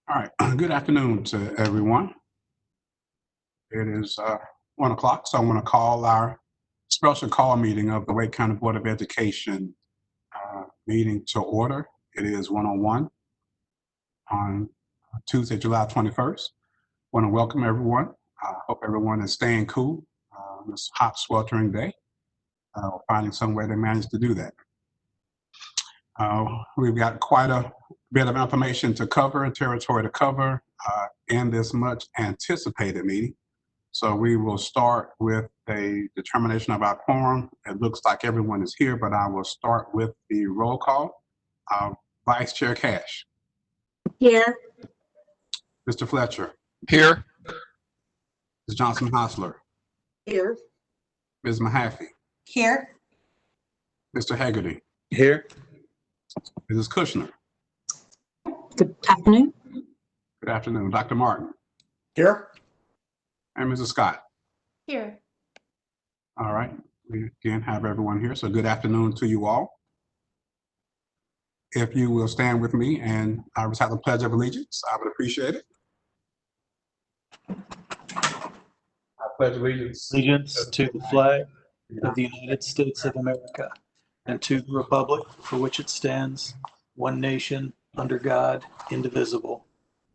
All right, good afternoon to everyone. It is 1 o'clock, so I want to call our special call meeting of the Wake County Board of Education meeting to order. It is 1:01 on Tuesday, July 21st. I want to welcome everyone. I hope everyone is staying cool on this hot, sweltering day. Finding some way to manage to do that. We've got quite a bit of information to cover and territory to cover in this much anticipated meeting. So we will start with a determination of our quorum. It looks like everyone is here, but I will start with the roll call. Vice Chair Cash. Here. Mr. Fletcher. Here. Ms. Johnson-Hostler. Here. Ms. Mahaffey. Here. Mr. Haggerty. Here. Mrs. Kushner. Good afternoon. Good afternoon. Dr. Martin. Here. And Mrs. Scott. Here. All right. We again have everyone here. So good afternoon to you all. If you will stand with me and I recite the Pledge of Allegiance, I would appreciate it. I pledge allegiance To the flag of the United States of America and to the republic for which it stands, one nation, under God, indivisible,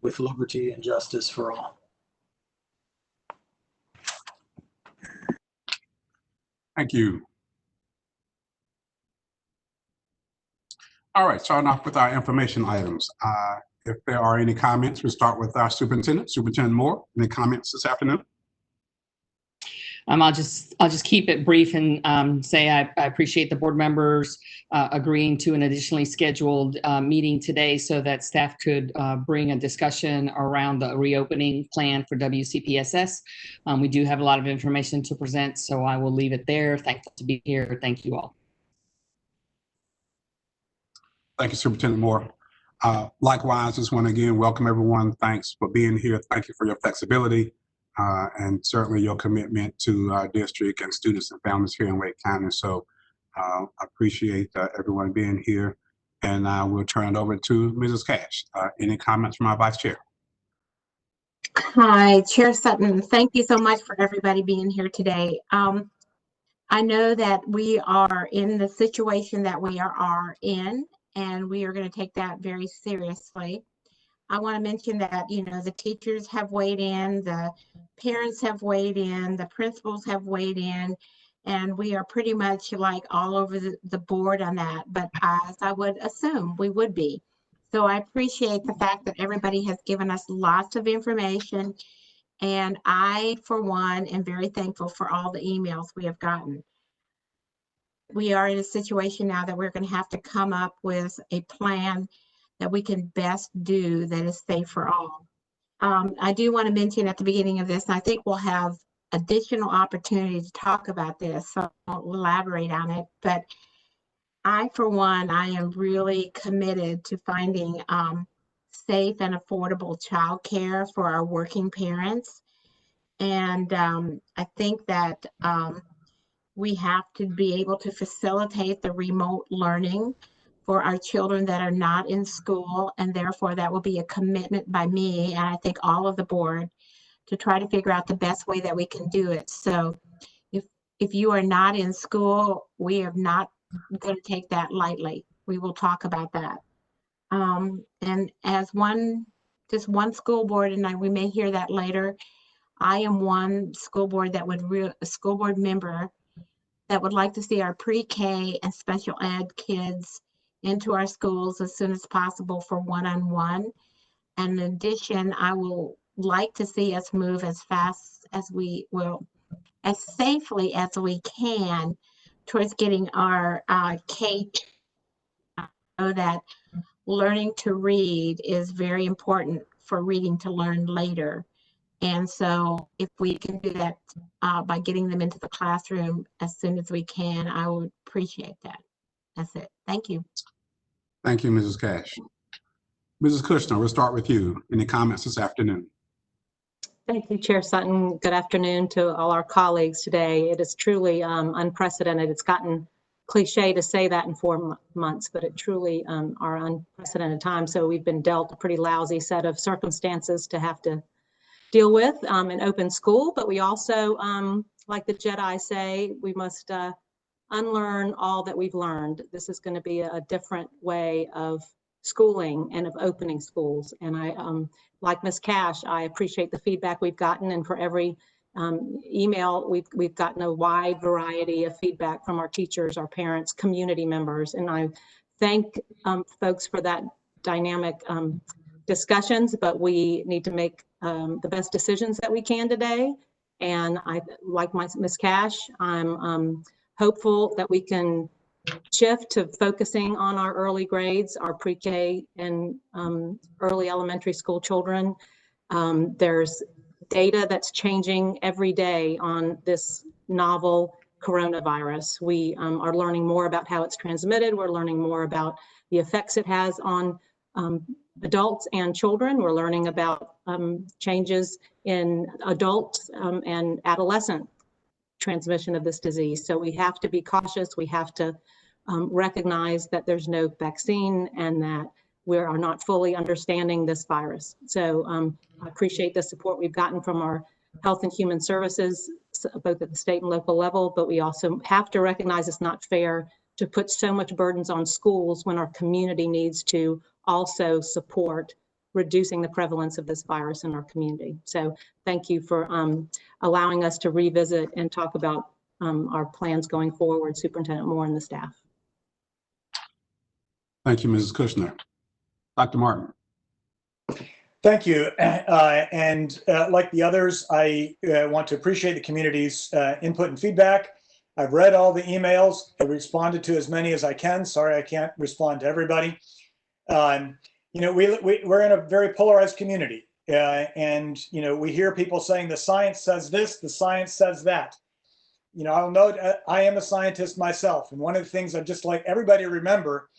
with liberty and justice for all. Thank you. All right, starting off with our information items. If there are any comments, we'll start with our superintendent. Superintendent Moore, any comments this afternoon? I'll just keep it brief and say I appreciate the board members agreeing to an additionally scheduled meeting today so that staff could bring a discussion around the reopening plan for WCPSS. We do have a lot of information to present, so I will leave it there. Thankful to be here. Thank you all. Thank you, Superintendent Moore. Likewise, just want to again welcome everyone. Thanks for being here. Thank you for your flexibility. And certainly your commitment to our district and students and families here in Wake County. So I appreciate everyone being here. And I will turn it over to Mrs. Cash. Any comments from our Vice Chair? Hi, Chair Sutton. Thank you so much for everybody being here today. I know that we are in the situation that we are in, and we are going to take that very seriously. I want to mention that, you know, the teachers have weighed in, the parents have weighed in, the principals have weighed in, and we are pretty much like all over the board on that. But as I would assume we would be. So I appreciate the fact that everybody has given us lots of information. And I, for one, am very thankful for all the emails we have gotten. We are in a situation now that we're going to have to come up with a plan that we can best do that is safe for all. I do want to mention at the beginning of this, and I think we'll have additional opportunity to talk about this, so I won't elaborate on it, but I, for one, I am really committed to finding safe and affordable childcare for our working parents. And I think that we have to be able to facilitate the remote learning for our children that are not in school, and therefore that will be a commitment by me and I think all of the board to try to figure out the best way that we can do it. So if you are not in school, we are not going to take that lightly. We will talk about that. And as just one school board, and we may hear that later, I am one school board that a school board member that would like to see our pre-K and special ed kids into our schools as soon as possible for one-on-one. And in addition, I will like to see us move as fast as we will, as safely as we can towards getting our K. I know that learning to read is very important for reading to learn later. And so if we can do that by getting them into the classroom as soon as we can, I would appreciate that. That's it. Thank you. Thank you, Mrs. Cash. Mrs. Kushner, we'll start with you. Any comments this afternoon? Thank you, Chair Sutton. Good afternoon to all our colleagues today. It is truly unprecedented. It's gotten cliche to say that in 4 months, but it truly are unprecedented times. So we've been dealt a pretty lousy set of circumstances to have to deal with in open school. But we also, like the Jedi say, we must unlearn all that we've learned. This is going to be a different way of schooling and of opening schools. And I, like Ms. Cash, I appreciate the feedback we've gotten, and for every email, we've gotten a wide variety of feedback from our teachers, our parents, community members. And I thank folks for that dynamic discussions, but we need to make the best decisions that we can today. And I, like Ms. Cash, I'm hopeful that we can shift to focusing on our early grades, our pre-K and early elementary school children. There's data that's changing every day on this novel coronavirus. We are learning more about how it's transmitted. We're learning more about the effects it has on adults and children. We're learning about changes in adults and adolescent transmission of this disease. So we have to be cautious. We have to recognize that there's no vaccine and that we are not fully understanding this virus. So I appreciate the support we've gotten from our Health and Human Services, both at the state and local level, but we also have to recognize it's not fair to put so much burdens on schools when our community needs to also support reducing the prevalence of this virus in our community. So thank you for allowing us to revisit and talk about our plans going forward, Superintendent Moore and the staff. Thank you, Mrs. Kushner. Dr. Martin. Thank you. Like the others, I want to appreciate the community's input and feedback. I've read all the emails. I responded to as many as I can. Sorry, I can't respond to everybody. You know, we're in a very polarized community. You know, we hear people saying the science says this, the science says that. You know, I'll note I am a scientist myself. And one of the things I'd just like everybody to remember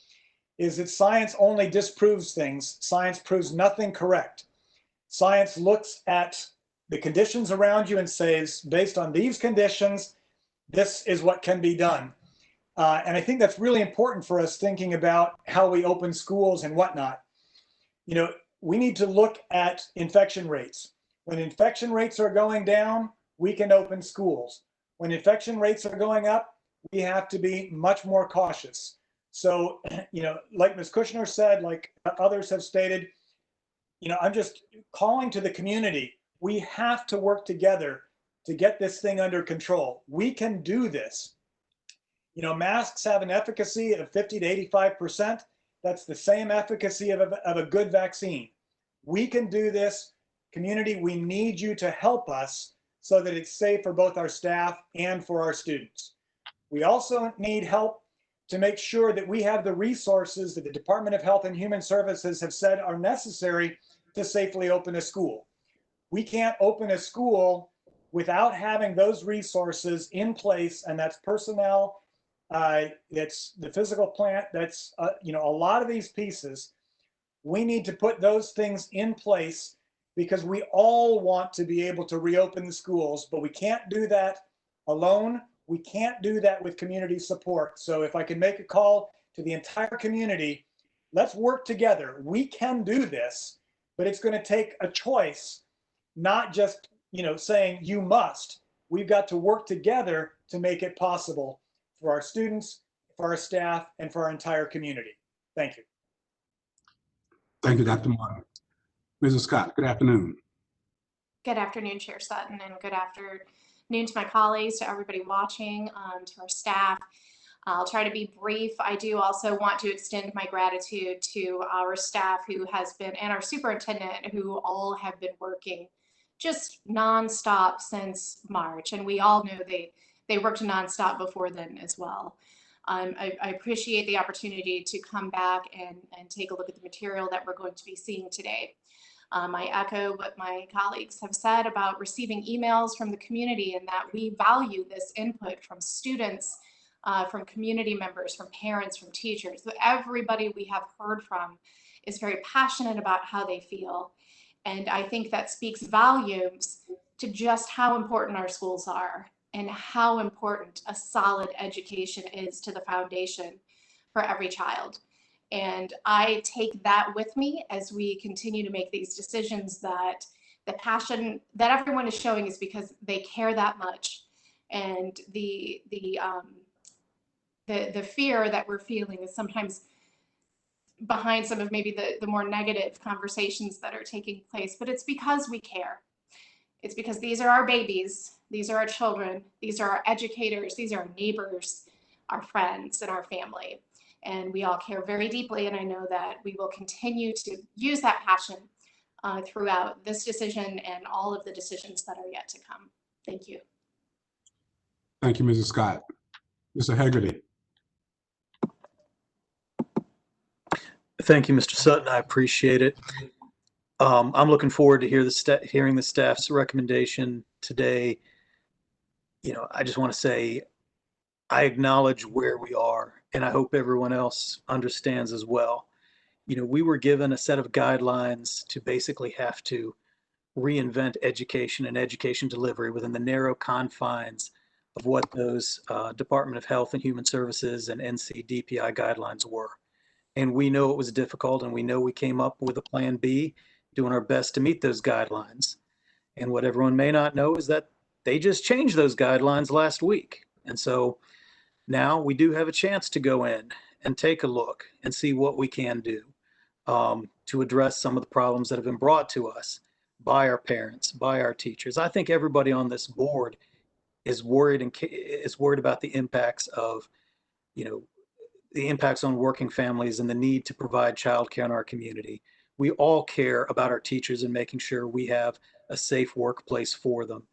is that science only disproves things. Science proves nothing correct. Science looks at the conditions around you and says, based on these conditions, this is what can be done. And I think that's really important for us thinking about how we open schools and whatnot. You know, we need to look at infection rates. When infection rates are going down, we can open schools. When infection rates are going up, we have to be much more cautious. So, you know, like Ms. Kushner said, like others have stated, you know, I'm just calling to the community. We have to work together to get this thing under control. We can do this. You know, masks have an efficacy of 50 to 85%. That's the same efficacy of a good vaccine. We can do this. Community, we need you to help us so that it's safe for both our staff and for our students. We also need help to make sure that we have the resources that the Department of Health and Human Services have said are necessary to safely open a school. We can't open a school without having those resources in place, and that's personnel, that's the physical plant, that's you know, a lot of these pieces. We need to put those things in place because we all want to be able to reopen the schools, but we can't do that alone. We can't do that with community support. So if I can make a call to the entire community, let's work together. We can do this, but it's going to take a choice, not just, you know, saying you must. We've got to work together to make it possible for our students, for our staff, and for our entire community. Thank you. Thank you, Dr. Martin. Mrs. Scott, good afternoon. Good afternoon, Chair Sutton, and good afternoon to my colleagues, to everybody watching, to our staff. I'll try to be brief. I do also want to extend my gratitude to our staff who has been, and our superintendent, who all have been working just nonstop since March. And we all know they worked nonstop before then as well. I appreciate the opportunity to come back and take a look at the material that we're going to be seeing today. I echo what my colleagues have said about receiving emails from the community, and that we value this input from students, from community members, from parents, from teachers. Everybody we have heard from is very passionate about how they feel. And I think that speaks volumes to just how important our schools are. and how important a solid education is to the foundation for every child. And I take that with me as we continue to make these decisions, that the passion that everyone is showing is because they care that much. And the fear that we're feeling is sometimes behind some of maybe the more negative conversations that are taking place, but it's because we care. It's because these are our babies, these are our children, these are our educators, these are our neighbors, our friends, and our family. And we all care very deeply, and I know that we will continue to use that passion throughout this decision and all of the decisions that are yet to come. Thank you. Thank you, Mrs. Scott. Mr. Hegarty. Thank you, Mr. Sutton. I appreciate it. I'm looking forward to hearing the staff's recommendation today. You know, I just want to say I acknowledge where we are, and I hope everyone else understands as well. You know, we were given a set of guidelines to basically have to reinvent education and education delivery within the narrow confines of what those Department of Health and Human Services and NCDPI guidelines were. And we know it was difficult, and we know we came up with a plan B, doing our best to meet those guidelines. And what everyone may not know is that they just changed those guidelines last week. And so now we do have a chance to go in and take a look and see what we can do to address some of the problems that have been brought to us by our parents, by our teachers. I think everybody on this board is worried about the impacts of, you know, the impacts on working families and the need to provide childcare in our community. We all care about our teachers and making sure we have a safe workplace for them.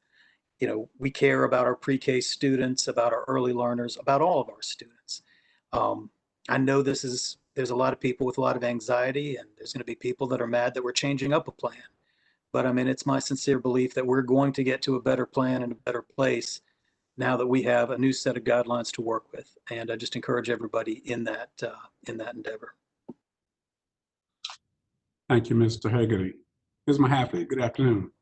You know, we care about our pre-K students, about our early learners, about all of our students. I know there's a lot of people with a lot of anxiety, and there's going to be people that are mad that we're changing up a plan. But I mean, it's my sincere belief that we're going to get to a better plan and a better place now that we have a new set of guidelines to work with. And I just encourage everybody in that endeavor. Thank you, Mr. Hegarty. Ms. Mahaffey, good afternoon.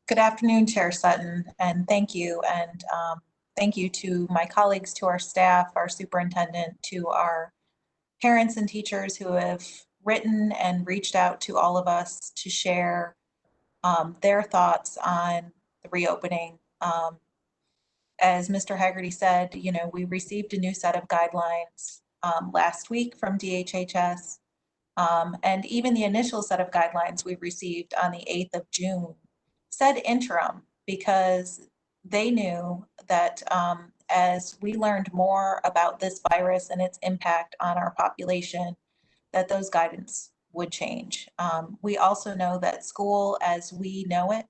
Good afternoon, Chair Sutton, and thank you. And thank you to my colleagues, to our staff, our superintendent, to our parents and teachers who have written and reached out to all of us to share their thoughts on the reopening. As Mr. Hegarty said, you know, we received a new set of guidelines last week from DHHS. And even the initial set of guidelines we received on the 8th of June said interim, because they knew that as we learned more about this virus and its impact on our population, that those guidance would change. We also know that school as we know it,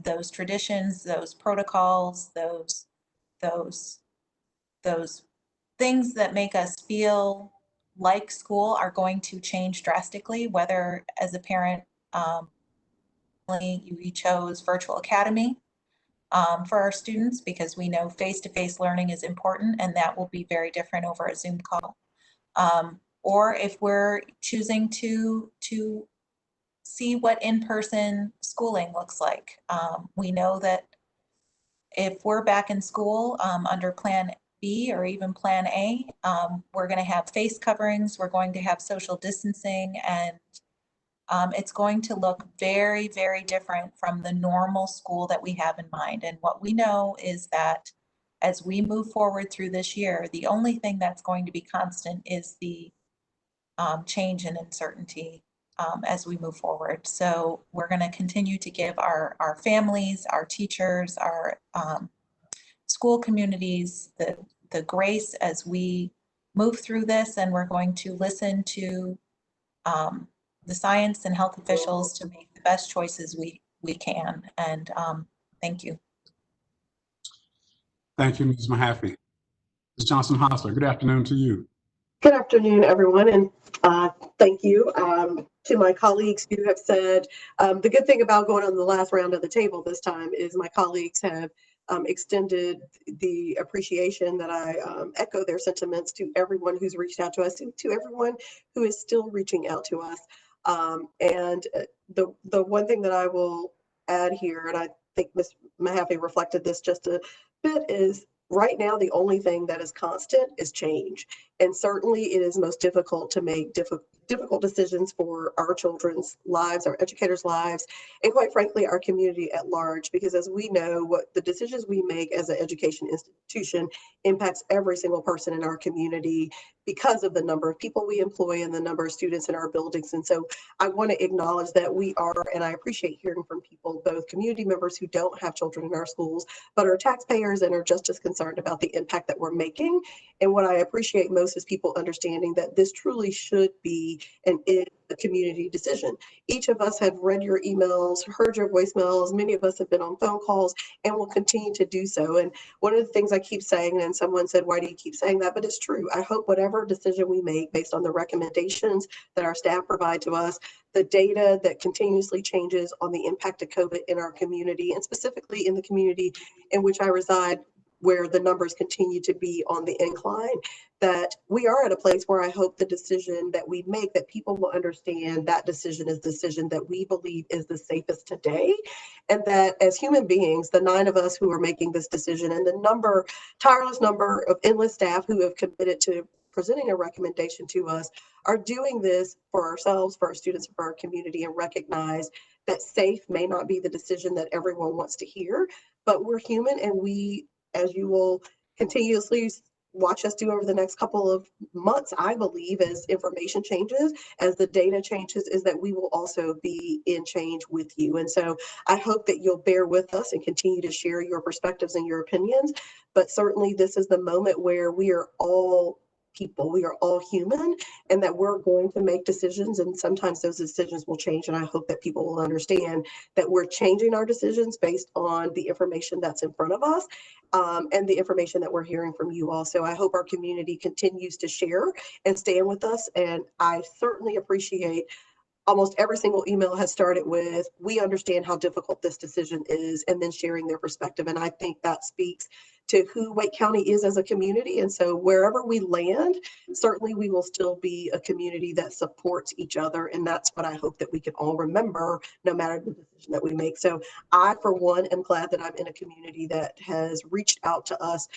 those traditions, those protocols, those things that make us feel like school are going to change drastically, whether as a parent, we chose virtual academy for our students because we know face-to-face learning is important, and that will be very different over a Zoom call. Or if we're choosing to see what in-person schooling looks like. We know that if we're back in school under Plan B or even Plan A, we're going to have face coverings, we're going to have social distancing, and it's going to look very, very different from the normal school that we have in mind. And what we know is that as we move forward through this year, the only thing that's going to be constant is the change and uncertainty as we move forward. So we're going to continue to give our families, our teachers, our school communities the grace as we move through this, and we're going to listen to the science and health officials to make the best choices we can. And thank you. Thank you, Ms. Mahaffey. Ms. Johnson-Hostler, good afternoon to you. Good afternoon, everyone, and thank you to my colleagues who have said the good thing about going on the last round of the table this time is my colleagues have extended the appreciation that I echo their sentiments to everyone who's reached out to us, to everyone who is still reaching out to us. And the one thing that I will add here, and I think Ms. Mahaffey reflected this just a bit is right now, the only thing that is constant is change. And certainly it is most difficult to make difficult decisions for our children's lives, our educators' lives, and quite frankly, our community at large, because as we know, what the decisions we make as an education institution impacts every single person in our community because of the number of people we employ and the number of students in our buildings. And so I want to acknowledge that we are, and I appreciate hearing from people, both community members who don't have children in our schools, but are taxpayers and are just as concerned about the impact that we're making. And what I appreciate most is people understanding that this truly should be and is a community decision. Each of us have read your emails, heard your voicemails. Many of us have been on phone calls and will continue to do so. And one of the things I keep saying, and someone said, why do you keep saying that? But it's true. I hope whatever decision we make based on the recommendations that our staff provide to us, the data that continuously changes on the impact of COVID in our community, and specifically in the community in which I reside, where the numbers continue to be on the incline, that we are at a place where I hope the decision that we make, that people will understand that decision is the decision that we believe is the safest today. And that as human beings, the 9 of us who are making this decision and the tireless number of endless staff who have committed to presenting a recommendation to us are doing this for ourselves, for our students, for our community, and recognize that safe may not be the decision that everyone wants to hear, but we're human, and we, as you will continuously watch us do over the next couple of months, I believe, as information changes, as the data changes, is that we will also be in change with you. And so I hope that you'll bear with us and continue to share your perspectives and your opinions. But certainly this is the moment where we are all people, we are all human, and that we're going to make decisions, and sometimes those decisions will change. And I hope that people will understand that we're changing our decisions based on the information that's in front of us, and the information that we're hearing from you all. So I hope our community continues to share and stand with us. And I certainly appreciate almost every single email has started with, we understand how difficult this decision is, and then sharing their perspective. And I think that speaks to who Wake County is as a community. And so wherever we land, certainly we will still be a community that supports each other. And that's what I hope that we can all remember, no matter the decision that we make. So I, for one, am glad that I'm in a community that has reached out to us,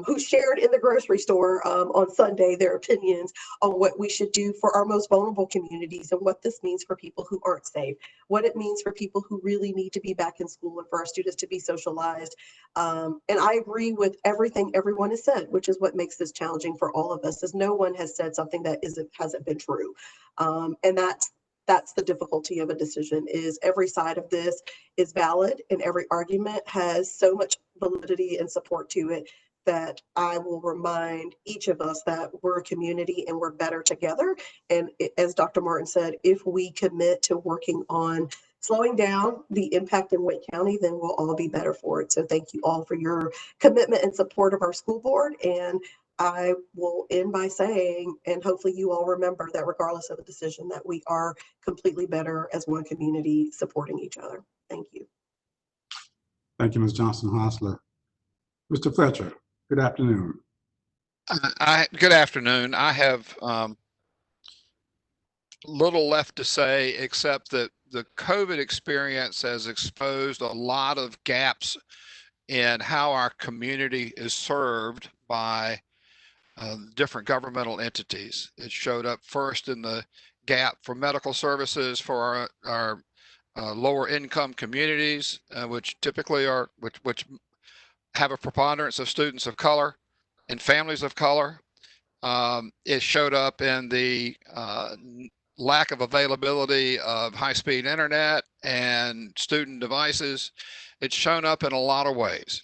who shared in the grocery store on Sunday their opinions on what we should do for our most vulnerable communities, and what this means for people who aren't safe, what it means for people who really need to be back in school, and for our students to be socialized. And I agree with everything everyone has said, which is what makes this challenging for all of us, is no one has said something that hasn't been true. And that's the difficulty of a decision, is every side of this is valid, and every argument has so much validity and support to it, that I will remind each of us that we're a community and we're better together. And as Dr. Martin said, if we commit to working on slowing down the impact in Wake County, then we'll all be better for it. So thank you all for your commitment and support of our school board. And I will end by saying, and hopefully you all remember, that regardless of the decision, that we are completely better as one community supporting each other. Thank you. Thank you, Ms. Johnson-Hostler. Mr. Fletcher, good afternoon. Good afternoon. I have little left to say, except that the COVID experience has exposed a lot of gaps in how our community is served by different governmental entities. It showed up first in the gap for medical services for our lower income communities, which typically are, which have a preponderance of students of color and families of color. It showed up in the lack of availability of high-speed internet and student devices. It's shown up in a lot of ways.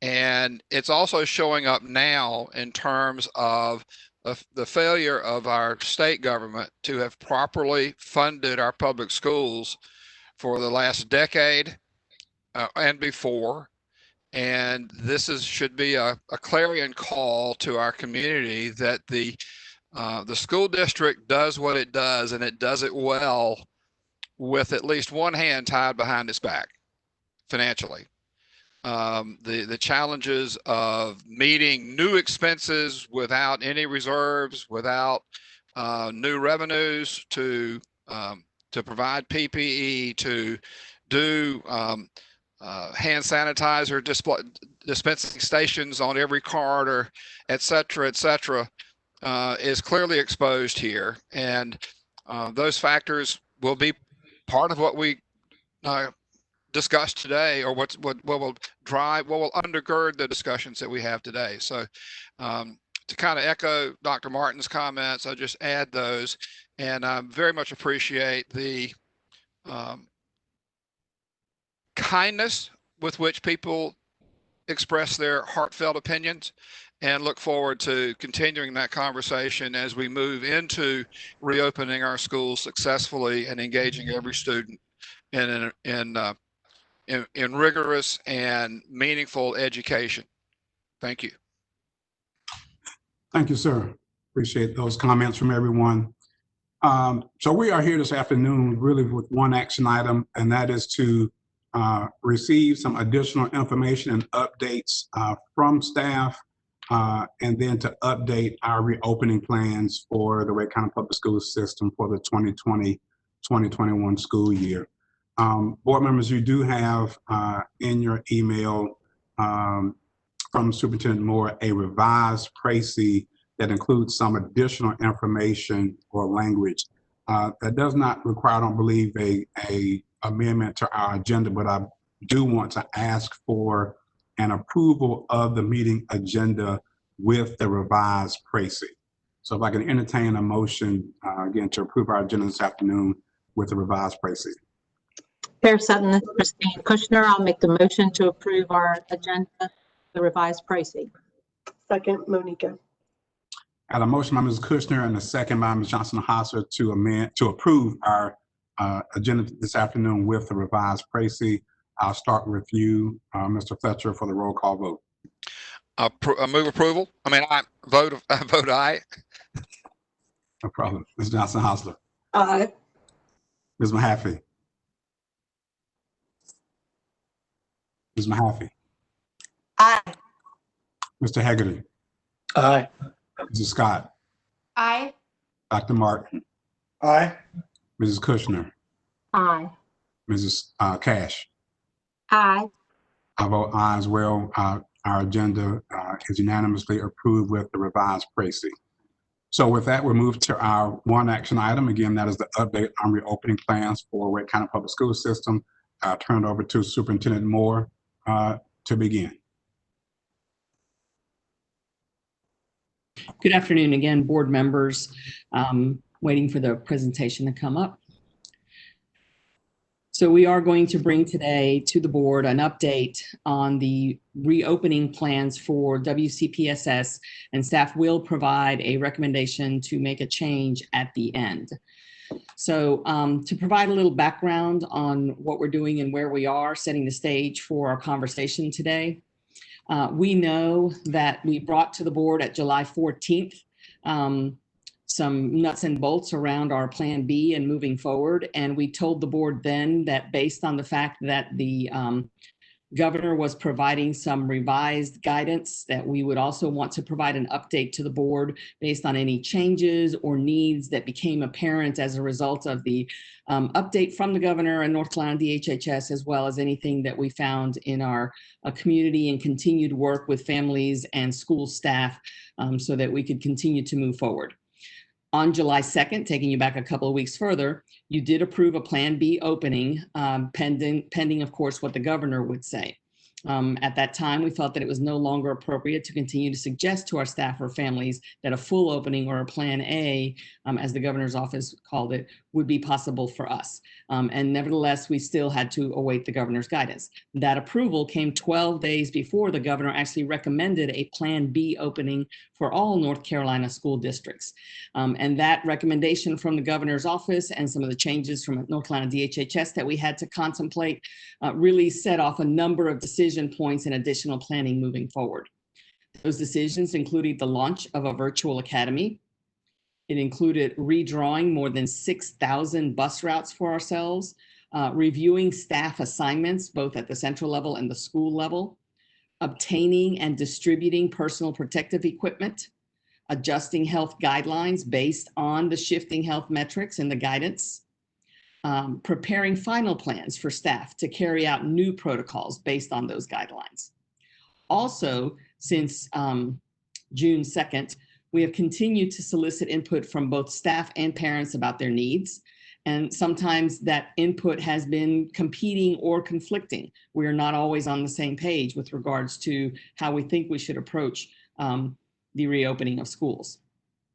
And it's also showing up now in terms of the failure of our state government to have properly funded our public schools for the last decade and before. And this should be a clarion call to our community that the school district does what it does, and it does it well, with at least one hand tied behind its back financially. The challenges of meeting new expenses without any reserves, without new revenues to provide PPE, to do hand sanitizer dispensing stations on every corridor, et cetera, is clearly exposed here. And those factors will be part of what we discussed today, or what will undergird the discussions that we have today. So to kind of echo Dr. Martin's comments, I'll just add those, and I very much appreciate the kindness with which people express their heartfelt opinions, and look forward to continuing that conversation as we move into reopening our schools successfully and engaging every student in rigorous and meaningful education. Thank you. Thank you, sir. Appreciate those comments from everyone. So we are here this afternoon really with one action item, and that is to receive some additional information and updates from staff, and then to update our reopening plans for the Wake County Public School System for the 2020-2021 school year. Board members, you do have in your email from Superintendent Moore a revised précis that includes some additional information or language that does not require, I don't believe, a amendment to our agenda, but I do want to ask for an approval of the meeting agenda with the revised précis. So if I can entertain a motion again to approve our agenda this afternoon with the revised précis. Chair Sutton, this is Christine Kushner. I'll make the motion to approve our agenda, the revised précis. Second, Monica. I had a motion by Ms. Kushner and a second by Ms. Johnson-Hosser to approve our agenda this afternoon with the revised précis. I'll start with you, Mr. Fletcher, for the roll call vote. I move approval. I vote aye. No problem. Ms. Johnson-Hosser. Aye. Ms. Mahaffey. Ms. Mahaffey. Aye. Mr. Hegarty. Aye. Mrs. Scott. Aye. Dr. Martin. Aye. Mrs. Kushner. Aye. Mrs. Cash. Aye. I vote aye as well. Our agenda is unanimously approved with the revised précis. So with that, we'll move to our one action item. Again, that is the update on reopening plans for Wake County Public School System. I'll turn it over to Superintendent Moore to begin. Good afternoon again, board members. Waiting for the presentation to come up. So we are going to bring today to the board an update on the reopening plans for WCPSS, and staff will provide a recommendation to make a change at the end. So to provide a little background on what we're doing and where we are, setting the stage for our conversation today. We know that we brought to the board at July 14th some nuts and bolts around our Plan B and moving forward. And we told the board then that based on the fact that the governor was providing some revised guidance, that we would also want to provide an update to the board based on any changes or needs that became apparent as a result of the update from the governor and North Carolina DHHS, as well as anything that we found in our community and continued work with families and school staff so that we could continue to move forward. On July 2nd, taking you back a couple of weeks further, you did approve a Plan B opening, pending, of course, what the governor would say. At that time, we felt that it was no longer appropriate to continue to suggest to our staff or families that a full opening or a Plan A, as the governor's office called it, would be possible for us. And nevertheless, we still had to await the governor's guidance. That approval came 12 days before the governor actually recommended a Plan B opening for all North Carolina school districts. And that recommendation from the governor's office and some of the changes from North Carolina DHHS that we had to contemplate really set off a number of decision points and additional planning moving forward. Those decisions included the launch of a virtual academy. It included redrawing more than 6,000 bus routes for ourselves, reviewing staff assignments, both at the central level and the school level, obtaining and distributing personal protective equipment, adjusting health guidelines based on the shifting health metrics and the guidance, preparing final plans for staff to carry out new protocols based on those guidelines. Also, since June 2nd, we have continued to solicit input from both staff and parents about their needs. And sometimes that input has been competing or conflicting. We are not always on the same page with regards to how we think we should approach the reopening of schools.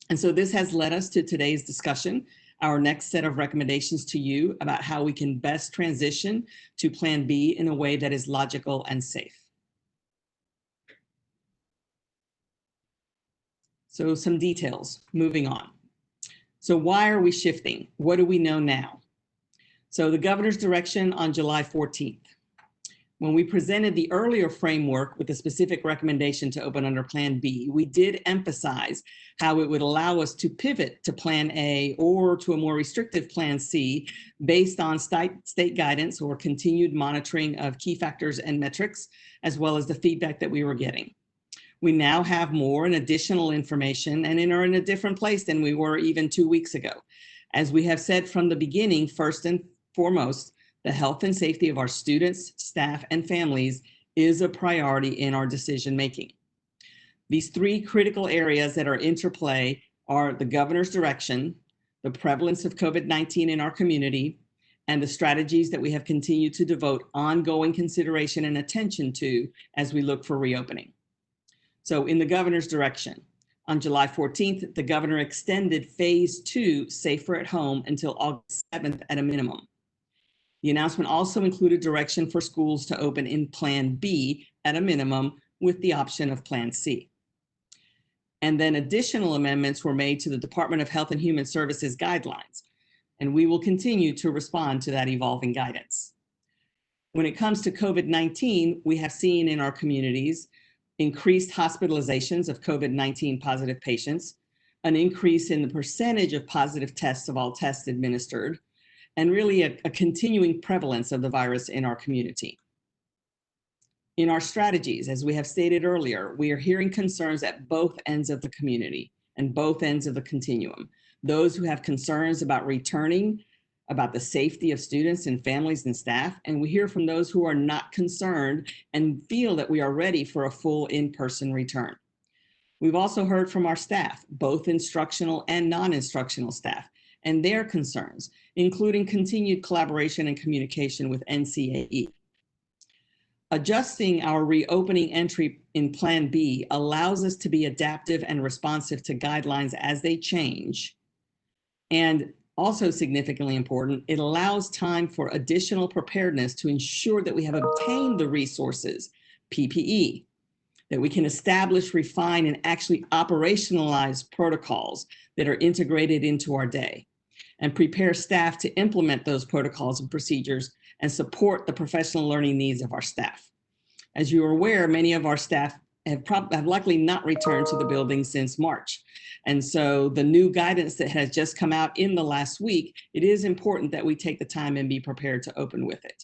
And so this has led us to today's discussion, our next set of recommendations to you about how we can best transition to Plan B in a way that is logical and safe. So some details, moving on. So why are we shifting? What do we know now? So the governor's direction on July 14th. When we presented the earlier framework with a specific recommendation to open under Plan B, we did emphasize how it would allow us to pivot to Plan A or to a more restrictive Plan C based on state guidance or continued monitoring of key factors and metrics, as well as the feedback that we were getting. We now have more and additional information and are in a different place than we were even 2 weeks ago. As we have said from the beginning, first and foremost, the health and safety of our students, staff, and families is a priority in our decision-making. These three critical areas that are interplay are the governor's direction, the prevalence of COVID-19 in our community, and the strategies that we have continued to devote ongoing consideration and attention to as we look for reopening. So in the governor's direction, on July 14th, the governor extended phase 2 safer at home until August 7th at a minimum. The announcement also included direction for schools to open in Plan B at a minimum with the option of Plan C. And then additional amendments were made to the Department of Health and Human Services guidelines, and we will continue to respond to that evolving guidance. When it comes to COVID-19, we have seen in our communities increased hospitalizations of COVID-19 positive patients, an increase in the percentage of positive tests of all tests administered, and really a continuing prevalence of the virus in our community. In our strategies, as we have stated earlier, we are hearing concerns at both ends of the community and both ends of the continuum. Those who have concerns about returning, about the safety of students and families and staff, and we hear from those who are not concerned and feel that we are ready for a full in-person return. We've also heard from our staff, both instructional and non-instructional staff, and their concerns, including continued collaboration and communication with NCAE. Adjusting our reopening entry in Plan B allows us to be adaptive and responsive to guidelines as they change. And also significantly important, it allows time for additional preparedness to ensure that we have obtained the resources, PPE, that we can establish, refine, and actually operationalize protocols that are integrated into our day, and prepare staff to implement those protocols and procedures and support the professional learning needs of our staff. As you are aware, many of our staff have likely not returned to the building since March. And so the new guidance that has just come out in the last week, it is important that we take the time and be prepared to open with it.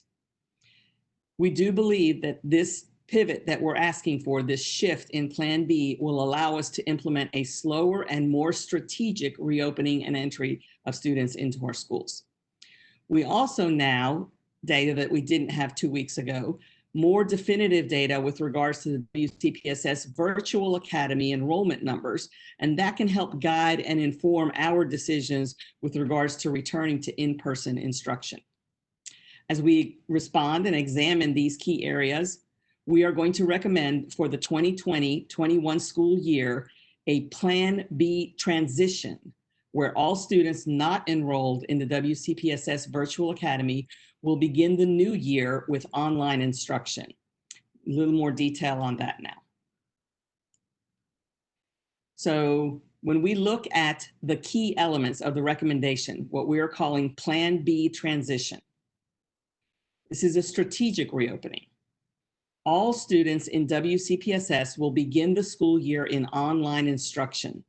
We do believe that this pivot that we're asking for, this shift in Plan B, will allow us to implement a slower and more strategic reopening and entry of students into our schools. We also now, data that we didn't have 2 weeks ago, more definitive data with regards to the WCPSS Virtual Academy enrollment numbers, and that can help guide and inform our decisions with regards to returning to in-person instruction. As we respond and examine these key areas, we are going to recommend for the 2020-21 school year a Plan B transition, where all students not enrolled in the WCPSS Virtual Academy will begin the new year with online instruction. A little more detail on that now. So when we look at the key elements of the recommendation, what we are calling Plan B transition, this is a strategic reopening. All students in WCPSS will begin the school year in online instruction.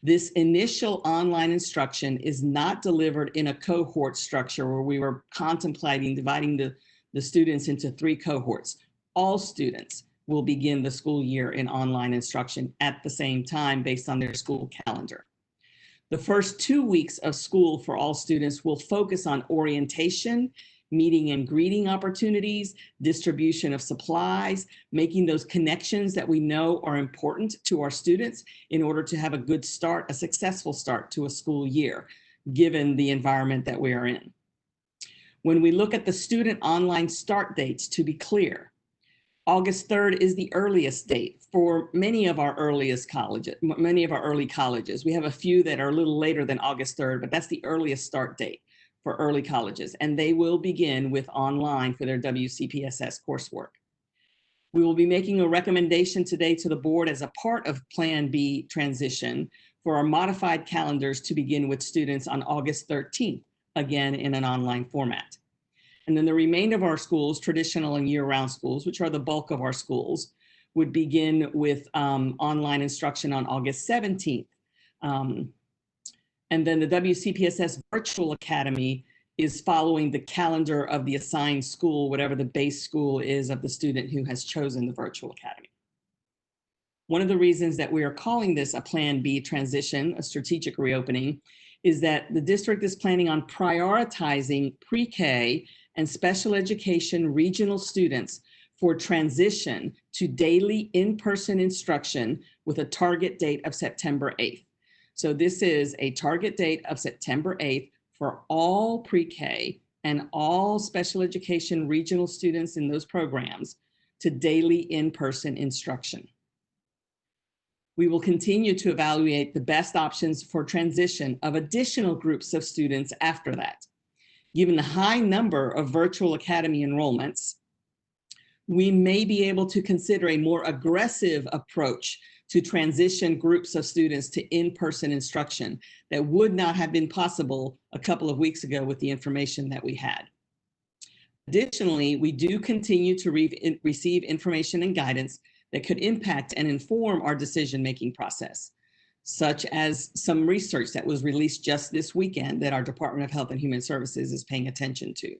This initial online instruction is not delivered in a cohort structure where we were contemplating dividing the students into 3 cohorts. All students will begin the school year in online instruction at the same time based on their school calendar. The first 2 weeks of school for all students will focus on orientation, meeting and greeting opportunities, distribution of supplies, making those connections that we know are important to our students in order to have a good start, a successful start to a school year, given the environment that we are in. When we look at the student online start dates, to be clear, August 3rd is the earliest date for many of our earliest colleges, many of our early colleges. We have a few that are a little later than August 3rd, but that's the earliest start date for early colleges, and they will begin with online for their WCPSS coursework. We will be making a recommendation today to the board as a part of Plan B transition for our modified calendars to begin with students on August 13th, again in an online format. And then the remainder of our schools, traditional and year-round schools, which are the bulk of our schools, would begin with online instruction on August 17th. And then the WCPSS Virtual Academy is following the calendar of the assigned school, whatever the base school is of the student who has chosen the Virtual Academy. One of the reasons that we are calling this a Plan B transition, a strategic reopening, is that the district is planning on prioritizing pre-K and special education regional students for transition to daily in-person instruction with a target date of September 8th. So this is a target date of September 8th for all pre-K and all special education regional students in those programs to daily in-person instruction. We will continue to evaluate the best options for transition of additional groups of students after that. Given the high number of virtual academy enrollments, we may be able to consider a more aggressive approach to transition groups of students to in-person instruction that would not have been possible a couple of weeks ago with the information that we had. Additionally, we do continue to receive information and guidance that could impact and inform our decision-making process, such as some research that was released just this weekend that our Department of Health and Human Services is paying attention to.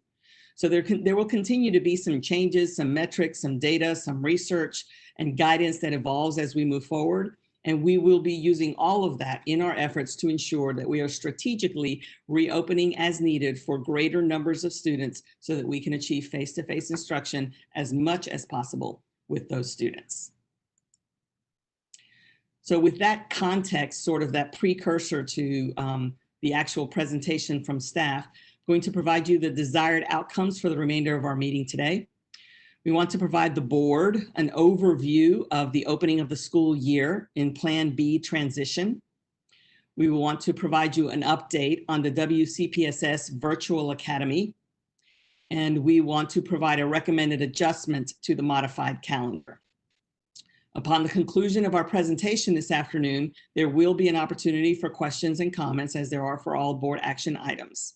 So there will continue to be some changes, some metrics, some data, some research and guidance that evolves as we move forward. And we will be using all of that in our efforts to ensure that we are strategically reopening as needed for greater numbers of students so that we can achieve face-to-face instruction as much as possible with those students. So with that context, sort of that precursor to the actual presentation from staff, going to provide you the desired outcomes for the remainder of our meeting today. We want to provide the board an overview of the opening of the school year in Plan B transition. We will want to provide you an update on the WCPSS Virtual Academy. And we want to provide a recommended adjustment to the modified calendar. Upon the conclusion of our presentation this afternoon, there will be an opportunity for questions and comments as there are for all board action items.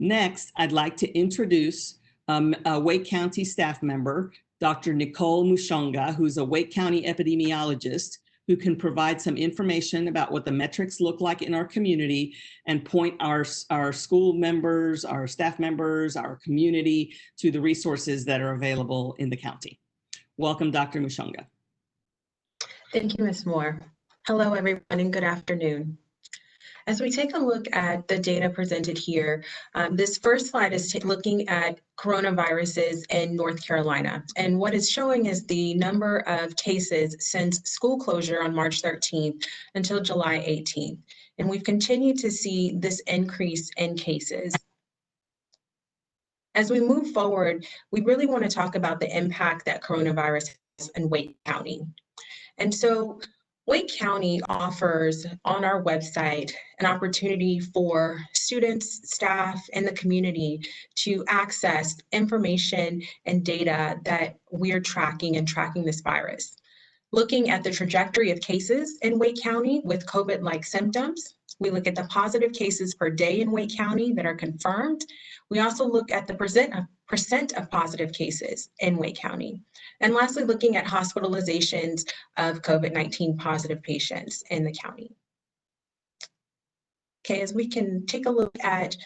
Next, I'd like to introduce a Wake County staff member, Dr. Nicole Mushonga, who's a Wake County epidemiologist who can provide some information about what the metrics look like in our community and point our school members, our staff members, our community to the resources that are available in the county. Welcome, Dr. Mushonga. Thank you, Ms. Moore. Hello, everyone, and good afternoon. As we take a look at the data presented here, this first slide is looking at coronaviruses in North Carolina. And what it's showing is the number of cases since school closure on March 13th until July 18th. And we've continued to see this increase in cases. As we move forward, we really want to talk about the impact that coronavirus has in Wake County. And so Wake County offers on our website an opportunity for students, staff, and the community to access information and data that we're tracking this virus. Looking at the trajectory of cases in Wake County with COVID-like symptoms, we look at the positive cases per day in Wake County that are confirmed. We also look at the percent of positive cases in Wake County. And lastly, looking at hospitalizations of COVID-19 positive patients in the county. Okay, as we can take a look at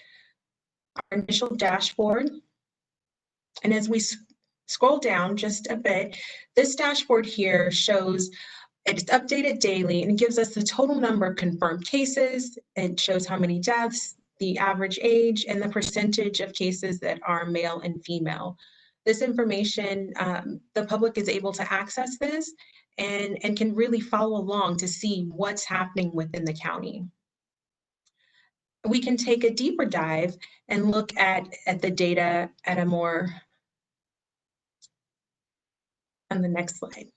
our initial dashboard, and as we scroll down just a bit, this dashboard here shows It's updated daily and it gives us the total number of confirmed cases. It shows how many deaths, the average age, and the percentage of cases that are male and female. This information, the public is able to access this and can really follow along to see what's happening within the county. We can take a deeper dive and look at the data at a more, on the next slide.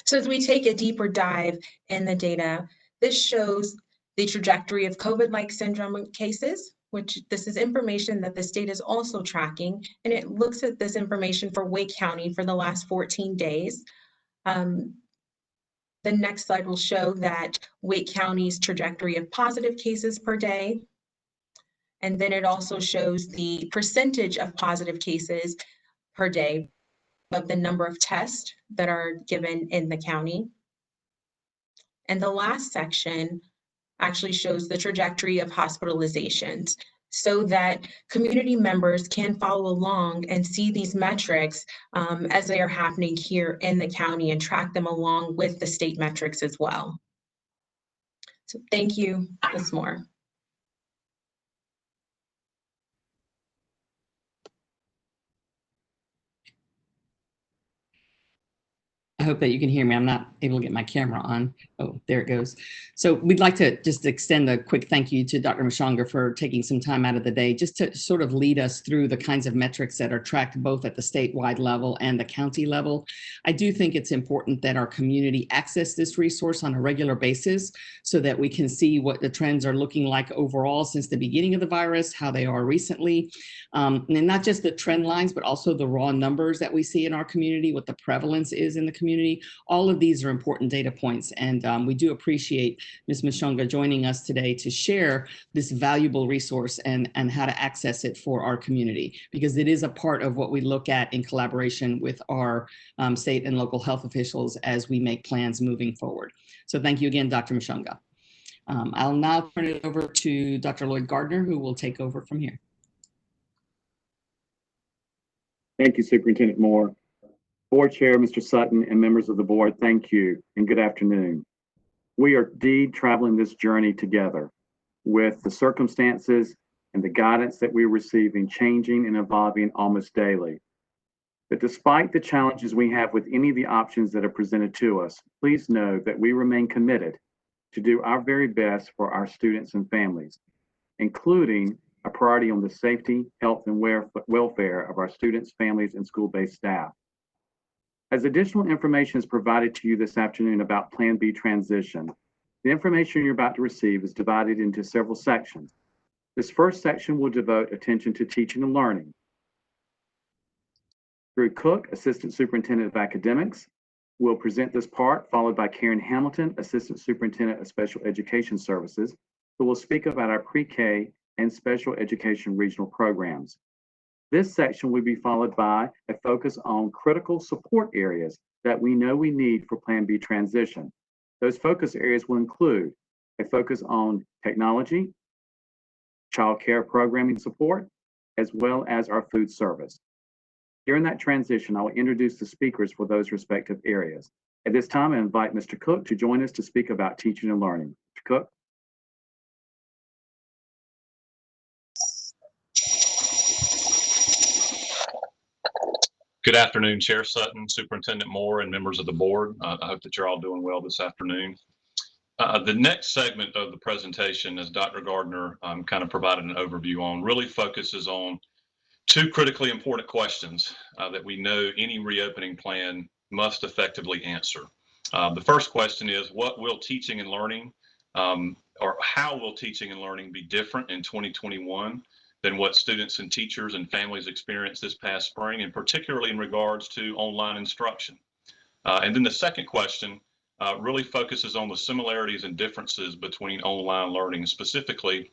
So as we take a deeper dive in the data, this shows the trajectory of COVID-like syndrome cases, which this is information that the state is also tracking, and it looks at this information for Wake County for the last 14 days. The next slide will show that Wake County's trajectory of positive cases per day. And then it also shows the percentage of positive cases per day of the number of tests that are given in the county. And the last section actually shows the trajectory of hospitalizations so that community members can follow along and see these metrics as they are happening here in the county and track them along with the state metrics as well. So thank you, Ms. Moore. I hope that you can hear me. I'm not able to get my camera on. Oh, there it goes. So we'd like to just extend a quick thank you to Dr. Mashonga for taking some time out of the day just to sort of lead us through the kinds of metrics that are tracked both at the statewide level and the county level. I do think it's important that our community access this resource on a regular basis so that we can see what the trends are looking like overall since the beginning of the virus, how they are recently, and not just the trend lines, but also the raw numbers that we see in our community, what the prevalence is in the community. All of these are important data points, and we do appreciate Ms. Mashonga joining us today to share this valuable resource and how to access it for our community, because it is a part of what we look at in collaboration with our state and local health officials as we make plans moving forward. So thank you again, Dr. Mashonga. I'll now turn it over to Dr. Lloyd Gardner, who will take over from here. Thank you, Superintendent Moore. Board Chair, Mr. Sutton, and members of the board, thank you and good afternoon. We are indeed traveling this journey together with the circumstances and the guidance that we're receiving changing and evolving almost daily. But despite the challenges we have with any of the options that are presented to us, please know that we remain committed to do our very best for our students and families, including a priority on the safety, health, and welfare of our students, families, and school-based staff. As additional information is provided to you this afternoon about Plan B transition, the information you're about to receive is divided into several sections. This first section will devote attention to teaching and learning. Drew Cook, Assistant Superintendent of Academics, will present this part, followed by Karen Hamilton, Assistant Superintendent of Special Education Services, who will speak about our pre-K and special education regional programs. This section will be followed by a focus on critical support areas that we know we need for Plan B transition. Those focus areas will include a focus on technology, child care programming support, as well as our food service. During that transition, I will introduce the speakers for those respective areas. At this time, I invite Mr. Cook to join us to speak about teaching and learning. Mr. Cook. Good afternoon, Chair Sutton, Superintendent Moore, and members of the board. I hope that you're all doing well this afternoon. The next segment of the presentation, as Dr. Gardner kind of provided an overview on, really focuses on two critically important questions that we know any reopening plan must effectively answer. The first question is, what will teaching and learning, or how will teaching and learning be different in 2021 than what students and teachers and families experienced this past spring, and particularly in regards to online instruction? And then the second question really focuses on the similarities and differences between online learning. Specifically,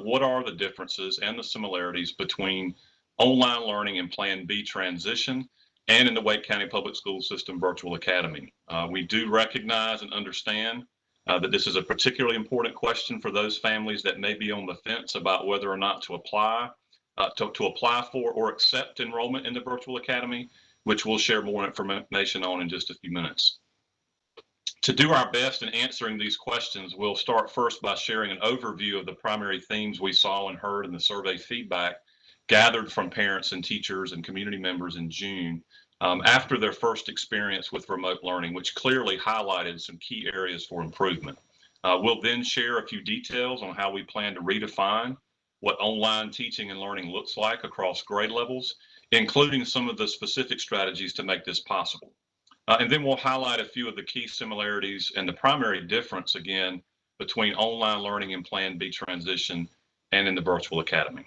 what are the differences and the similarities between online learning and Plan B transition and in the Wake County Public School System Virtual Academy? We do recognize and understand that this is a particularly important question for those families that may be on the fence about whether or not to apply to apply for or accept enrollment in the virtual academy, which we'll share more information on in just a few minutes. To do our best in answering these questions, we'll start first by sharing an overview of the primary themes we saw and heard in the survey feedback gathered from parents and teachers and community members in June after their first experience with remote learning, which clearly highlighted some key areas for improvement. We'll then share a few details on how we plan to redefine what online teaching and learning looks like across grade levels, including some of the specific strategies to make this possible. And then we'll highlight a few of the key similarities and the primary difference, again, between online learning and Plan B transition and in the virtual academy.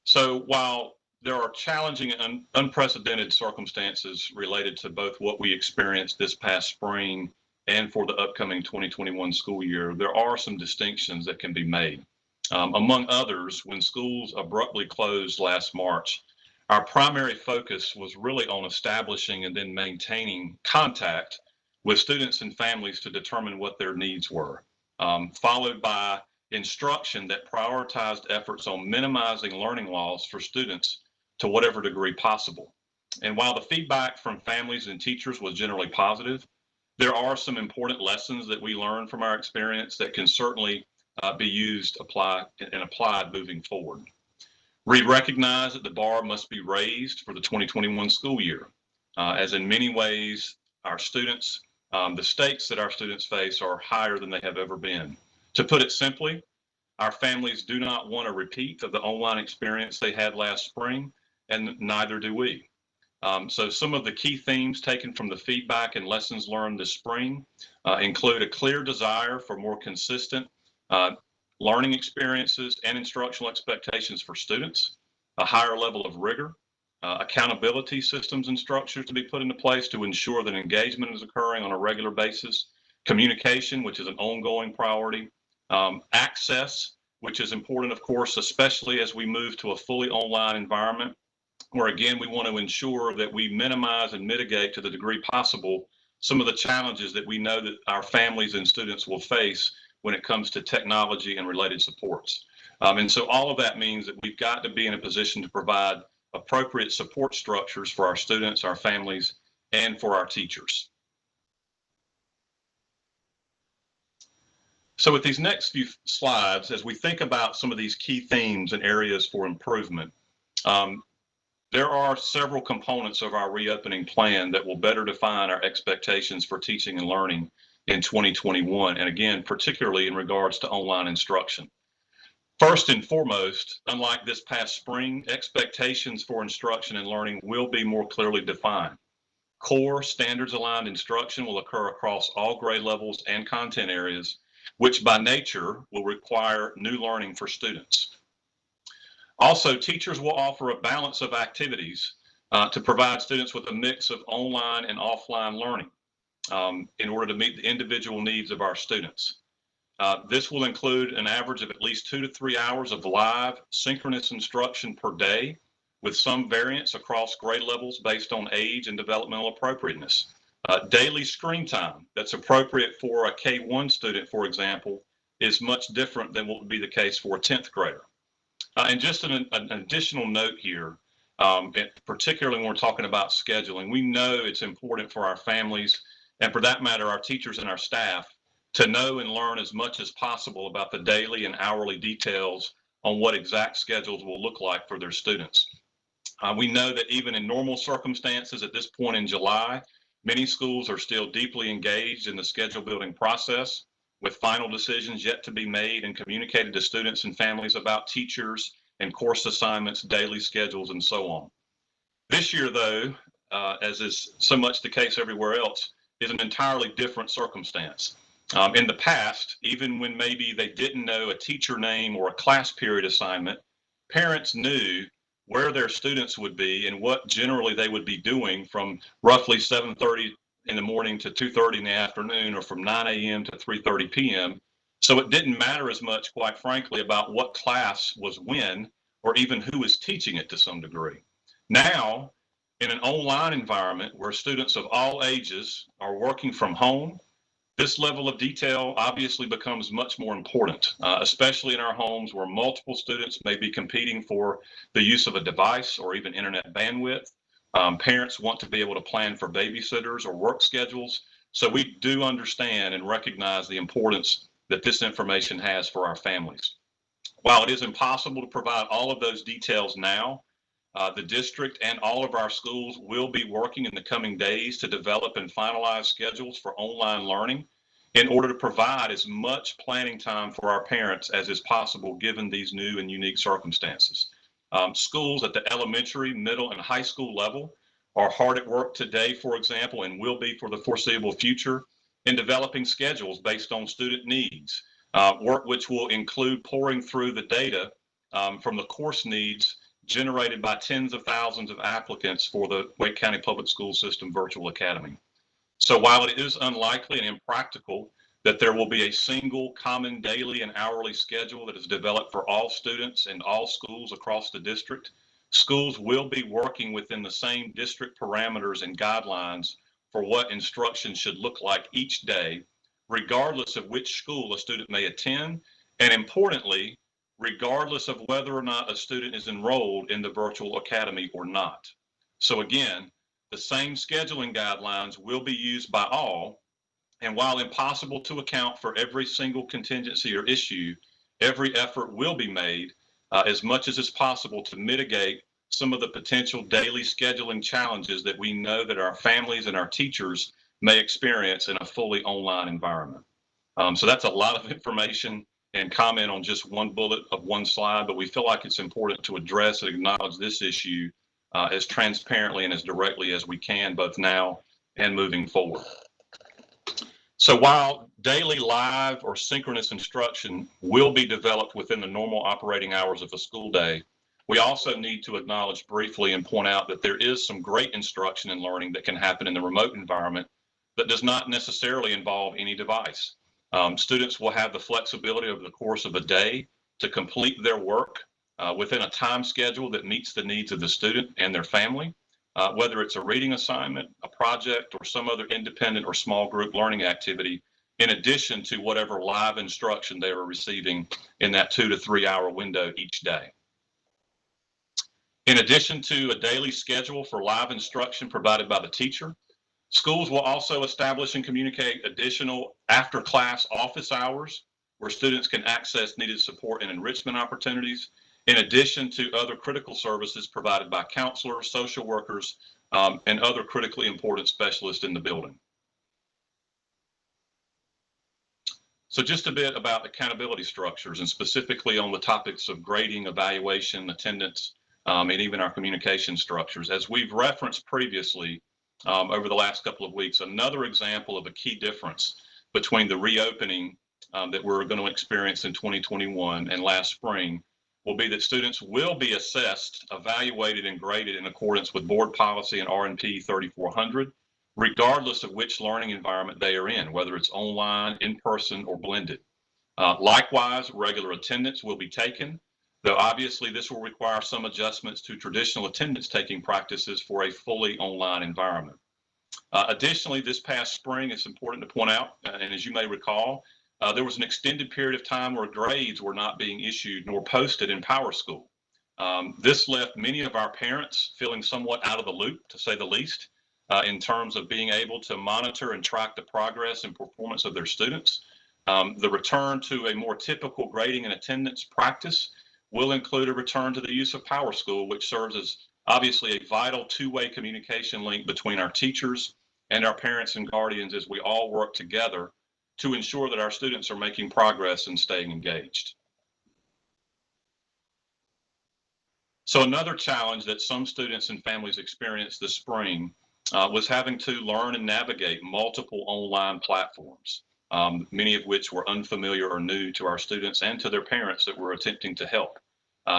So while there are challenging and unprecedented circumstances related to both what we experienced this past spring and for the upcoming 2021 school year, there are some distinctions that can be made. Among others, when schools abruptly closed last March, our primary focus was really on establishing and then maintaining contact with students and families to determine what their needs were, followed by instruction that prioritized efforts on minimizing learning loss for students to whatever degree possible. And while the feedback from families and teachers was generally positive, there are some important lessons that we learned from our experience that can certainly be used, applied moving forward. We recognize that the bar must be raised for the 2021 school year, as in many ways, our students, the stakes that our students face are higher than they have ever been. To put it simply, our families do not want a repeat of the online experience they had last spring, and neither do we. So some of the key themes taken from the feedback and lessons learned this spring include a clear desire for more consistent learning experiences and instructional expectations for students, a higher level of rigor, accountability systems and structures to be put into place to ensure that engagement is occurring on a regular basis, communication, which is an ongoing priority, access, which is important, of course, especially as we move to a fully online environment, where again, we want to ensure that we minimize and mitigate to the degree possible some of the challenges that we know that our families and students will face when it comes to technology and related supports. And so all of that means that we've got to be in a position to provide appropriate support structures for our students, our families, and for our teachers. So with these next few slides, as we think about some of these key themes and areas for improvement, there are several components of our reopening plan that will better define our expectations for teaching and learning in 2021, and again, particularly in regards to online instruction. First and foremost, unlike this past spring, expectations for instruction and learning will be more clearly defined. Core standards-aligned instruction will occur across all grade levels and content areas, which by nature will require new learning for students. Also, teachers will offer a balance of activities to provide students with a mix of online and offline learning in order to meet the individual needs of our students. This will include an average of at least 2 to 3 hours of live synchronous instruction per day, with some variance across grade levels based on age and developmental appropriateness. Daily screen time that's appropriate for a K-1 student, for example, is much different than what would be the case for a 10th grader. And just an additional note here, particularly when we're talking about scheduling, we know it's important for our families, and for that matter, our teachers and our staff, to know and learn as much as possible about the daily and hourly details on what exact schedules will look like for their students. We know that even in normal circumstances at this point in July, many schools are still deeply engaged in the schedule building process, with final decisions yet to be made and communicated to students and families about teachers and course assignments, daily schedules, and so on. This year, though, as is so much the case everywhere else, is an entirely different circumstance. In the past, even when maybe they didn't know a teacher name or a class period assignment, parents knew where their students would be and what generally they would be doing from roughly 7:30 in the morning to 2:30 in the afternoon, or from 9 a.m. to 3:30 p.m. So it didn't matter as much, quite frankly, about what class was when, or even who was teaching it to some degree. Now, in an online environment where students of all ages are working from home, This level of detail obviously becomes much more important, especially in our homes where multiple students may be competing for the use of a device or even internet bandwidth. Parents want to be able to plan for babysitters or work schedules. So we do understand and recognize the importance that this information has for our families. While it is impossible to provide all of those details now, the district and all of our schools will be working in the coming days to develop and finalize schedules for online learning in order to provide as much planning time for our parents as is possible given these new and unique circumstances. Schools at the elementary, middle, and high school level are hard at work today, for example, and will be for the foreseeable future in developing schedules based on student needs, work which will include pouring through the data from the course needs generated by tens of thousands of applicants for the Wake County Public School System Virtual Academy. So while it is unlikely and impractical that there will be a single common daily and hourly schedule that is developed for all students and all schools across the district, schools will be working within the same district parameters and guidelines for what instruction should look like each day, regardless of which school a student may attend, and importantly, regardless of whether or not a student is enrolled in the virtual academy or not. So again, the same scheduling guidelines will be used by all, and while impossible to account for every single contingency or issue, every effort will be made as much as is possible to mitigate some of the potential daily scheduling challenges that we know that our families and our teachers may experience in a fully online environment. So that's a lot of information and comment on just one bullet of one slide, but we feel like it's important to address and acknowledge this issue as transparently and as directly as we can, both now and moving forward. So while daily live or synchronous instruction will be developed within the normal operating hours of a school day, we also need to acknowledge briefly and point out that there is some great instruction and learning that can happen in the remote environment that does not necessarily involve any device. Students will have the flexibility over the course of a day to complete their work within a time schedule that meets the needs of the student and their family, whether it's a reading assignment, a project, or some other independent or small group learning activity, in addition to whatever live instruction they are receiving in that 2 to 3 hour window each day. In addition to a daily schedule for live instruction provided by the teacher, schools will also establish and communicate additional after-class office hours where students can access needed support and enrichment opportunities, in addition to other critical services provided by counselors, social workers, and other critically important specialists in the building. So just a bit about accountability structures and specifically on the topics of grading, evaluation, attendance, and even our communication structures. As we've referenced previously, over the last couple of weeks, another example of a key difference between the reopening that we're going to experience in 2021 and last spring will be that students will be assessed, evaluated, and graded in accordance with board policy and RNP 3400, regardless of which learning environment they are in, whether it's online, in person, or blended. Likewise, regular attendance will be taken, though obviously this will require some adjustments to traditional attendance taking practices for a fully online environment. Additionally, this past spring, it's important to point out, and as you may recall, there was an extended period of time where grades were not being issued nor posted in PowerSchool. This left many of our parents feeling somewhat out of the loop, to say the least, in terms of being able to monitor and track the progress and performance of their students. The return to a more typical grading and attendance practice will include a return to the use of PowerSchool, which serves as obviously a vital two-way communication link between our teachers and our parents and guardians as we all work together to ensure that our students are making progress and staying engaged. So another challenge that some students and families experienced this spring was having to learn and navigate multiple online platforms, many of which were unfamiliar or new to our students and to their parents that were attempting to help.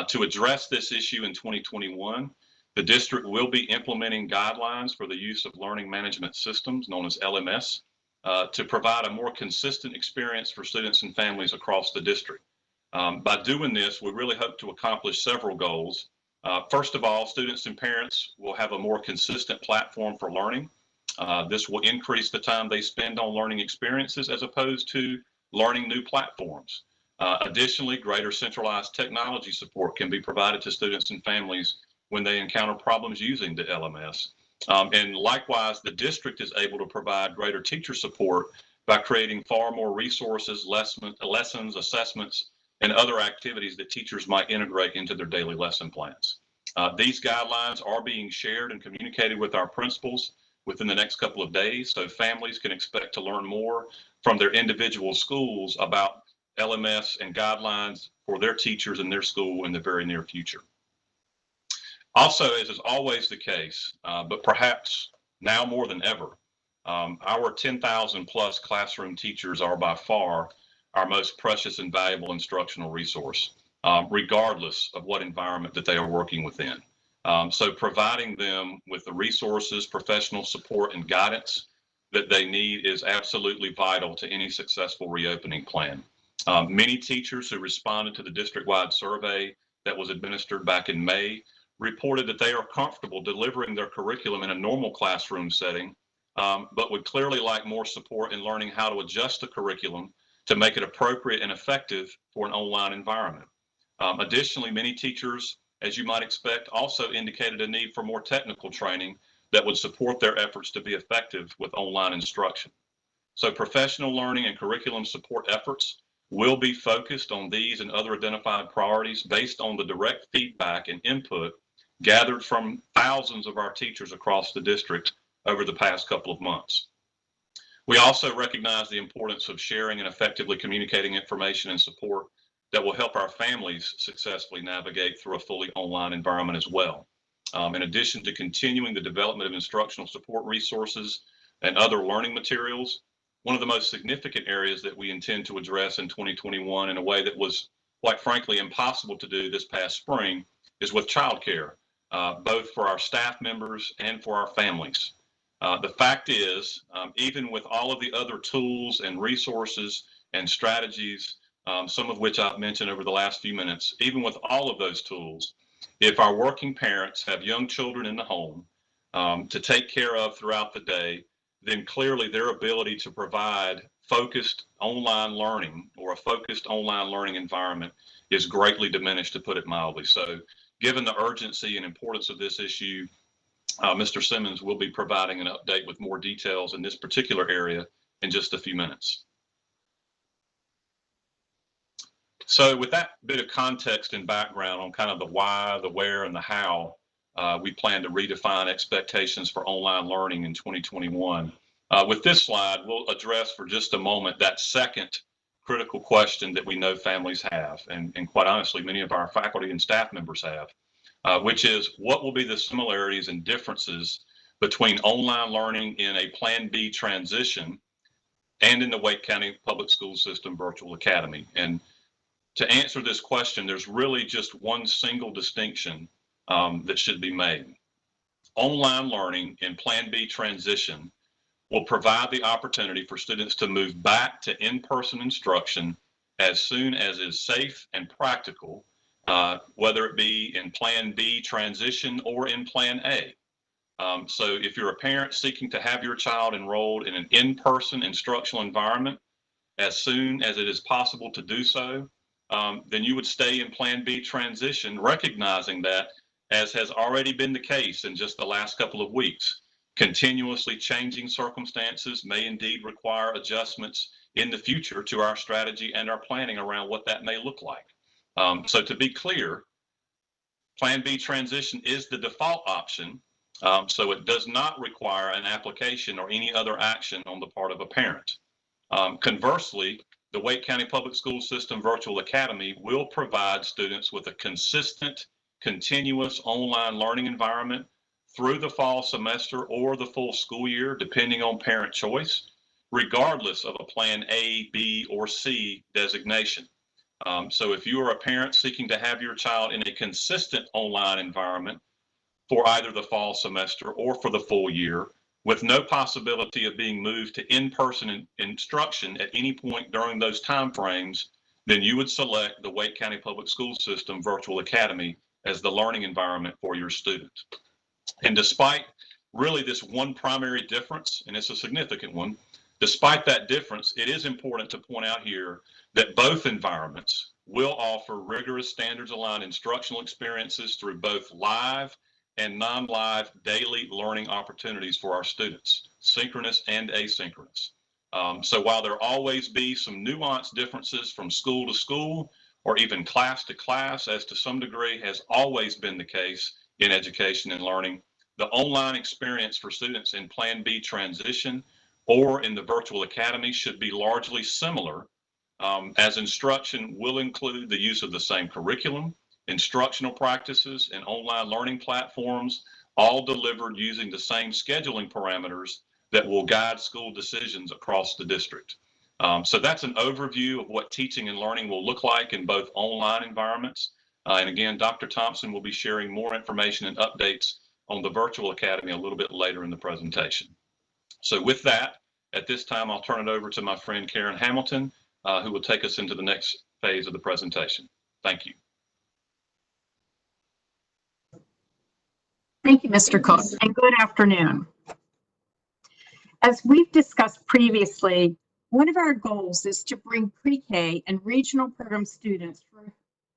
To address this issue in 2021, the district will be implementing guidelines for the use of learning management systems, known as LMS, to provide a more consistent experience for students and families across the district. By doing this, we really hope to accomplish several goals. First of all, students and parents will have a more consistent platform for learning, This will increase the time they spend on learning experiences as opposed to learning new platforms. Additionally, greater centralized technology support can be provided to students and families when they encounter problems using the LMS. And likewise, the district is able to provide greater teacher support by creating far more resources, lessons, assessments, and other activities that teachers might integrate into their daily lesson plans. These guidelines are being shared and communicated with our principals within the next couple of days, so families can expect to learn more from their individual schools about LMS and guidelines for their teachers in their school in the very near future. Also, as is always the case, but perhaps now more than ever, our 10,000 plus classroom teachers are by far our most precious and valuable instructional resource, regardless of what environment that they are working within. So providing them with the resources, professional support, and guidance that they need is absolutely vital to any successful reopening plan. Many teachers who responded to the district-wide survey that was administered back in May reported that they are comfortable delivering their curriculum in a normal classroom setting, but would clearly like more support in learning how to adjust the curriculum to make it appropriate and effective for an online environment. Additionally, many teachers, as you might expect, also indicated a need for more technical training that would support their efforts to be effective with online instruction. So professional learning and curriculum support efforts will be focused on these and other identified priorities based on the direct feedback and input gathered from thousands of our teachers across the district over the past couple of months. We also recognize the importance of sharing and effectively communicating information and support that will help our families successfully navigate through a fully online environment as well. In addition to continuing the development of instructional support resources and other learning materials, one of the most significant areas that we intend to address in 2021 in a way that was, quite frankly, impossible to do this past spring is with childcare, both for our staff members and for our families. The fact is, even with all of the other tools and resources and strategies, some of which I've mentioned over the last few minutes, even with all of those tools, if our working parents have young children in the home to take care of throughout the day, then clearly their ability to provide focused online learning or a focused online learning environment is greatly diminished, to put it mildly. So given the urgency and importance of this issue, Mr. Simmons will be providing an update with more details in this particular area in just a few minutes. So with that bit of context and background on kind of the why, the where, and the how, we plan to redefine expectations for online learning in 2021. With this slide, we'll address for just a moment that second critical question that we know families have, and quite honestly, many of our faculty and staff members have, which is what will be the similarities and differences between online learning in a Plan B transition and in the Wake County Public School System Virtual Academy. And to answer this question, there's really just one single distinction that should be made. Online learning in Plan B transition will provide the opportunity for students to move back to in-person instruction as soon as is safe and practical, whether it be in Plan B transition or in Plan A. So if you're a parent seeking to have your child enrolled in an in-person instructional environment as soon as it is possible to do so, then you would stay in Plan B transition, recognizing that, as has already been the case in just the last couple of weeks, continuously changing circumstances may indeed require adjustments in the future to our strategy and our planning around what that may look like. So to be clear, Plan B transition is the default option, so it does not require an application or any other action on the part of a parent. Conversely, the Wake County Public School System Virtual Academy will provide students with a consistent, continuous online learning environment through the fall semester or the full school year, depending on parent choice, regardless of a Plan A, B, or C designation. So if you are a parent seeking to have your child in a consistent online environment for either the fall semester or for the full year, with no possibility of being moved to in-person instruction at any point during those timeframes, then you would select the Wake County Public School System Virtual Academy as the learning environment for your student. And despite really this one primary difference, and it's a significant one. Despite that difference, it is important to point out here that both environments will offer rigorous standards-aligned instructional experiences through both live and non-live daily learning opportunities for our students, synchronous and asynchronous. So while there always be some nuanced differences from school to school or even class to class, as to some degree has always been the case in education and learning, the online experience for students in Plan B transition or in the virtual academy should be largely similar, as instruction will include the use of the same curriculum, instructional practices, and online learning platforms, all delivered using the same scheduling parameters that will guide school decisions across the district. So that's an overview of what teaching and learning will look like in both online environments. And again, Dr. Thompson will be sharing more information and updates on the virtual academy a little bit later in the presentation. So with that, at this time, I'll turn it over to my friend Karen Hamilton, who will take us into the next phase of the presentation. Thank you. Thank you, Mr. Cook, and good afternoon. As we've discussed previously, one of our goals is to bring pre-K and regional program students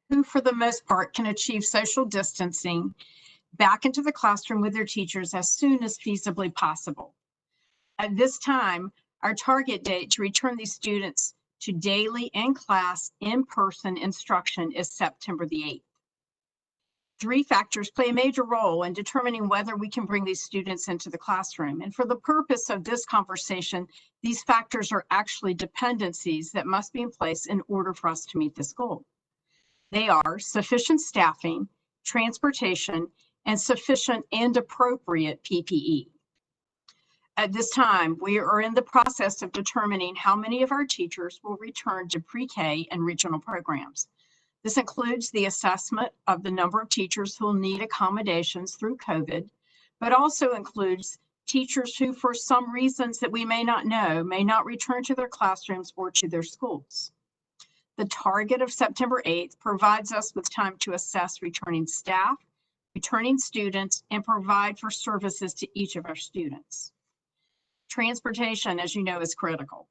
who, for the most part, can achieve social distancing back into the classroom with their teachers as soon as feasibly possible. At this time, our target date to return these students to daily in-class, in-person instruction is September the 8th. Three factors play a major role in determining whether we can bring these students into the classroom. And for the purpose of this conversation, these factors are actually dependencies that must be in place in order for us to meet this goal. They are sufficient staffing, transportation, and sufficient and appropriate PPE. At this time, we are in the process of determining how many of our teachers will return to pre-K and regional programs. This includes the assessment of the number of teachers who will need accommodations through COVID, but also includes teachers who, for some reasons that we may not know, may not return to their classrooms or to their schools. The target of September 8th provides us with time to assess returning staff, returning students, and provide for services to each of our students. Transportation, as you know, is critical.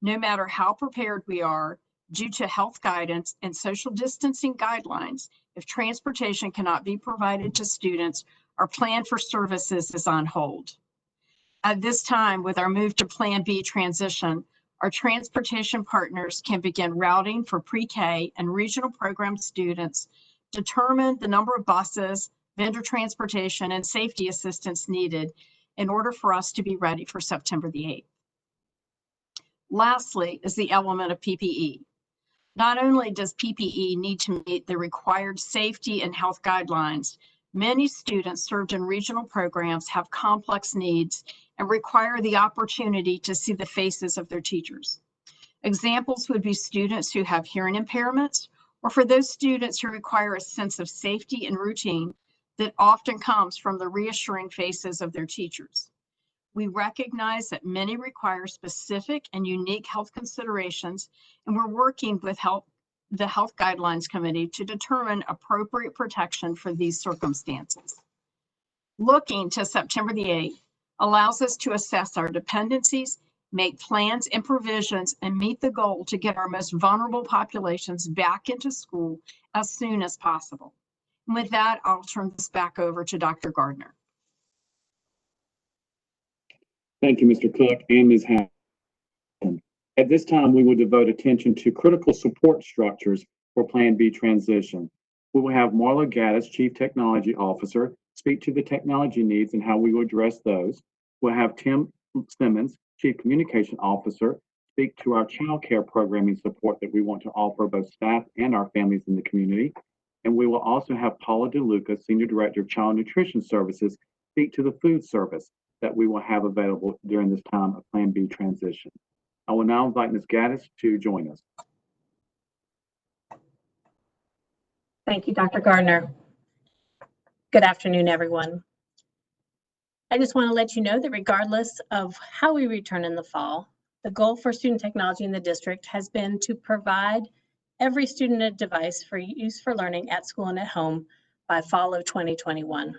No matter how prepared we are, due to health guidance and social distancing guidelines, if transportation cannot be provided to students, our plan for services is on hold. At this time, with our move to Plan B transition, our transportation partners can begin routing for pre-K and regional program students, determine the number of buses, vendor transportation, and safety assistance needed in order for us to be ready for September the 8th. Lastly is the element of PPE. Not only does PPE need to meet the required safety and health guidelines, many students served in regional programs have complex needs and require the opportunity to see the faces of their teachers. Examples would be students who have hearing impairments, or for those students who require a sense of safety and routine that often comes from the reassuring faces of their teachers. We recognize that many require specific and unique health considerations, and we're working with the Health Guidelines Committee to determine appropriate protection for these circumstances. Looking to September the 8th allows us to assess our dependencies, make plans and provisions, and meet the goal to get our most vulnerable populations back into school as soon as possible. And with that, I'll turn this back over to Dr. Gardner. Thank you, Mr. Cook and Ms. Hamilton. At this time, we will devote attention to critical support structures for Plan B transition. We will have Marla Gaddis, Chief Technology Officer, speak to the technology needs and how we will address those. We'll have Tim Simmons, Chief Communication Officer, speak to our child care programming support that we want to offer both staff and our families in the community. And we will also have Paula DeLuca, Senior Director of Child Nutrition Services, speak to the food service that we will have available during this time of Plan B transition. I will now invite Ms. Gaddis to join us. Thank you, Dr. Gardner. Good afternoon, everyone. I just want to let you know that regardless of how we return in the fall, the goal for student technology in the district has been to provide every student a device for use for learning at school and at home by fall of 2021.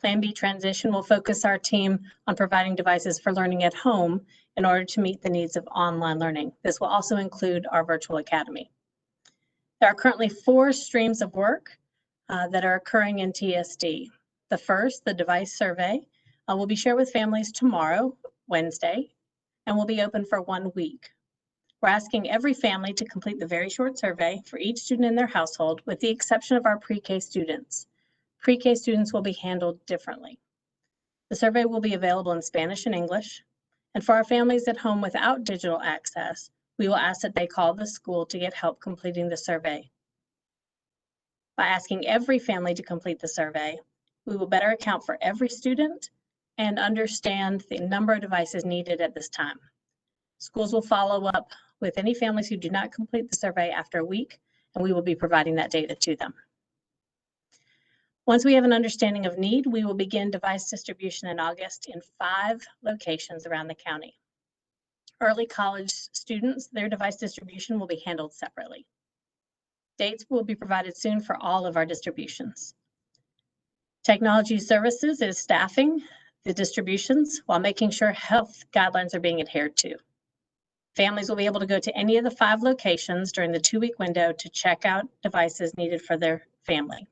Plan B transition will focus our team on providing devices for learning at home in order to meet the needs of online learning. This will also include our virtual academy. There are currently 4 streams of work that are occurring in TSD. The first, the device survey, will be shared with families tomorrow, Wednesday, and will be open for 1 week. We're asking every family to complete the very short survey for each student in their household, with the exception of our pre-K students. Pre-K students will be handled differently. The survey will be available in Spanish and English. And for our families at home without digital access, we will ask that they call the school to get help completing the survey. By asking every family to complete the survey, we will better account for every student and understand the number of devices needed at this time. Schools will follow up with any families who do not complete the survey after a week, and we will be providing that data to them. Once we have an understanding of need, we will begin device distribution in August in 5 locations around the county. Early college students, their device distribution will be handled separately. Dates will be provided soon for all of our distributions. Technology services is staffing the distributions while making sure health guidelines are being adhered to. Families will be able to go to any of the 5 locations during the 2-week window to check out devices needed for their family.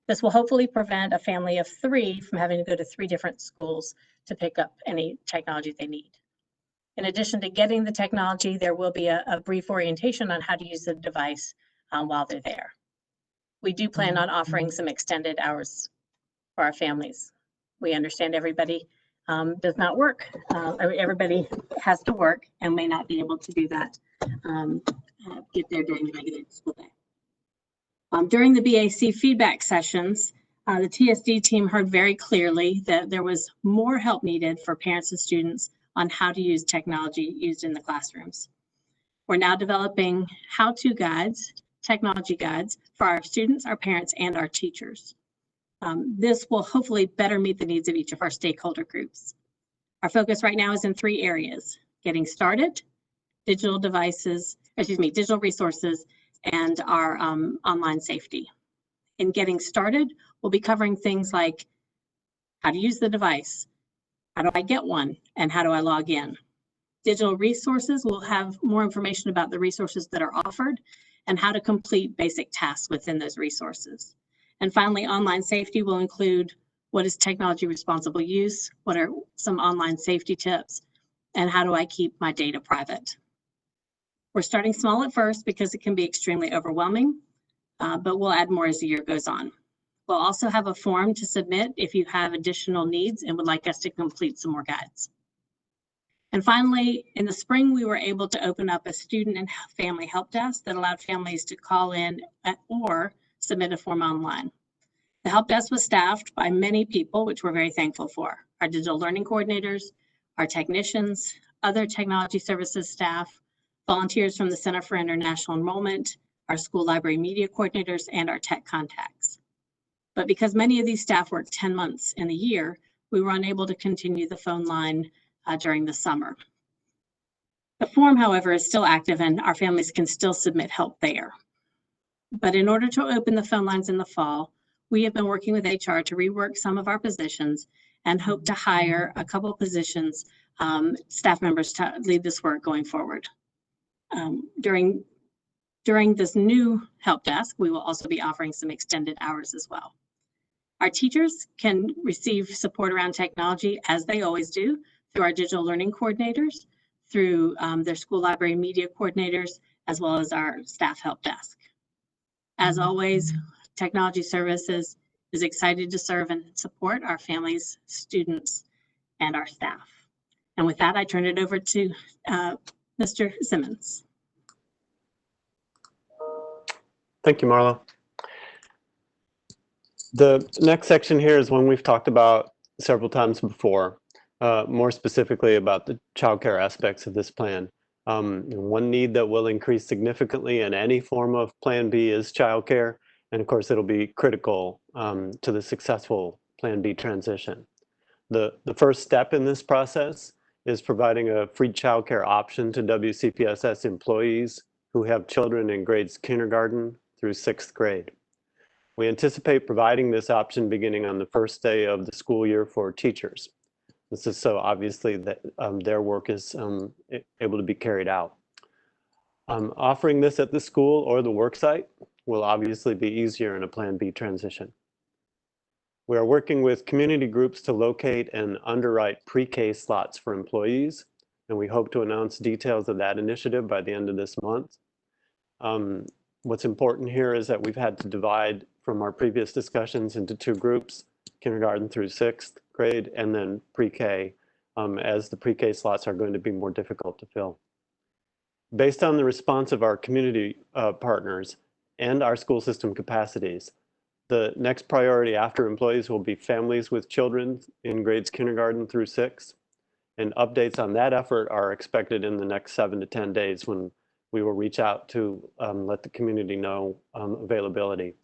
This will hopefully prevent a family of 3 from having to go to 3 different schools to pick up any technology they need. In addition to getting the technology, there will be a brief orientation on how to use the device while they're there. We do plan on offering some extended hours for our families. We understand everybody does not work. Everybody has to work and may not be able to do that, get there during the regular school day. During the BAC feedback sessions, the TSD team heard very clearly that there was more help needed for parents and students on how to use technology used in the classrooms. We're now developing how-to guides, technology guides for our students, our parents, and our teachers. This will hopefully better meet the needs of each of our stakeholder groups. Our focus right now is in 3 areas: getting started, digital resources, and our online safety. In getting started, we'll be covering things like how to use the device, how do I get one, and how do I log in. Digital resources will have more information about the resources that are offered and how to complete basic tasks within those resources. And finally, online safety will include what is technology responsible use, what are some online safety tips, and how do I keep my data private. We're starting small at first because it can be extremely overwhelming, but we'll add more as the year goes on. We'll also have a form to submit if you have additional needs and would like us to complete some more guides. And finally, in the spring, we were able to open up a student and family help desk that allowed families to call in or submit a form online. The help desk was staffed by many people, which we're very thankful for. Our digital learning coordinators, our technicians, other technology services staff, volunteers from the Center for International Enrollment, our school library media coordinators, and our tech contacts. But because many of these staff work 10 months in a year, we were unable to continue the phone line during the summer. The form, however, is still active and our families can still submit help there. But in order to open the phone lines in the fall, we have been working with HR to rework some of our positions and hope to hire a couple of positions, staff members to lead this work going forward. During this new help desk, we will also be offering some extended hours as well. Our teachers can receive support around technology as they always do through our digital learning coordinators, through their school library media coordinators, as well as our staff help desk. As always, Technology Services is excited to serve and support our families, students, and our staff. And with that, I turn it over to Mr. Simmons. Thank you, Marla. The next section here is one we've talked about several times before, more specifically about the childcare aspects of this plan. One need that will increase significantly in any form of Plan B is childcare, and of course it'll be critical to the successful Plan B transition. The first step in this process is providing a free childcare option to WCPSS employees who have children in grades kindergarten through 6th grade. We anticipate providing this option beginning on the first day of the school year for teachers. This is so obviously that their work is able to be carried out. Offering this at the school or the work site will obviously be easier in a Plan B transition. We are working with community groups to locate and underwrite pre-K slots for employees, and we hope to announce details of that initiative by the end of this month. What's important here is that we've had to divide from our previous discussions into two groups, kindergarten through 6th grade and then pre-K, as the pre-K slots are going to be more difficult to fill. Based on the response of our community partners and our school system capacities, the next priority after employees will be families with children in grades kindergarten through 6, and updates on that effort are expected in the next 7 to 10 days when we will reach out to let the community know availability.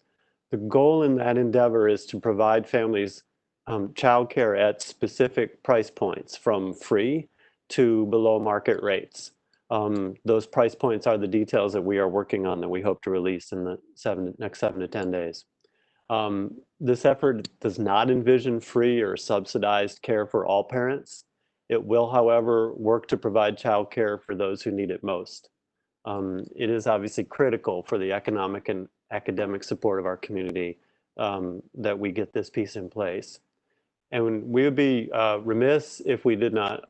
The goal in that endeavor is to provide families childcare at specific price points, from free to below market rates. Those price points are the details that we are working on that we hope to release in the next 7 to 10 days. This effort does not envision free or subsidized care for all parents. It will, however, work to provide childcare for those who need it most. It is obviously critical for the economic and academic support of our community that we get this piece in place. And we would be remiss if we did not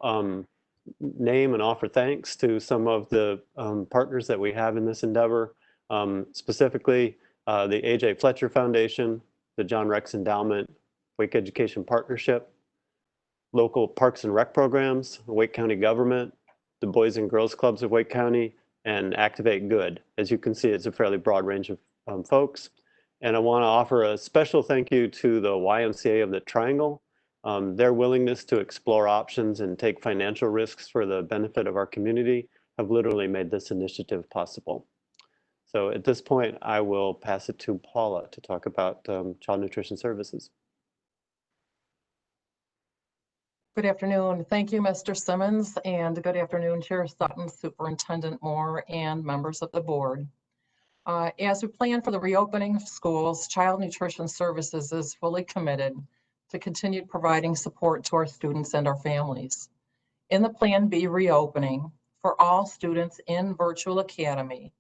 name and offer thanks to some of the partners that we have in this endeavor, specifically the A.J. Fletcher Foundation, the John Rex Endowment, Wake Education Partnership, local Parks and Rec programs, Wake County government, the Boys and Girls Clubs of Wake County, and Activate Good. As you can see, it's a fairly broad range of folks. And I want to offer a special thank you to the YMCA of the Triangle. Their willingness to explore options and take financial risks for the benefit of our community have literally made this initiative possible. So at this point, I will pass it to Paula to talk about child nutrition services. Good afternoon. Thank you, Mr. Simmons, and good afternoon, Chair Sutton, Superintendent Moore, and members of the board. As we plan for the reopening of schools, Child Nutrition Services is fully committed to continue providing support to our students and our families. In the Plan B reopening, for all students in virtual academy,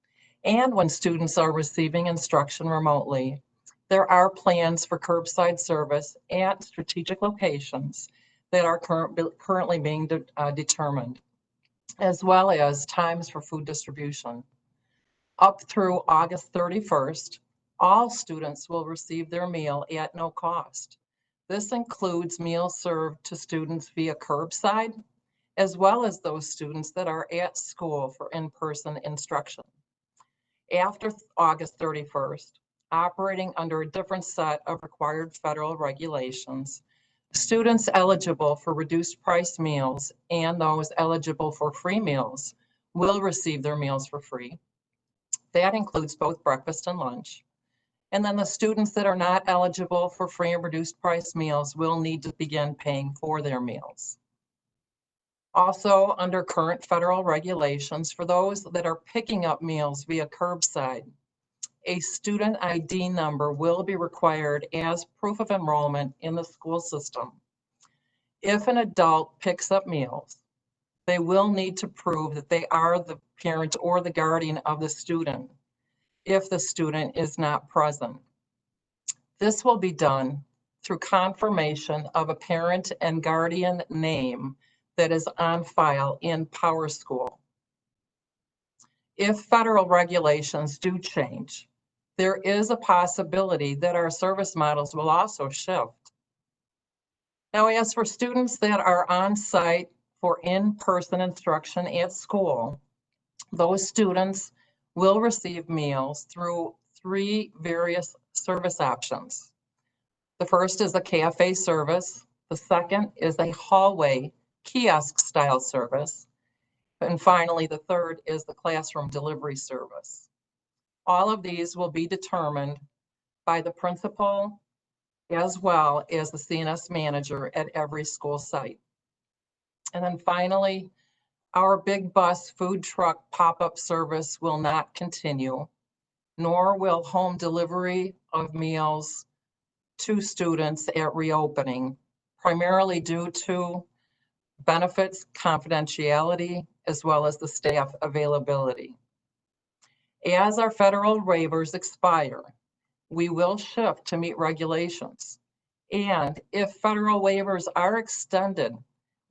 and when students are receiving instruction remotely, there are plans for curbside service at strategic locations that are currently being determined, as well as times for food distribution. Up through August 31st, all students will receive their meal at no cost. This includes meals served to students via curbside, as well as those students that are at school for in-person instruction. After August 31st, operating under a different set of required federal regulations, students eligible for reduced price meals and those eligible for free meals will receive their meals for free. That includes both breakfast and lunch. And then the students that are not eligible for free and reduced price meals will need to begin paying for their meals. Also, under current federal regulations, for those that are picking up meals via curbside, a student ID number will be required as proof of enrollment in the school system. If an adult picks up meals, they will need to prove that they are the parent or the guardian of the student if the student is not present. This will be done through confirmation of a parent and guardian name that is on file in PowerSchool. If federal regulations do change, there is a possibility that our service models will also shift. Now, as for students that are on site for in-person instruction at school, those students will receive meals through 3 various service options. The first is a cafe service. The second is a hallway kiosk style service. And finally, the third is the classroom delivery service. All of these will be determined by the principal as well as the CNS manager at every school site. And then finally, our big bus food truck pop-up service will not continue. nor will home delivery of meals to students at reopening, primarily due to benefits confidentiality as well as the staff availability. As our federal waivers expire, we will shift to meet regulations. And if federal waivers are extended,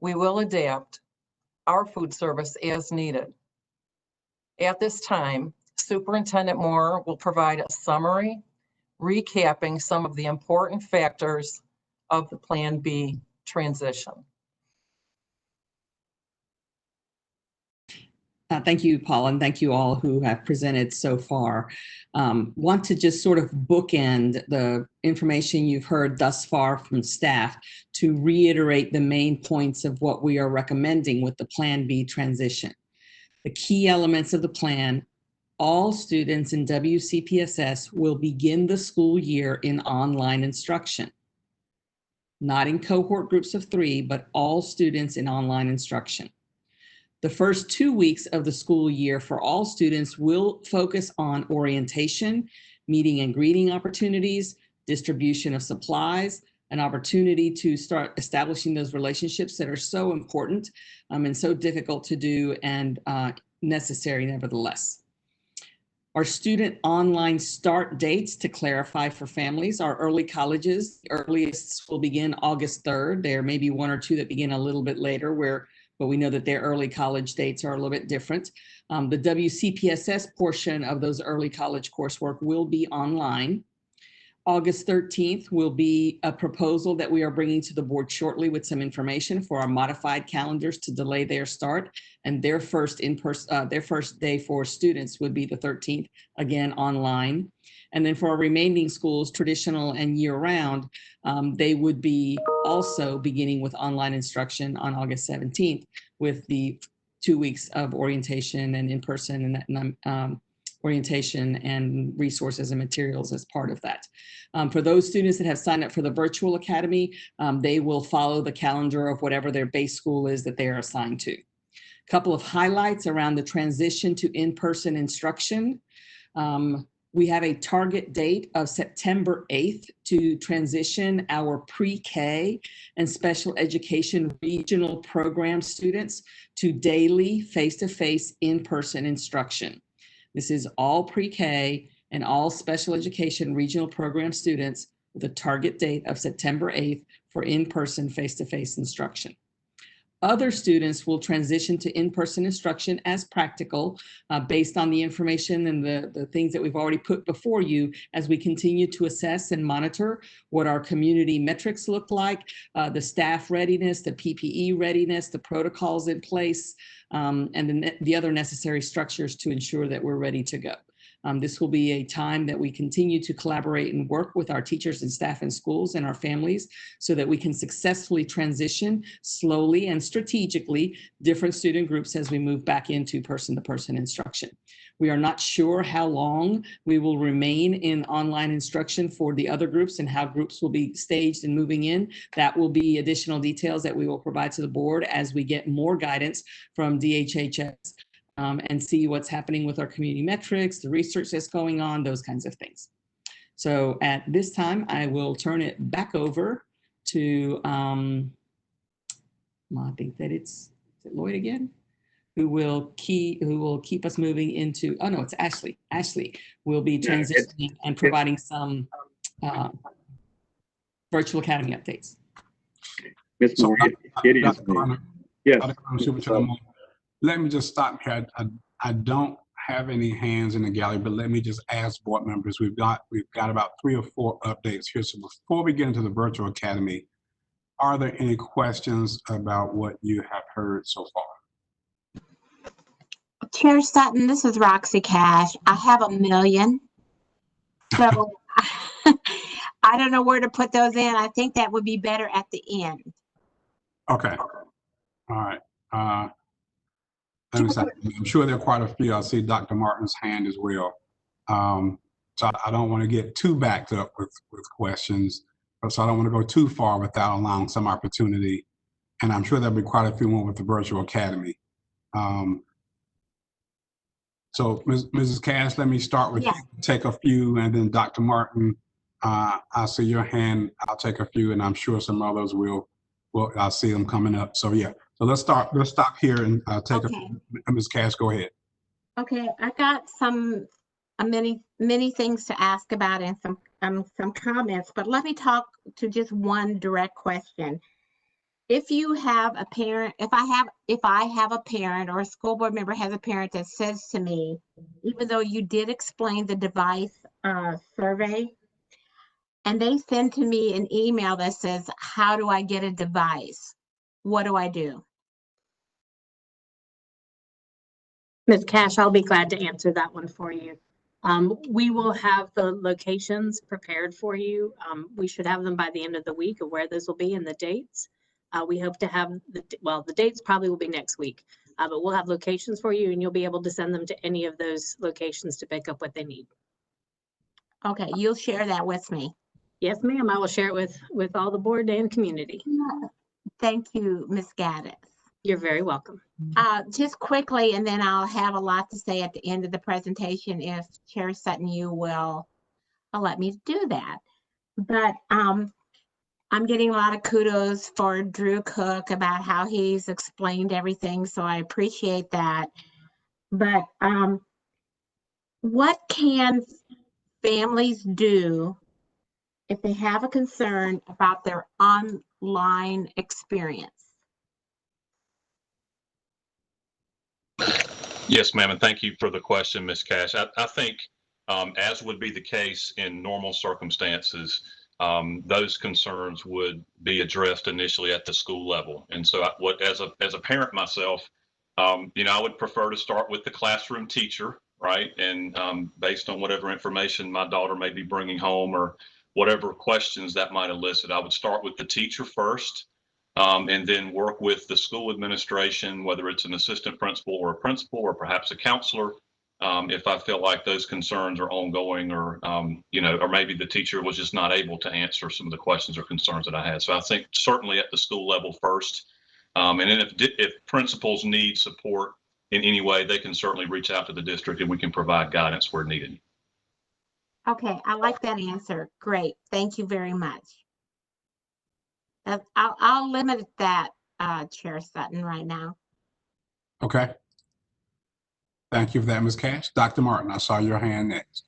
we will adapt our food service as needed. At this time, Superintendent Moore will provide a summary recapping some of the important factors of the Plan B transition. Thank you, Paul, and thank you all who have presented so far. Want to just sort of bookend the information you've heard thus far from staff to reiterate the main points of what we are recommending with the Plan B transition. The key elements of the plan: all students in WCPSS will begin the school year in online instruction, not in cohort groups of 3, but all students in online instruction. The first 2 weeks of the school year for all students will focus on orientation, meeting and greeting opportunities, distribution of supplies, an opportunity to start establishing those relationships that are so important and so difficult to do and necessary nevertheless. Our student online start dates, to clarify for families, our early colleges, the earliest will begin August 3rd. There may be 1 or 2 that begin a little bit later, but we know that their early college dates are a little bit different. The WCPSS portion of those early college coursework will be online. August 13th will be a proposal that we are bringing to the board shortly with some information for our modified calendars to delay their start, and their first day for students would be the 13th, again online. And then for our remaining schools, traditional and year-round, they would be also beginning with online instruction on August 17th with the 2 weeks of orientation and in-person and orientation and resources and materials as part of that. For those students that have signed up for the virtual academy, they will follow the calendar of whatever their base school is that they are assigned to. A couple of highlights around the transition to in-person instruction. We have a target date of September 8th to transition our pre-K and special education regional program students to daily face-to-face in-person instruction. This is all pre-K and all special education regional program students with a target date of September 8th for in-person face-to-face instruction. Other students will transition to in-person instruction as practical based on the information and the things that we've already put before you as we continue to assess and monitor what our community metrics look like, the staff readiness, the PPE readiness, the protocols in place, and then the other necessary structures to ensure that we're ready to go. This will be a time that we continue to collaborate and work with our teachers and staff in schools and our families so that we can successfully transition slowly and strategically different student groups as we move back into person-to-person instruction. We are not sure how long we will remain in online instruction for the other groups and how groups will be staged and moving in. That will be additional details that we will provide to the board as we get more guidance from DHHS. And see what's happening with our community metrics, the research that's going on, those kinds of things. So at this time, I will turn it back over to, I think that is it Lloyd again, who will keep us moving into, oh no, it's Ashley. Ashley will be transitioning and providing some virtual academy updates. Ms. Moore, it is me. Yes. Let me just stop here. I don't have any hands in the gallery, but let me just ask board members. We've got about 3 or 4 updates here. So before we get into the virtual academy, are there any questions about what you have heard so far? Chair Sutton, this is Roxy Cash. I have 1 million. So I don't know where to put those in. I think that would be better at the end. Okay. All right. I'm sure there are quite a few. I see Dr. Martin's hand as well. So I don't want to get too backed up with questions. So I don't want to go too far without allowing some opportunity. And I'm sure there'll be quite a few more with the virtual academy. So So Mrs. Cash, let me start with Yes. you. Take a few, and then Dr. Martin, I see your hand. I'll take a few, and I'm sure some others will. I'll see them coming up. So yeah. So let's start. Let's stop here and take a few. Ms. Cash, go ahead. Okay, I got many things to ask about and some comments, but let me talk to just one direct question. If you have a parent, if I have a parent or a school board member has a parent that says to me, even though you did explain the device survey, and they send to me an email that says, how do I get a device? What do I do? Ms. Cash, I'll be glad to answer that one for you. We will have the locations prepared for you. We should have them by the end of the week of where those will be and the dates. We hope to have the dates probably will be next week, but we'll have locations for you and you'll be able to send them to any of those locations to pick up what they need. Okay, you'll share that with me. Yes, ma'am. I will share it with all the board and community. Thank you, Ms. Gaddis. You're very welcome. Just quickly, and then I'll have a lot to say at the end of the presentation if Chair Sutton, you will let me do that. But I'm getting a lot of kudos for Drew Cook about how he's explained everything, so I appreciate that. But what can families do if they have a concern about their online experience? Yes, ma'am, and thank you for the question, Ms. Cash. I think, as would be the case in normal circumstances, those concerns would be addressed initially at the school level. And so, as a parent myself, I would prefer to start with the classroom teacher, right? And based on whatever information my daughter may be bringing home or whatever questions that might elicit, I would start with the teacher first. And then work with the school administration, whether it's an assistant principal or perhaps a counselor, if I feel like those concerns are ongoing or maybe the teacher was just not able to answer some of the questions or concerns that I had. So I think certainly at the school level first. And then if principals need support in any way, they can certainly reach out to the district and we can provide guidance where needed. Okay, I like that answer. Great. Thank you very much. I'll limit that, Chair Sutton, right now. Okay. Thank you for that, Ms. Cash. Dr. Martin, I saw your hand next.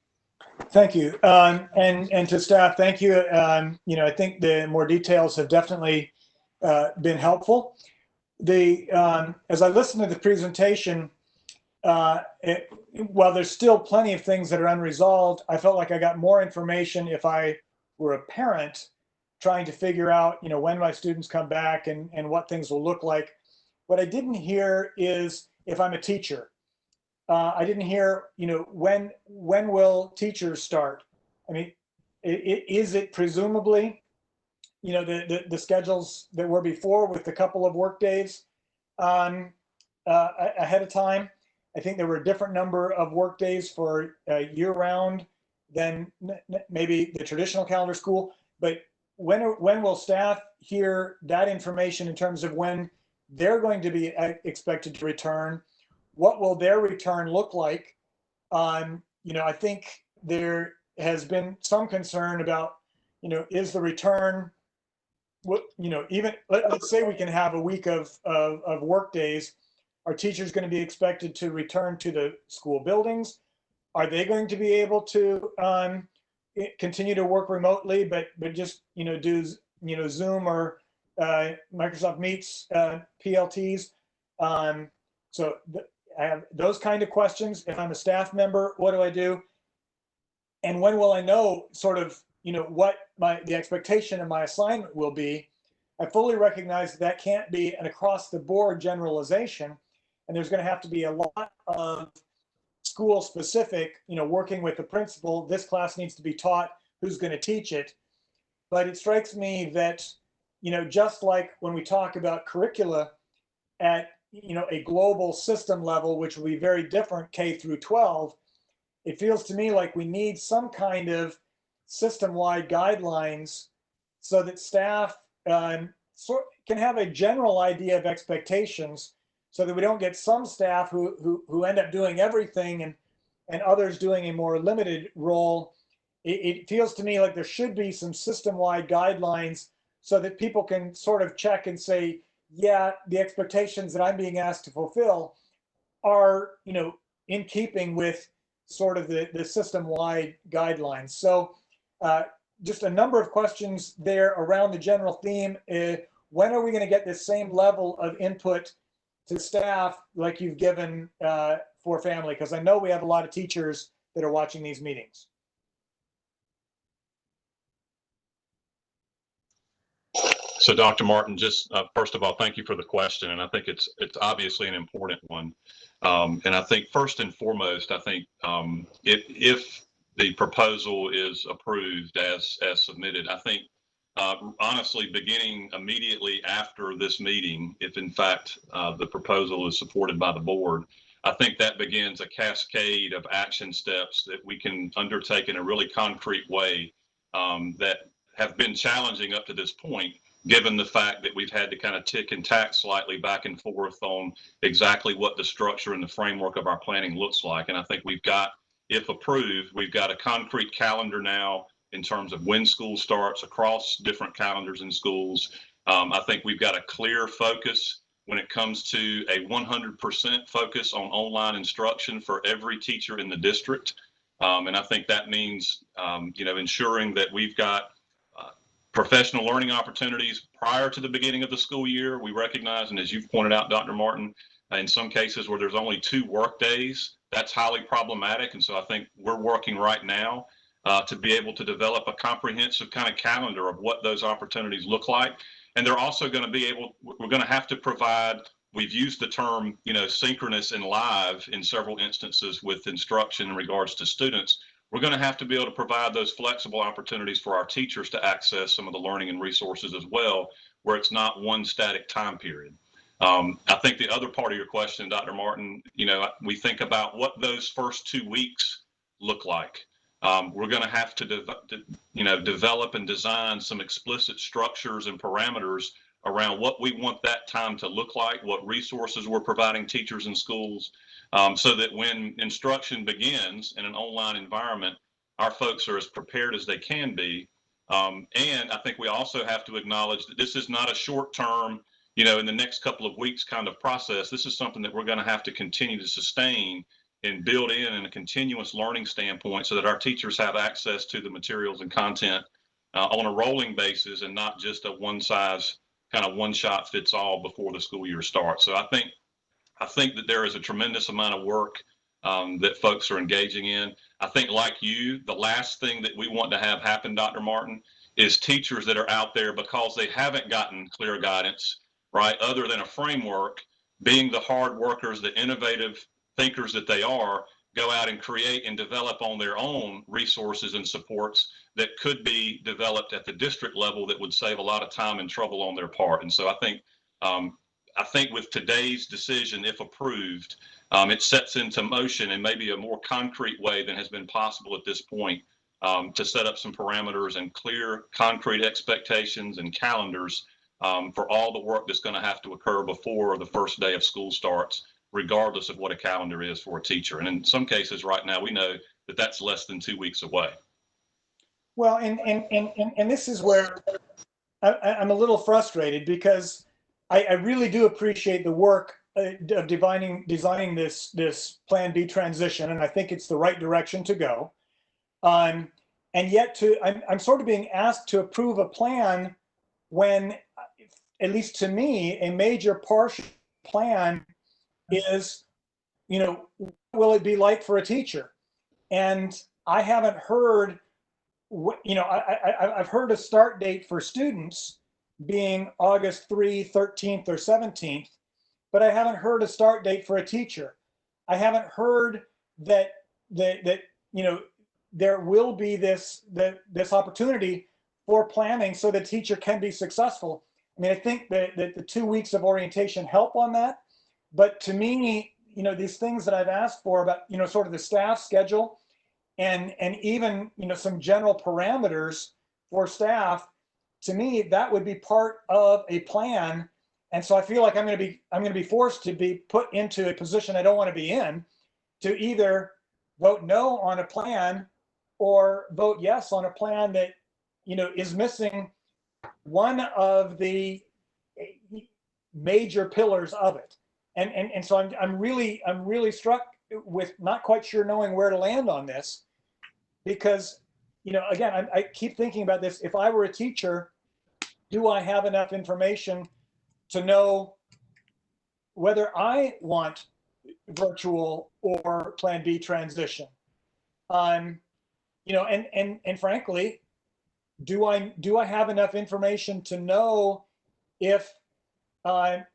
Thank you. And to staff, thank you. I think the more details have definitely been helpful. As I listened to the presentation, while there's still plenty of things that are unresolved, I felt like I got more information if I were a parent trying to figure out, when my students come back and what things will look like. What I didn't hear is if I'm a teacher. I didn't hear, when will teachers start? I mean, is it presumably, the schedules that were before with a couple of work days ahead of time? I think there were a different number of work days for year-round than maybe the traditional calendar school. But when will staff hear that information in terms of when they're going to be expected to return? What will their return look like? I think there has been some concern about, is the return, even let's say we can have a week of work days. Are teachers going to be expected to return to the school buildings? Are they going to be able to continue to work remotely, but just do Zoom or Microsoft Meets PLTs? So I have those kind of questions. If I'm a staff member, what do I do? And when will I know sort of what the expectation of my assignment will be? I fully recognize that can't be an across the board generalization, and there's going to have to be a lot of school specific, working with the principal. This class needs to be taught, who's going to teach it. But it strikes me that, just like when we talk about curricula at, a global system level, which will be very different K through 12, it feels to me like we need some kind of system-wide guidelines so that staff can have a general idea of expectations, so that we don't get some staff who end up doing everything and others doing a more limited role. It feels to me like there should be some system-wide guidelines so that people can sort of check and say, yeah, the expectations that I'm being asked to fulfill are, in keeping with sort of the system-wide guidelines. So just a number of questions there around the general theme. When are we going to get this same level of input to staff like you've given for family? Because I know we have a lot of teachers that are watching these meetings. So Dr. Martin, just first of all, thank you for the question. And I think it's obviously an important one. And I think first and foremost, I think if the proposal is approved as submitted, I think honestly, beginning immediately after this meeting, if in fact the proposal is supported by the board, I think that begins a cascade of action steps that we can undertake in a really concrete way that have been challenging up to this point, given the fact that we've had to kind of tick and tack slightly back and forth on exactly what the structure and the framework of our planning looks like. And I think we've got, if approved, we've got a concrete calendar now in terms of when school starts across different calendars in schools. I think we've got a clear focus when it comes to a 100% focus on online instruction for every teacher in the district. And I think that means, ensuring that we've got professional learning opportunities prior to the beginning of the school year. We recognize, and as you've pointed out, Dr. Martin, in some cases where there's only 2 work days, that's highly problematic. And so I think we're working right now to be able to develop a comprehensive kind of calendar of what those opportunities look like. And they're also going to be we're going to have to provide, we've used the term, synchronous and live in several instances with instruction in regards to students. We're going to have to be able to provide those flexible opportunities for our teachers to access some of the learning and resources as well, where it's not one static time period. I think the other part of your question, Dr. Martin, we think about what those first 2 weeks look like. We're going to have to, develop and design some explicit structures and parameters around what we want that time to look like, what resources we're providing teachers and schools, so that when instruction begins in an online environment, our folks are as prepared as they can be. And I think we also have to acknowledge that this is not a short-term, in the next couple of weeks kind of process. This is something that we're going to have to continue to sustain and build in a continuous learning standpoint so that our teachers have access to the materials and content on a rolling basis and not just a one-shot-fits-all before the school year starts. So I think that there is a tremendous amount of work that folks are engaging in. I think, like you, the last thing that we want to have happen, Dr. Martin, is teachers that are out there because they haven't gotten clear guidance, right, other than a framework, being the hard workers, the innovative thinkers that they are, go out and create and develop on their own resources and supports that could be developed at the district level that would save a lot of time and trouble on their part. And so I think with today's decision, if approved, it sets into motion in maybe a more concrete way than has been possible at this point to set up some parameters and clear concrete expectations and calendars for all the work that's going to have to occur before the first day of school starts, regardless of what a calendar is for a teacher. And in some cases right now, we know that that's less than 2 weeks away. Well, and this is where I'm a little frustrated, because I really do appreciate the work of designing this Plan B transition, and I think it's the right direction to go. And yet I'm sort of being asked to approve a plan when, at least to me, a major partial plan is, what will it be like for a teacher? And I haven't heard I've heard a start date for students being August 3, 13th, or 17th, but I haven't heard a start date for a teacher. I haven't heard that there will be this opportunity for planning so the teacher can be successful. I mean, I think that the 2 weeks of orientation help on that, but to me, these things that I've asked for about, sort of the staff schedule, and even some general parameters for staff, to me that would be part of a plan, And so I feel like I'm going to be forced to be put into a position I don't want to be in, to either vote no on a plan or vote yes on a plan that, is missing one of the major pillars of it. And so I'm really struck with not quite sure knowing where to land on this, because, again, I keep thinking about this. If I were a teacher, do I have enough information to know whether I want virtual or Plan B transition? And frankly, do I have enough information to know if, am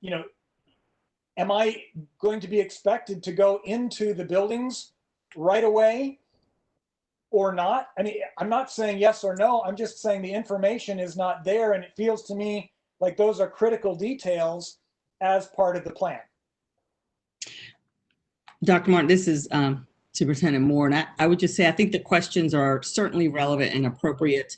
I going to be expected to go into the buildings right away or not? I mean, I'm not saying yes or no. I'm just saying the information is not there, and it feels to me like those are critical details as part of the plan. Dr. Martin, this is Superintendent Moore, and I would just say I think the questions are certainly relevant and appropriate.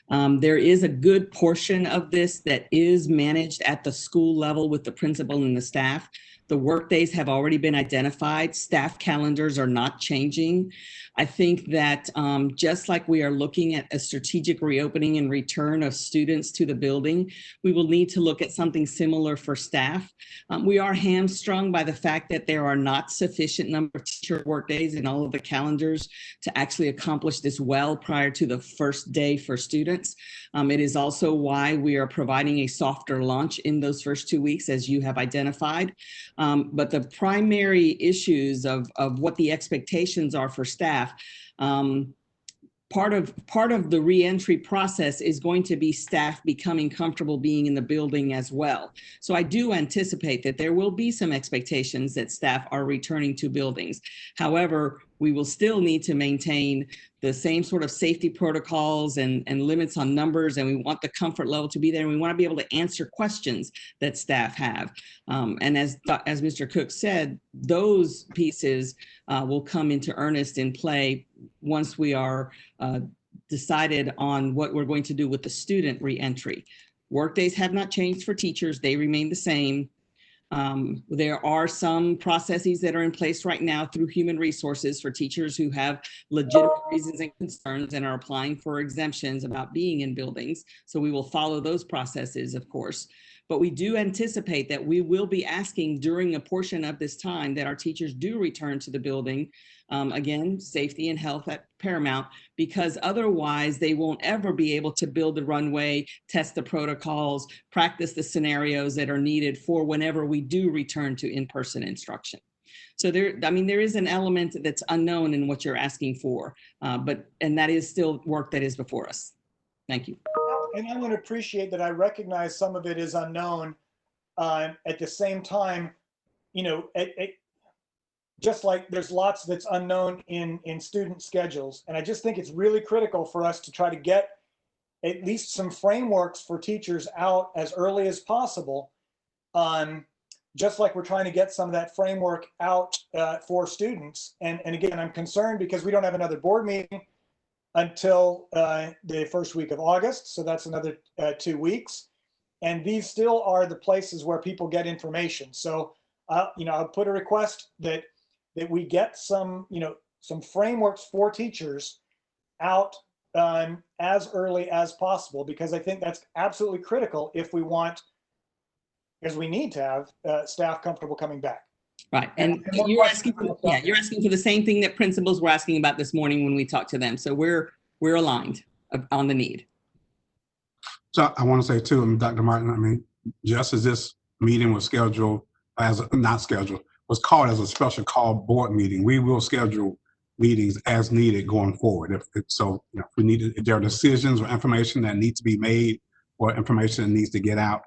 There is a good portion of this that is managed at the school level with the principal and the staff. The work days have already been identified. Staff calendars are not changing. I think that just like we are looking at a strategic reopening and return of students to the building, we will need to look at something similar for staff. We are hamstrung by the fact that there are not sufficient number of teacher work days in all of the calendars to actually accomplish this well prior to the first day for students. It is also why we are providing a softer launch in those first 2 weeks, as you have identified. But the primary issues of what the expectations are for staff, part of the reentry process is going to be staff becoming comfortable being in the building as well. So I do anticipate that there will be some expectations that staff are returning to buildings. However, we will still need to maintain the same sort of safety protocols and limits on numbers, and we want the comfort level to be there, and we want to be able to answer questions that staff have. And as Mr. Cook said, those pieces will come into earnest in play once we are decided on what we're going to do with the student reentry. Workdays have not changed for teachers. They remain the same. There are some processes that are in place right now through human resources for teachers who have legitimate reasons and concerns and are applying for exemptions about being in buildings. So we will follow those processes, of course. But we do anticipate that we will be asking during a portion of this time that our teachers do return to the building. Again, safety and health at paramount, because otherwise they won't ever be able to build the runway, test the protocols, practice the scenarios that are needed for whenever we do return to in-person instruction. So there is an element that's unknown in what you're asking for, and that is still work that is before us. Thank you. And I'm going to appreciate that I recognize some of it is unknown. At the same time, just like there's lots that's unknown in student schedules. And I just think it's really critical for us to try to get at least some frameworks for teachers out as early as possible. Just like we're trying to get some of that framework out for students. And again, I'm concerned because we don't have another board meeting until the first week of August. So that's another 2 weeks. And these still are the places where people get information. So, I'll put a request that we get some frameworks for teachers out as early as possible, because I think that's absolutely critical if we want, because we need to have staff comfortable coming back. Right, and you're asking for the same thing that principals were asking about this morning when we talked to them. So we're aligned on the need. So I want to say too, Dr. Martin, just as this meeting was scheduled was called as a special call board meeting, we will schedule meetings as needed going forward. If there are decisions or information that needs to be made or information that needs to get out,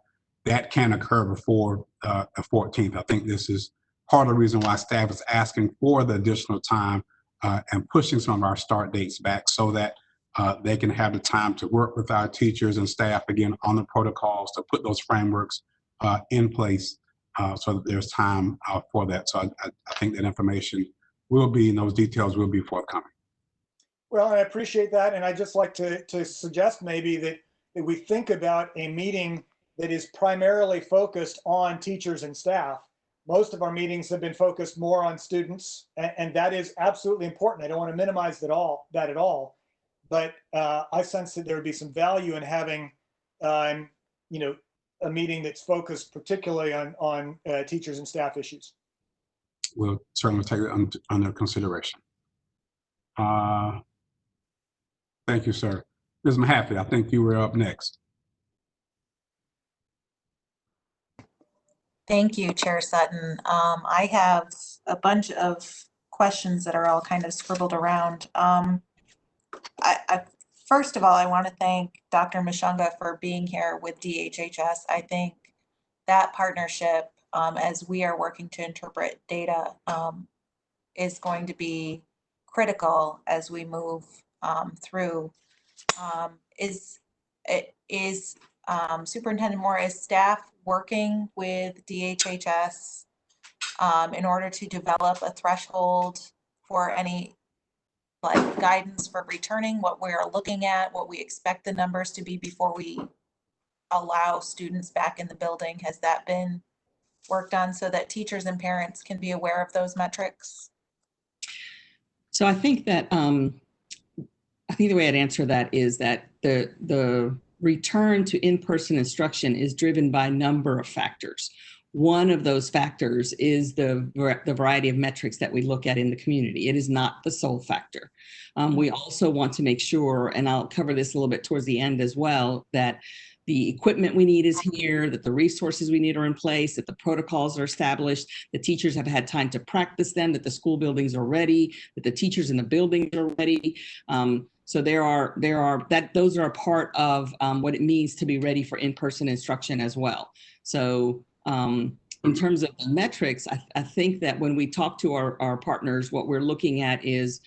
that can occur before the 14th. I think this is part of the reason why staff is asking for the additional time and pushing some of our start dates back so that they can have the time to work with our teachers and staff again on the protocols to put those frameworks in place so that there's time for that. So I think that information will be, and those details will be forthcoming. Well, I appreciate that. And I'd just like to suggest maybe that we think about a meeting that is primarily focused on teachers and staff. Most of our meetings have been focused more on students, and that is absolutely important. I don't want to minimize that at all, but I sense that there would be some value in having, you know, a meeting that's focused particularly on teachers and staff issues. We'll certainly take it under consideration. Thank you, sir. Ms. Mahaffey, I think you were up next. Thank you, Chair Sutton. I have a bunch of questions that are all kind of scribbled around. First of all, I want to thank Dr. Mashunga for being here with DHHS. I think that partnership, as we are working to interpret data, is going to be critical as we move through. Superintendent Moore, is staff working with DHHS in order to develop a threshold for any like guidance for returning, what we're looking at, what we expect the numbers to be before we allow students back in the building? Has that been worked on so that teachers and parents can be aware of those metrics? So I think that the way I'd answer that is that the return to in-person instruction is driven by a number of factors. One of those factors is the variety of metrics that we look at in the community. It is not the sole factor. We also want to make sure, and I'll cover this a little bit towards the end as well, that the equipment we need is here, that the resources we need are in place, that the protocols are established, the teachers have had time to practice them, that the school buildings are ready, that the teachers in the buildings are ready. So those are a part of what it means to be ready for in-person instruction as well. So in terms of the metrics, I think that when we talk to our partners, what we're looking at is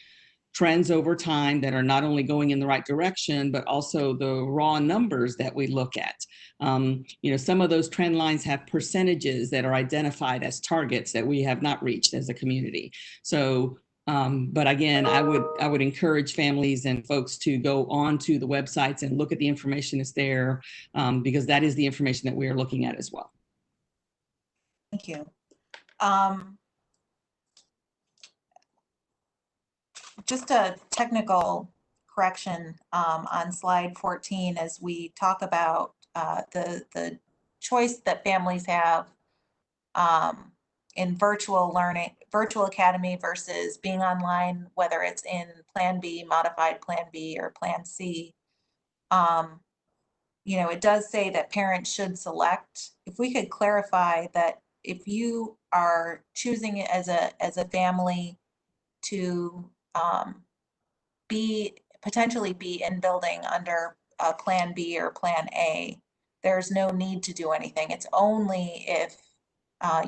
trends over time that are not only going in the right direction, but also the raw numbers that we look at. You know, some of those trend lines have percentages that are identified as targets that we have not reached as a community. So, but again, I would encourage families and folks to go onto the websites and look at the information that's there, because that is the information that we are looking at as well. Thank you. Just a technical correction on slide 14 as we talk about the choice that families have in virtual learning, virtual academy versus being online, whether it's in Plan B, modified Plan B, or Plan C. You know, it does say that parents should select. If we could clarify that if you are choosing it as a family to potentially be in building under Plan B or Plan A, there's no need to do anything. It's only if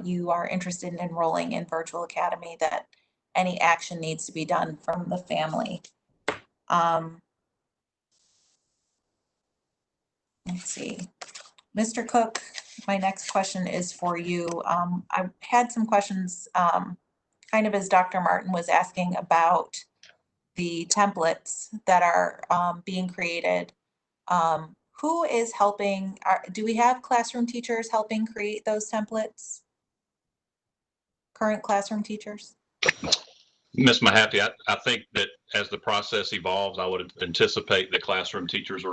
you are interested in enrolling in virtual academy that any action needs to be done from the family. Let's see. Mr. Cook, my next question is for you. I had some questions kind of as Dr. Martin was asking about the templates that are being created. Who is helping? Do we have classroom teachers helping create those templates? Current classroom teachers? Ms. Mahaffey, I think that as the process evolves, I would anticipate that classroom teachers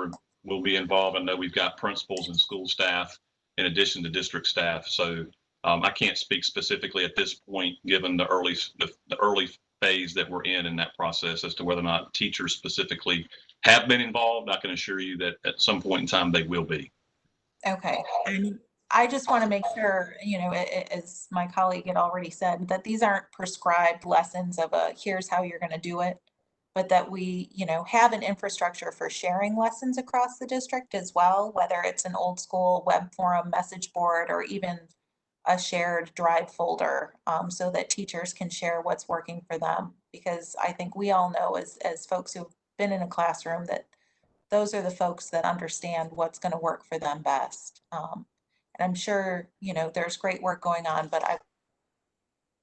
will be involved. I know we've got principals and school staff in addition to district staff. So I can't speak specifically at this point, given the early phase that we're in that process, as to whether or not teachers specifically have been involved. I can assure you that at some point in time they will be. Okay. And I just want to make sure, you know, as my colleague had already said, that these aren't prescribed lessons of here's how you're going to do it, but that we, you know, have an infrastructure for sharing lessons across the district as well, whether it's an old school web forum message board or even a shared drive folder, so that teachers can share what's working for them. Because I think we all know as folks who've been in a classroom that those are the folks that understand what's going to work for them best. And I'm sure, you know, there's great work going on, but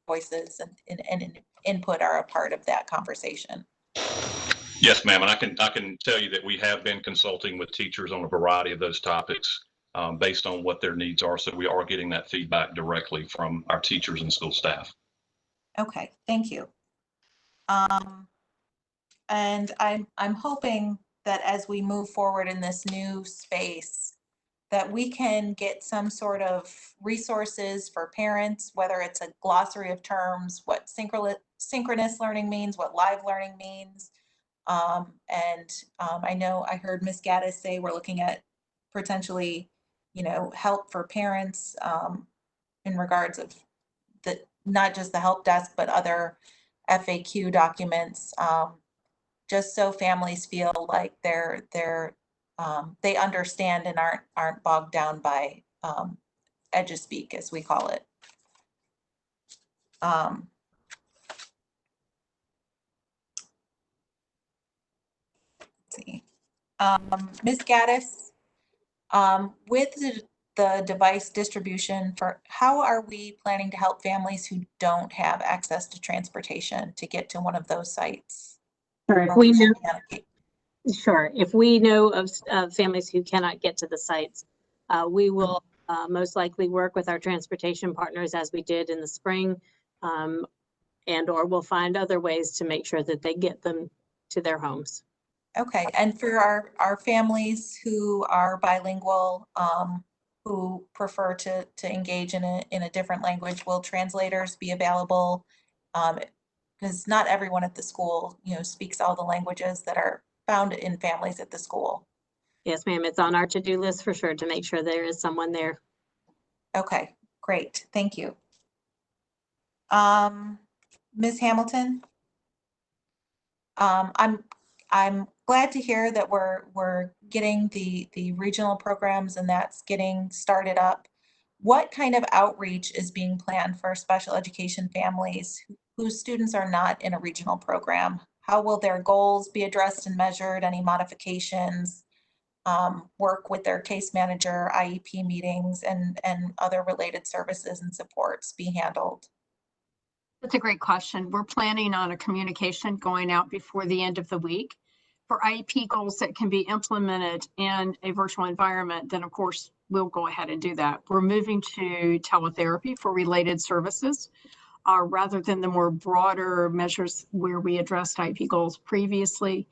voices and input are a part of that conversation. Yes, ma'am. And I can tell you that we have been consulting with teachers on a variety of those topics. based on what their needs are. So we are getting that feedback directly from our teachers and school staff. Okay, thank you. And I'm hoping that as we move forward in this new space, that we can get some sort of resources for parents, whether it's a glossary of terms, what synchronous learning means, what live learning means. I know I heard Ms. Gaddis say we're looking at potentially, help for parents in regards of not just the help desk, but other FAQ documents, just so families feel like they understand and aren't bogged down by edge-speak, as we call it. Let's see. Ms. Gaddis, with the device distribution, for how are we planning to help families who don't have access to transportation to get to one of those sites? Sure, if we know of families who cannot get to the sites, we will most likely work with our transportation partners as we did in the spring, and/or we'll find other ways to make sure that they get them to their homes. Okay, and for our families who are bilingual, who prefer to engage in a different language, will translators be available? Because not everyone at the school, speaks all the languages that are found in families at the school. Yes, ma'am. It's on our to-do list for sure to make sure there is someone there. Okay, great. Thank you. Ms. Hamilton? I'm glad to hear that we're getting the regional programs and that's getting started up. What kind of outreach is being planned for special education families whose students are not in a regional program? How will their goals be addressed and measured? Any modifications? Work with their case manager, IEP meetings, and other related services and supports be handled? That's a great question. We're planning on a communication going out before the end of the week for IEP goals that can be implemented in a virtual environment. Then of course we'll go ahead and do that. We're moving to teletherapy for related services rather than the more broader measures where we addressed IEP goals previously.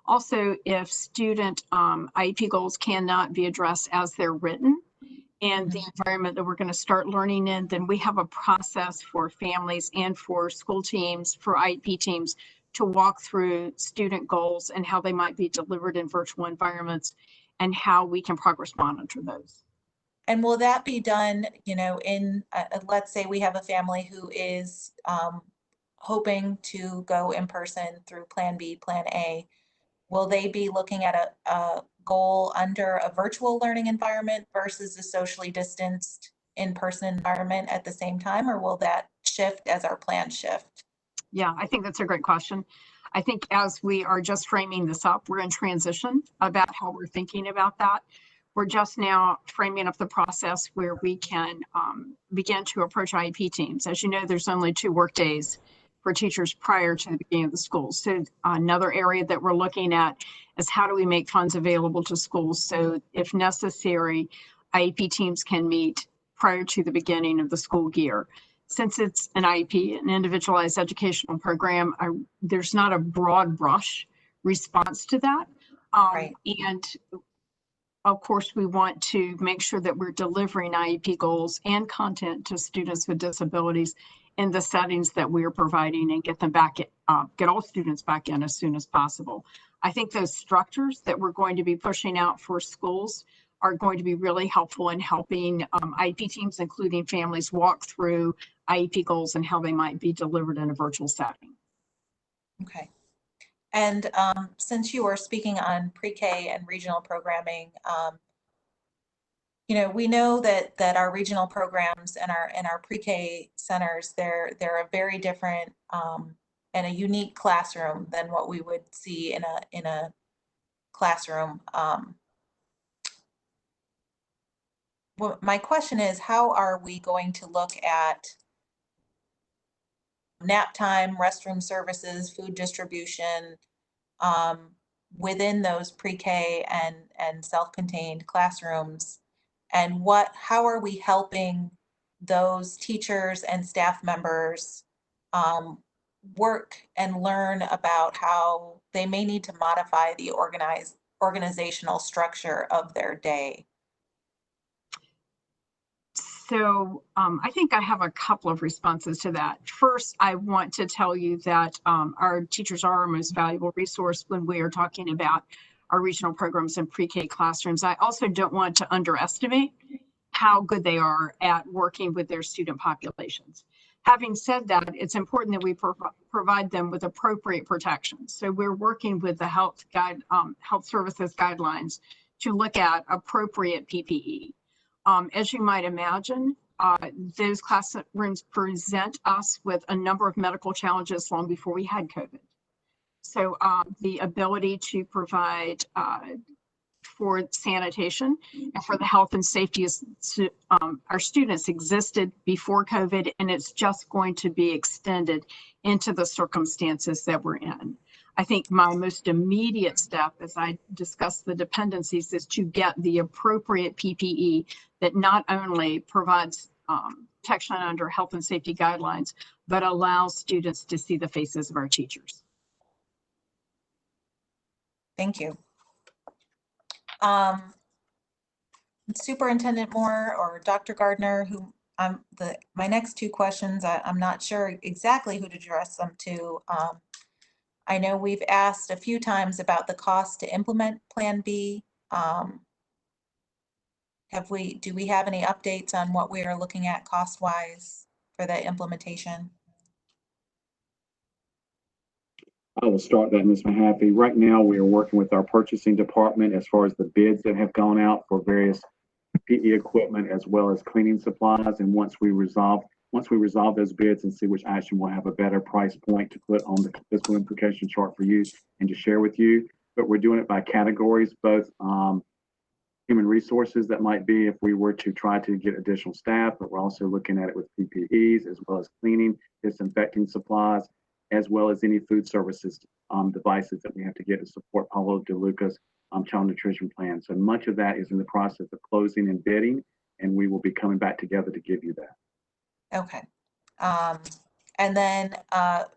Also, if student IEP goals cannot be addressed as they're written, and the environment that we're going to start learning in, then we have a process for families and for school teams, for IEP teams, to walk through student goals and how they might be delivered in virtual environments and how we can progress monitor those. And will that be done, let's say we have a family who is hoping to go in person through Plan B, Plan A. Will they be looking at a goal under a virtual learning environment versus a socially distanced in-person environment at the same time, or will that shift as our plans shift? Yeah, I think that's a great question. I think as we are just framing this up, we're in transition about how we're thinking about that. We're just now framing up the process where we can begin to approach IEP teams. As you know, there's only 2 work days for teachers prior to the beginning of the school. So another area that we're looking at is how do we make funds available to schools so if necessary, IEP teams can meet prior to the beginning of the school year. Since it's an IEP, an individualized educational program, there's not a broad brush response to that. Right. And of course, we want to make sure that we're delivering IEP goals and content to students with disabilities in the settings that we are providing and get them back, get all students back in as soon as possible. I think those structures that we're going to be pushing out for schools are going to be really helpful in helping IEP teams, including families, walk through IEP goals and how they might be delivered in a virtual setting. Okay. And since you were speaking on pre-K and regional programming, we know that our regional programs and our pre-K centers, they're a very different and a unique classroom than what we would see in a classroom. Well, my question is, how are we going to look at nap time, restroom services, food distribution within those pre-K and self-contained classrooms And how are we helping those teachers and staff members work and learn about how they may need to modify the organizational structure of their day? So I think I have a couple of responses to that. First, I want to tell you that our teachers are our most valuable resource when we are talking about our regional programs and pre-K classrooms. I also don't want to underestimate how good they are at working with their student populations. Having said that, it's important that we provide them with appropriate protections. So we're working with the health services guidelines to look at appropriate PPE. As you might imagine, those classrooms present us with a number of medical challenges long before we had COVID. So the ability to provide for sanitation and for the health and safety of our students existed before COVID, and it's just going to be extended into the circumstances that we're in. I think my most immediate step, as I discuss the dependencies, is to get the appropriate PPE that not only provides protection under health and safety guidelines, but allows students to see the faces of our teachers. Thank you. Superintendent Moore or Dr. Gardner, my next two questions, I'm not sure exactly who to address them to. I know we've asked a few times about the cost to implement Plan B. Do we have any updates on what we are looking at cost-wise for the implementation? I will start that, Ms. Mahaffey. Right now, we are working with our purchasing department as far as the bids that have gone out for various PE equipment as well as cleaning supplies. And once we resolve those bids and see which action will have a better price point to put on the fiscal implication chart for you and to share with you. But we're doing it by categories, both human resources that might be if we were to try to get additional staff, but we're also looking at it with PPEs as well as cleaning, disinfecting supplies, as well as any food services devices that we have to get to support Paulo DeLuca's child nutrition plan. So much of that is in the process of closing and bidding, and we will be coming back together to give you that. Okay. And then, as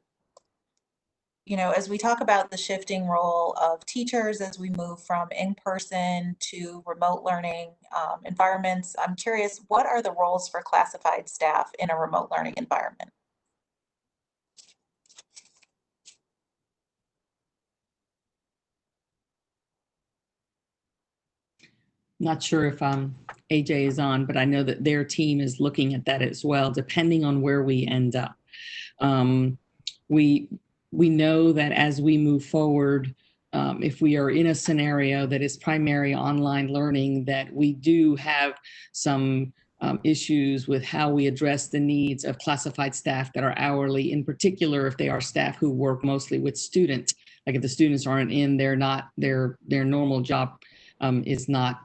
we talk about the shifting role of teachers as we move from in-person to remote learning environments, I'm curious, what are the roles for classified staff in a remote learning environment? Not sure if AJ is on, but I know that their team is looking at that as well, depending on where we end up. We know that as we move forward, if we are in a scenario that is primary online learning, that we do have some issues with how we address the needs of classified staff that are hourly, in particular if they are staff who work mostly with students. Like if the students aren't in, their normal job is not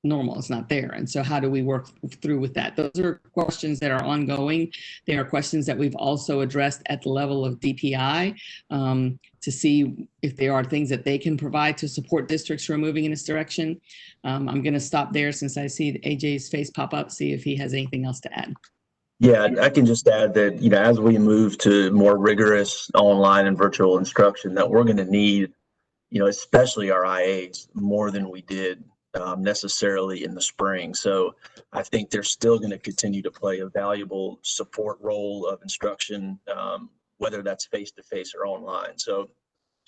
normal, it's not there. And so how do we work through with that? Those are questions that are ongoing. They are questions that we've also addressed at the level of DPI to see if there are things that they can provide to support districts who are moving in this direction. I'm going to stop there since I see AJ's face pop up, see if he has anything else to add. Yeah, I can just add that, as we move to more rigorous online and virtual instruction, that we're going to need, especially our IAs more than we did necessarily in the spring. So I think they're still going to continue to play a valuable support role of instruction, whether that's face-to-face or online. So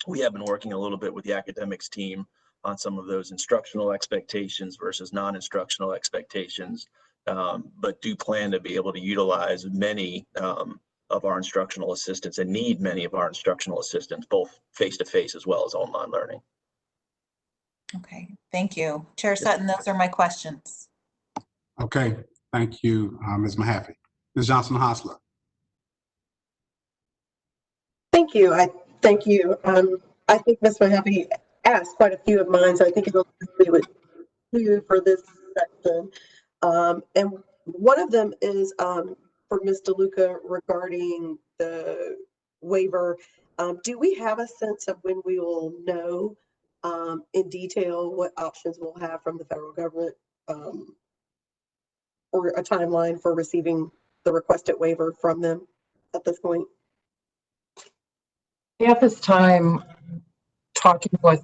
we have been working a little bit with the academics team on some of those instructional expectations versus non-instructional expectations, but do plan to be able to utilize many of our instructional assistants and need many of our instructional assistants, both face-to-face as well as online learning. Okay, thank you. Chair Sutton, those are my questions. Okay, thank you, Ms. Mahaffey. Ms. Johnson-Hostler. Thank you. Thank you. I think Ms. Mahaffey asked quite a few of mine, so I think it'll be with you for this section. And one of them is for Ms. DeLuca regarding the waiver. Do we have a sense of when we will know in detail what options we'll have from the federal government or a timeline for receiving the requested waiver from them at this point? At this time, talking with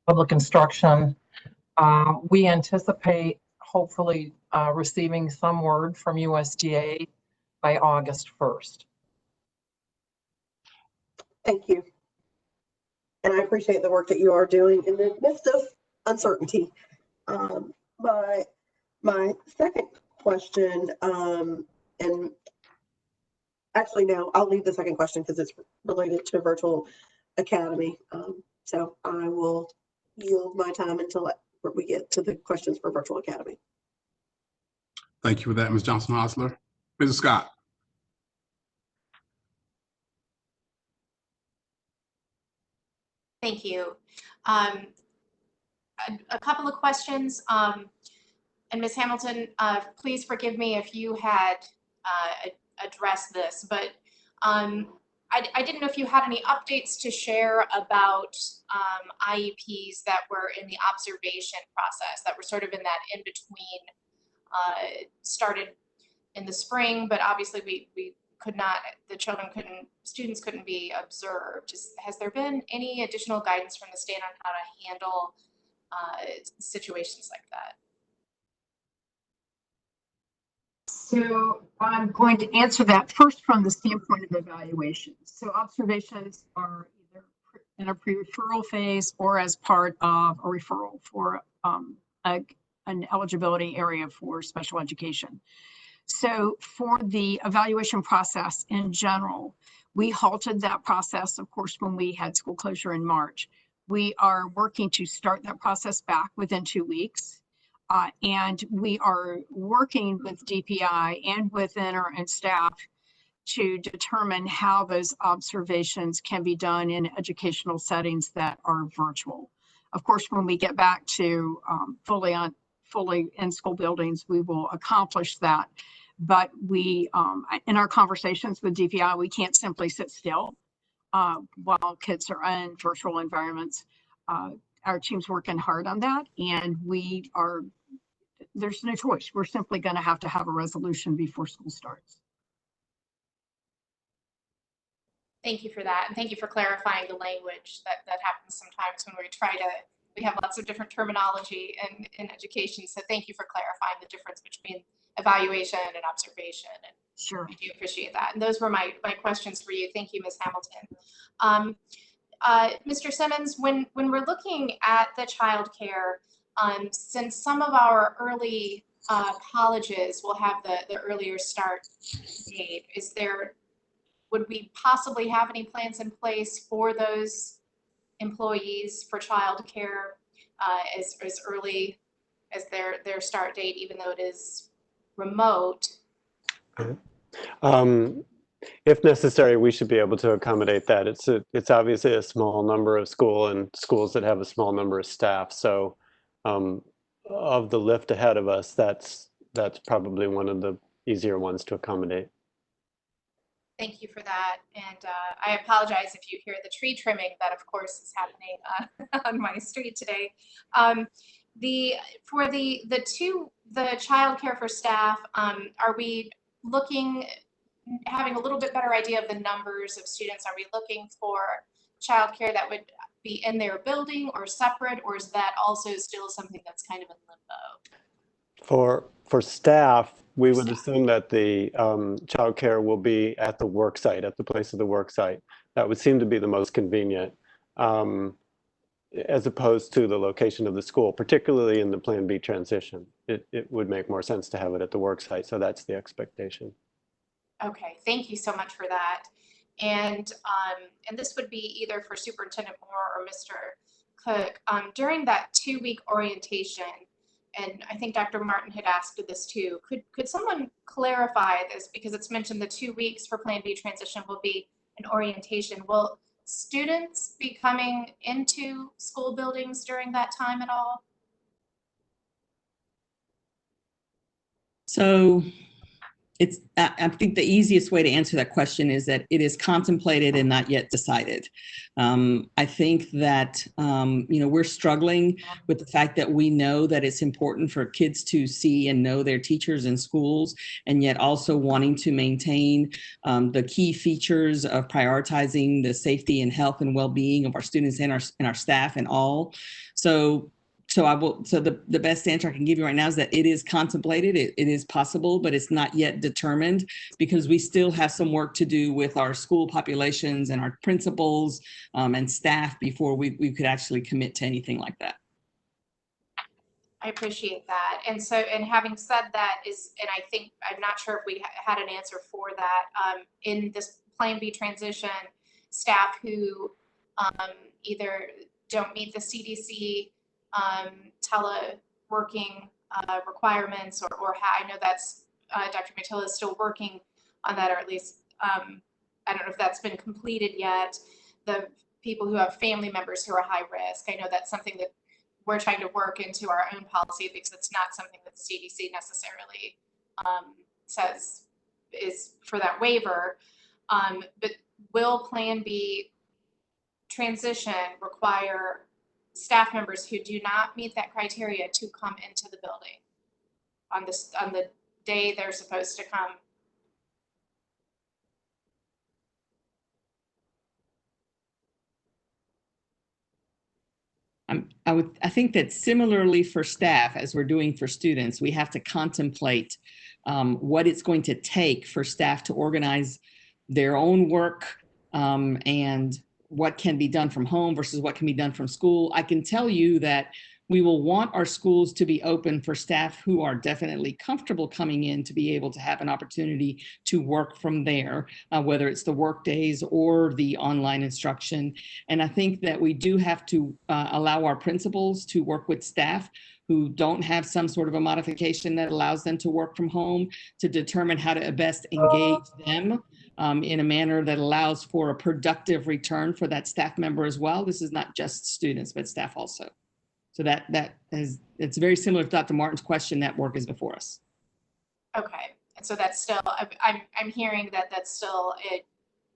public instruction, we anticipate hopefully receiving some word from USDA by August 1st. Thank you. And I appreciate the work that you are doing in the midst of uncertainty. My second question, and actually no, I'll leave the second question because it's related to Virtual Academy. So I will yield my time until we get to the questions for Virtual Academy. Thank you for that, Ms. Johnson-Hosler. Mrs. Scott. Thank you. A couple of questions. And Ms. Hamilton, please forgive me if you had addressed this, but I didn't know if you had any updates to share about IEPs that were in the observation process, that were sort of in that in-between, started in the spring, but obviously we could not, students couldn't be observed. Has there been any additional guidance from the state on how to handle situations like that? So I'm going to answer that first from the standpoint of evaluation. So observations are either in a pre-referral phase or as part of a referral for an eligibility area for special education. So for the evaluation process in general, we halted that process, of course, when we had school closure in March. We are working to start that process back within 2 weeks. And we are working with DPI and with INR and staff to determine how those observations can be done in educational settings that are virtual. Of course, when we get back to fully in school buildings, we will accomplish that. But we, in our conversations with DPI, we can't simply sit still while kids are in virtual environments. Our team's working hard on that, and there's no choice. We're simply going to have a resolution before school starts. Thank you for that, and thank you for clarifying the language. That happens sometimes when we have lots of different terminology in education. So thank you for clarifying the difference between evaluation and observation. And sure, I do appreciate that. And those were my questions for you. Thank you, Ms. Hamilton. Mr. Simmons, when we're looking at the childcare, since some of our early colleges will have the earlier start date, would we possibly have any plans in place for those employees for childcare as early as their start date, even though it is remote? If necessary, we should be able to accommodate that. It's obviously a small number of schools that have a small number of staff. So of the lift ahead of us, that's probably one of the easier ones to accommodate. Thank you for that. And I apologize if you hear the tree trimming that, of course, is happening on my street today. For the childcare for staff, are we having a little bit better idea of the numbers of students? Are we looking for childcare that would be in their building or separate, or is that also still something that's kind of in limbo? For staff, we would assume that the childcare will be at the work site, at the place of the work site. That would seem to be the most convenient, as opposed to the location of the school, particularly in the Plan B transition. It would make more sense to have it at the work site, so that's the expectation. Okay, thank you so much for that. And this would be either for Superintendent Moore or Mr. Cook. During that 2-week orientation, and I think Dr. Martin had asked this too, could someone clarify this, because it's mentioned the 2 weeks for Plan B transition will be an orientation. Will students be coming into school buildings during that time at all? So I think the easiest way to answer that question is that it is contemplated and not yet decided. I think that, we're struggling with the fact that we know that it's important for kids to see and know their teachers in schools, and yet also wanting to maintain the key features of prioritizing the safety and health and well-being of our students and our staff and all. So the best answer I can give you right now is that it is contemplated, it is possible, but it's not yet determined, because we still have some work to do with our school populations and our principals and staff before we could actually commit to anything like that. I appreciate that. And so, and having said that and I think, I'm not sure if we had an answer for that, in this Plan B transition, staff who either don't meet the CDC teleworking requirements, or I know that's Dr. Matilla is still working on that, or at least I don't know if that's been completed yet. The people who have family members who are high risk, I know that's something that we're trying to work into our own policy, because it's not something that the CDC necessarily says is for that waiver. But will Plan B transition require staff members who do not meet that criteria to come into the building on the day they're supposed to come? I think that similarly for staff, as we're doing for students, we have to contemplate what it's going to take for staff to organize their own work and what can be done from home versus what can be done from school. I can tell you that we will want our schools to be open for staff who are definitely comfortable coming in to be able to have an opportunity to work from there, whether it's the work days or the online instruction. And I think that we do have to allow our principals to work with staff who don't have some sort of a modification that allows them to work from home, to determine how to best engage them in a manner that allows for a productive return for that staff member as well. This is not just students, but staff also. So it's very similar to Dr. Martin's question. That work is before us. Okay, and so that's still, I'm hearing that's still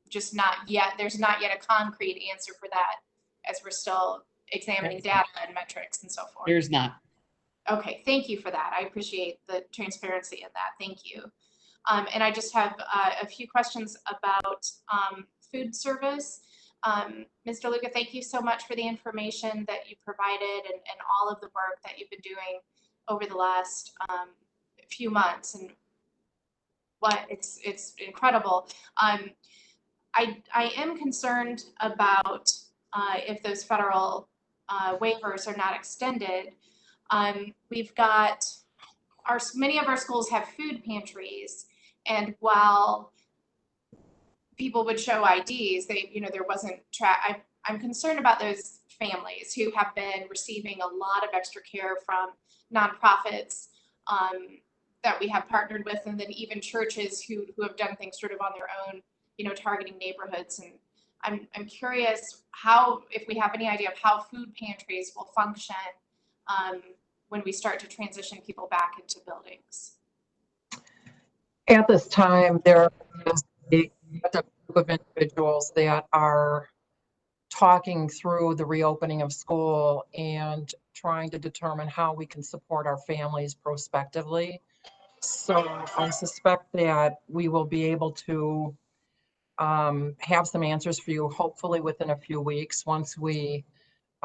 just not yet. There's not yet a concrete answer for that, as we're still examining data and metrics and so forth. There's not. Okay, thank you for that. I appreciate the transparency in that. Thank you. And I just have a few questions about food service. Ms. DeLuca, thank you so much for the information that you provided and all of the work that you've been doing over the last few months. And it's incredible. I am concerned about if those federal waivers are not extended. We've got many of our schools have food pantries, and while people would show IDs, there wasn't I'm concerned about those families who have been receiving a lot of extra care from nonprofits that we have partnered with, and then even churches who have done things sort of on their own, targeting neighborhoods. And I'm curious if we have any idea of how food pantries will function when we start to transition people back into buildings. At this time, there is a group of individuals that are talking through the reopening of school and trying to determine how we can support our families prospectively. So I suspect that we will be able to have some answers for you, hopefully within a few weeks, once we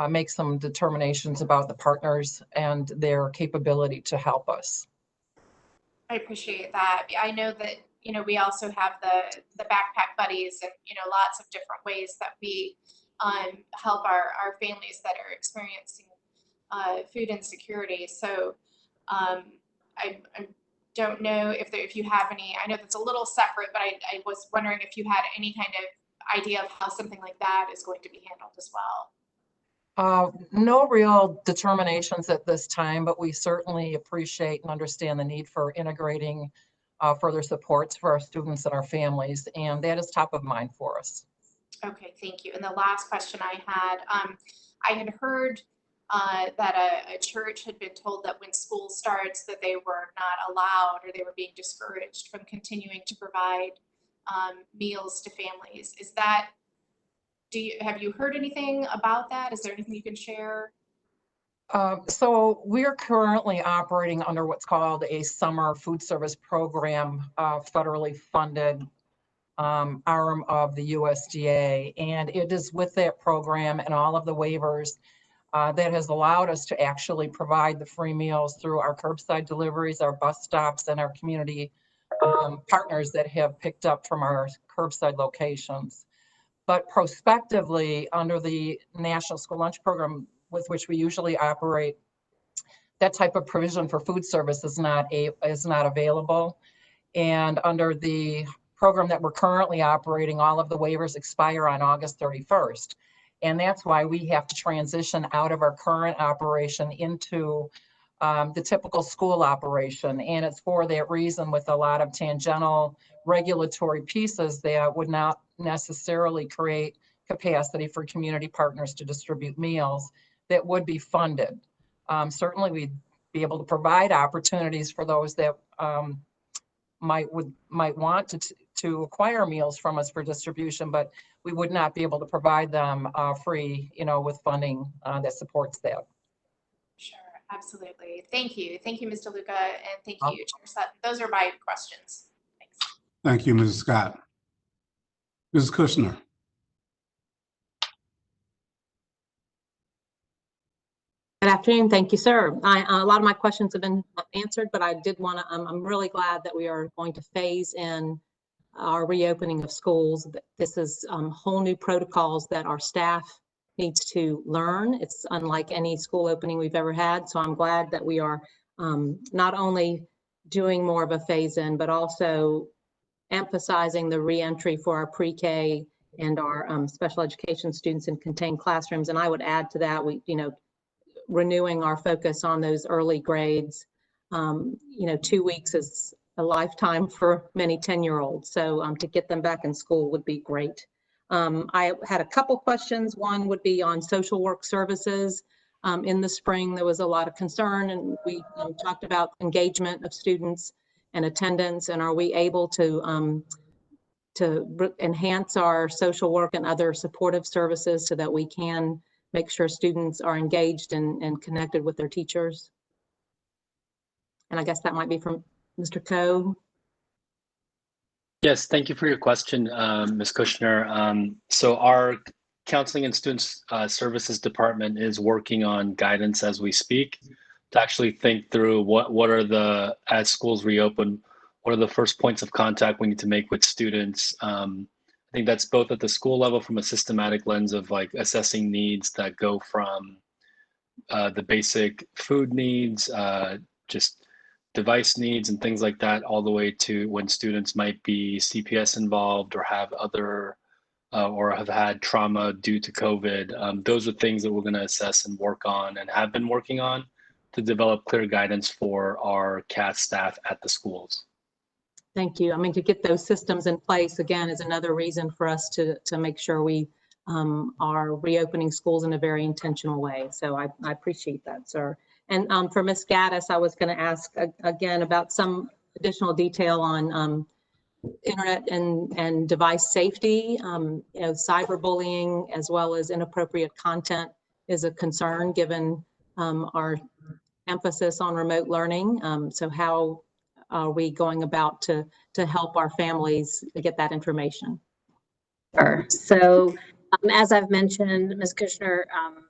make some determinations about the partners and their capability to help us. I appreciate that. I know that, we also have the backpack buddies and, lots of different ways that we help our families that are experiencing food insecurity. So I don't know if you have any, I know that's a little separate, but I was wondering if you had any kind of idea of how something like that is going to be handled as well. No real determinations at this time, but we certainly appreciate and understand the need for integrating further supports for our students and our families, and that is top of mind for us. Okay, thank you. And the last question I had heard that a church had been told that when school starts that they were not allowed or they were being discouraged from continuing to provide meals to families. Is that, have you heard anything about that? Is there anything you can share? So we are currently operating under what's called a summer food service program, federally funded arm of the USDA. And it is with that program and all of the waivers that has allowed us to actually provide the free meals through our curbside deliveries, our bus stops, and our community partners that have picked up from our curbside locations. But prospectively, under the National School Lunch Program with which we usually operate, that type of provision for food service is not available. And under the program that we're currently operating, all of the waivers expire on August 31st. And that's why we have to transition out of our current operation into the typical school operation. And it's for that reason, with a lot of tangential regulatory pieces that would not necessarily create capacity for community partners to distribute meals that would be funded. Certainly we'd be able to provide opportunities for those that might want to acquire meals from us for distribution, but we would not be able to provide them free, with funding that supports that. Sure, absolutely. Thank you. Thank you, Mr. Luca, and thank you, Chair Sutton. Those are my questions. Thanks. Thank you, Mrs. Scott. Mrs. Kushner. Good afternoon. Thank you, sir. A lot of my questions have been answered, but I did want to, I'm really glad that we are going to phase in our reopening of schools. This is whole new protocols that our staff needs to learn. It's unlike any school opening we've ever had. So I'm glad that we are not only doing more of a phase in, but also emphasizing the reentry for our pre-K and our special education students in contained classrooms. And I would add to that, renewing our focus on those early grades. 2 weeks is a lifetime for many 10-year-olds. So to get them back in school would be great. I had a couple questions. One would be on social work services. In the spring, there was a lot of concern, and we talked about engagement of students and attendance, and are we able to enhance our social work and other supportive services so that we can make sure students are engaged and connected with their teachers? And I guess that might be from Mr. Coe. Yes, thank you for your question, Ms. Kushner. So our Counseling and Students Services Department is working on guidance as we speak to actually think through what are as schools reopen, what are the first points of contact we need to make with students. I think that's both at the school level from a systematic lens of like assessing needs that go from the basic food needs, just device needs and things like that, all the way to when students might be CPS involved or have other or have had trauma due to COVID. Those are things that we're going to assess and work on and have been working on to develop clear guidance for our CAT staff at the schools. Thank you. I mean, to get those systems in place, again, is another reason for us to make sure we are reopening schools in a very intentional way. So I appreciate that, sir. And for Ms. Gaddis, I was going to ask again about some additional detail on internet and device safety. Cyberbullying as well as inappropriate content is a concern given our emphasis on remote learning. So how are we going about to help our families get that information? Sure. So as I've mentioned, Ms. Kushner,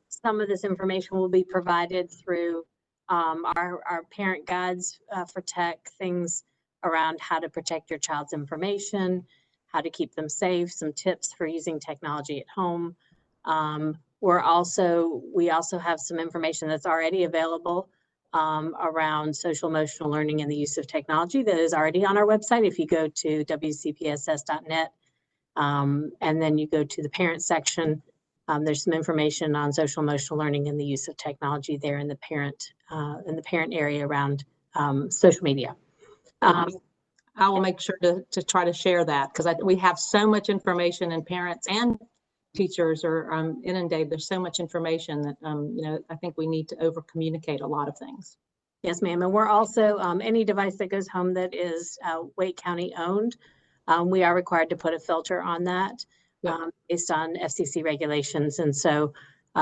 some of this information will be provided through our parent guides for tech, things around how to protect your child's information, how to keep them safe, some tips for using technology at home. We also have some information that's already available around social emotional learning and the use of technology that is already on our website. If you go to wcpss.net and then you go to the parent section, there's some information on social emotional learning and the use of technology there in the parent area around social media. I will make sure to try to share that because we have so much information, and parents and teachers are inundated. There's so much information that, I think we need to over communicate a lot of things. Yes, ma'am. And we're also, any device that goes home that is Wake County owned, we are required to put a filter on that based on FCC regulations. And so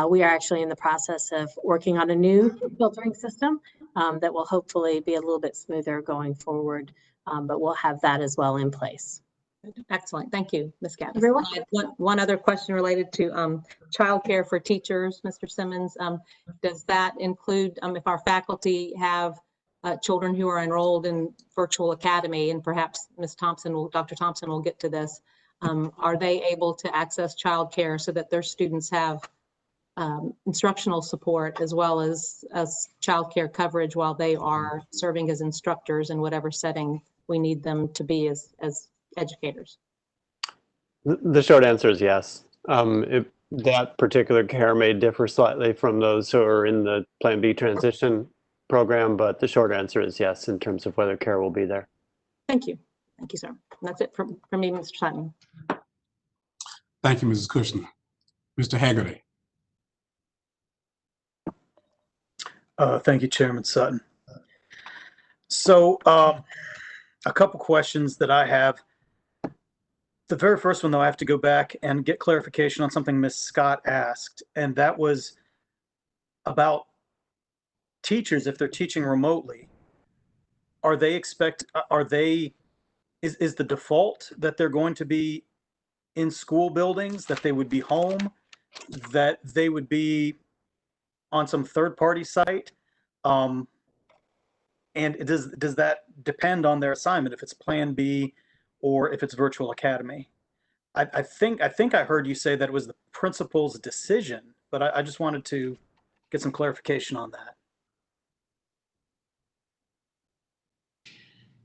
we are actually in the process of working on a new filtering system that will hopefully be a little bit smoother going forward, but we'll have that as well in place. Excellent. Thank you, Ms. Gaddis. You're One other question related to childcare for teachers, Mr. Simmons. Does that include if our faculty have children who are enrolled in virtual academy, and perhaps Dr. Thompson will get to this, are they able to access childcare so that their students have instructional support as well as childcare coverage while they are serving as instructors in whatever setting we need them to be as educators? The short answer is yes. That particular care may differ slightly from those who are in the Plan B transition program, but the short answer is yes in terms of whether care will be there. Thank you. Thank you, sir. And that's it from me, Mr. Sutton. Thank you, Mrs. Kushner. Mr. Haggerty. Thank you, Chairman Sutton. So a couple questions that I have. The very first one, though, I have to go back and get clarification on something Ms. Scott asked, and that was about teachers, if they're teaching remotely, is the default that they're going to be in school buildings, that they would be home, that they would be on some third-party site? And does that depend on their assignment, if it's Plan B or if it's virtual academy? I think I heard you say that it was the principal's decision, but I just wanted to get some clarification on that.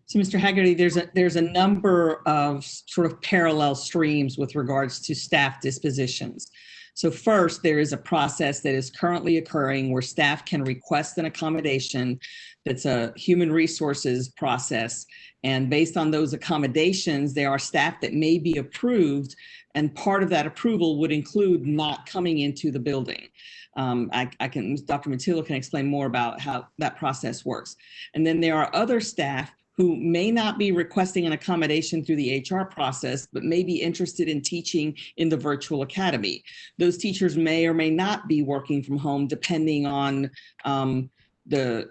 So, Mr. Haggerty, there's a number of sort of parallel streams with regards to staff dispositions. So first, there is a process that is currently occurring where staff can request an accommodation that's a human resources process. And based on those accommodations, there are staff that may be approved, and part of that approval would include not coming into the building. Dr. Matillo can explain more about how that process works. And then there are other staff who may not be requesting an accommodation through the HR process, but may be interested in teaching in the virtual academy. Those teachers may or may not be working from home depending on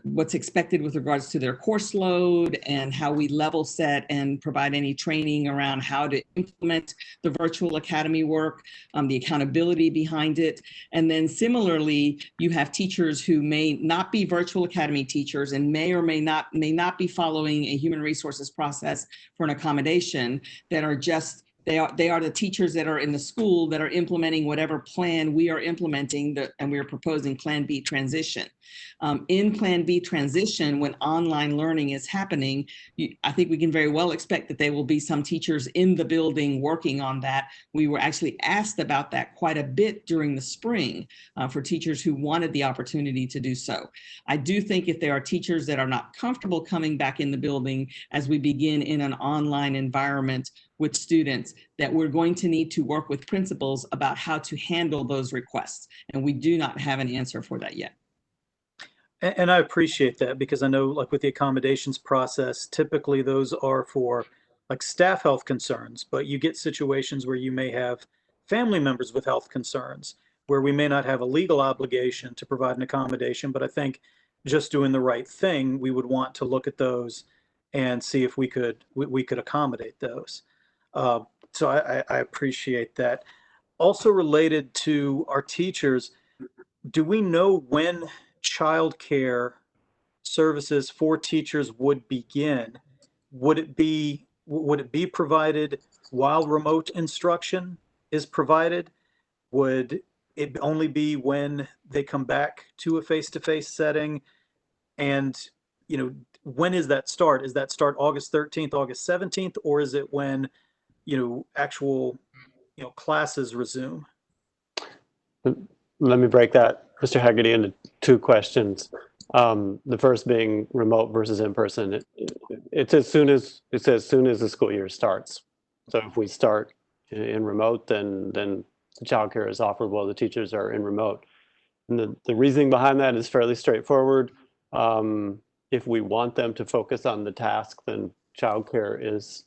what's expected with regards to their course load and how we level set and provide any training around how to implement the virtual academy work, the accountability behind it. And then similarly, you have teachers who may not be virtual academy teachers and may or may not be following a human resources process for an accommodation, that are just they are the teachers that are in the school that are implementing whatever plan we are implementing, and we are proposing Plan B transition. In Plan B transition, when online learning is happening, I think we can very well expect that there will be some teachers in the building working on that. We were actually asked about that quite a bit during the spring for teachers who wanted the opportunity to do so. I do think if there are teachers that are not comfortable coming back in the building as we begin in an online environment with students, that we're going to need to work with principals about how to handle those requests. And we do not have an answer for that yet. And I appreciate that, because I know, like with the accommodations process, typically those are for like staff health concerns, but you get situations where you may have family members with health concerns, where we may not have a legal obligation to provide an accommodation, but I think just doing the right thing, we would want to look at those and see if we could accommodate those. So I appreciate that. Also related to our teachers, do we know when childcare services for teachers would begin? Would it be provided while remote instruction is provided? Would it only be when they come back to a face-to-face setting? And when is that start? Is that start August 13th, August 17th, or is it when actual classes resume? Let me break that, Mr. Haggerty, into two questions. The first being remote versus in person. It's as soon as the school year starts. So if we start in remote, then the childcare is offered while the teachers are in remote. And the reasoning behind that is fairly straightforward. If we want them to focus on the task, then childcare is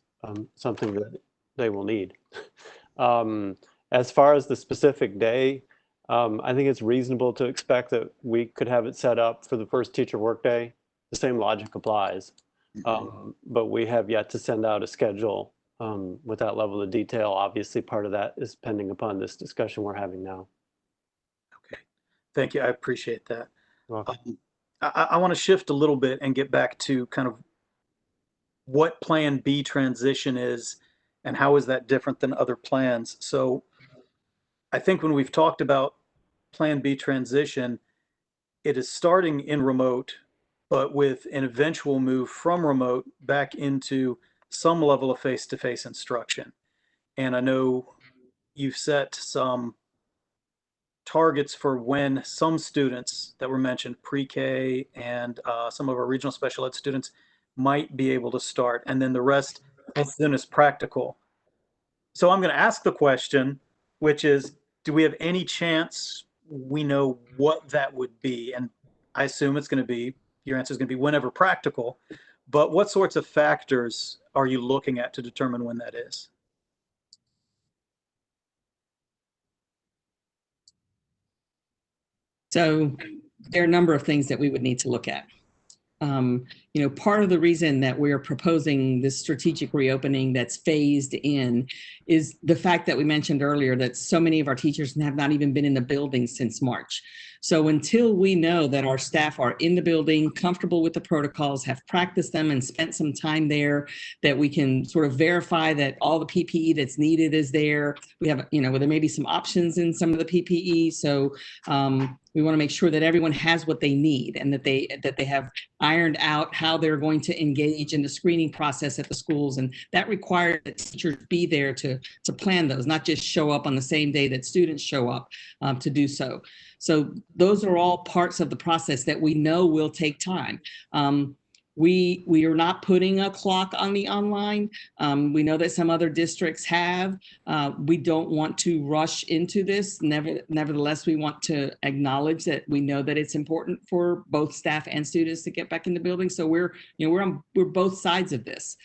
something that they will need. As far as the specific day, I think it's reasonable to expect that we could have it set up for the first teacher workday. The same logic applies, but we have yet to send out a schedule with that level of detail. Obviously, part of that is pending upon this discussion we're having now. Okay, thank you. I appreciate that. I want to shift a little bit and get back to kind of what Plan B transition is and how is that different than other plans. So I think when we've talked about Plan B transition, it is starting in remote, but with an eventual move from remote back into some level of face-to-face instruction. And I know you've set some targets for when some students that were mentioned, pre-K and some of our regional special ed students, might be able to start, and then the rest as soon as practical. So I'm going to ask the question, which is, do we have any chance we know what that would be? And I assume it's going to be, your answer is going to be whenever practical, but what sorts of factors are you looking at to determine when that is? So there are a number of things that we would need to look at. Part of the reason that we're proposing this strategic reopening that's phased in is the fact that we mentioned earlier that so many of our teachers have not even been in the building since March. So until we know that our staff are in the building, comfortable with the protocols, have practiced them and spent some time there, that we can sort of verify that all the PPE that's needed is there. We have, there may be some options in some of the PPE. So we want to make sure that everyone has what they need and that they have ironed out how they're going to engage in the screening process at the schools. And that requires that teachers be there to plan those, not just show up on the same day that students show up to do so. So those are all parts of the process that we know will take time. We are not putting a clock on the online. We know that some other districts have. We don't want to rush into this. Nevertheless, we want to acknowledge that we know that it's important for both staff and students to get back in the building. So we're both sides of this.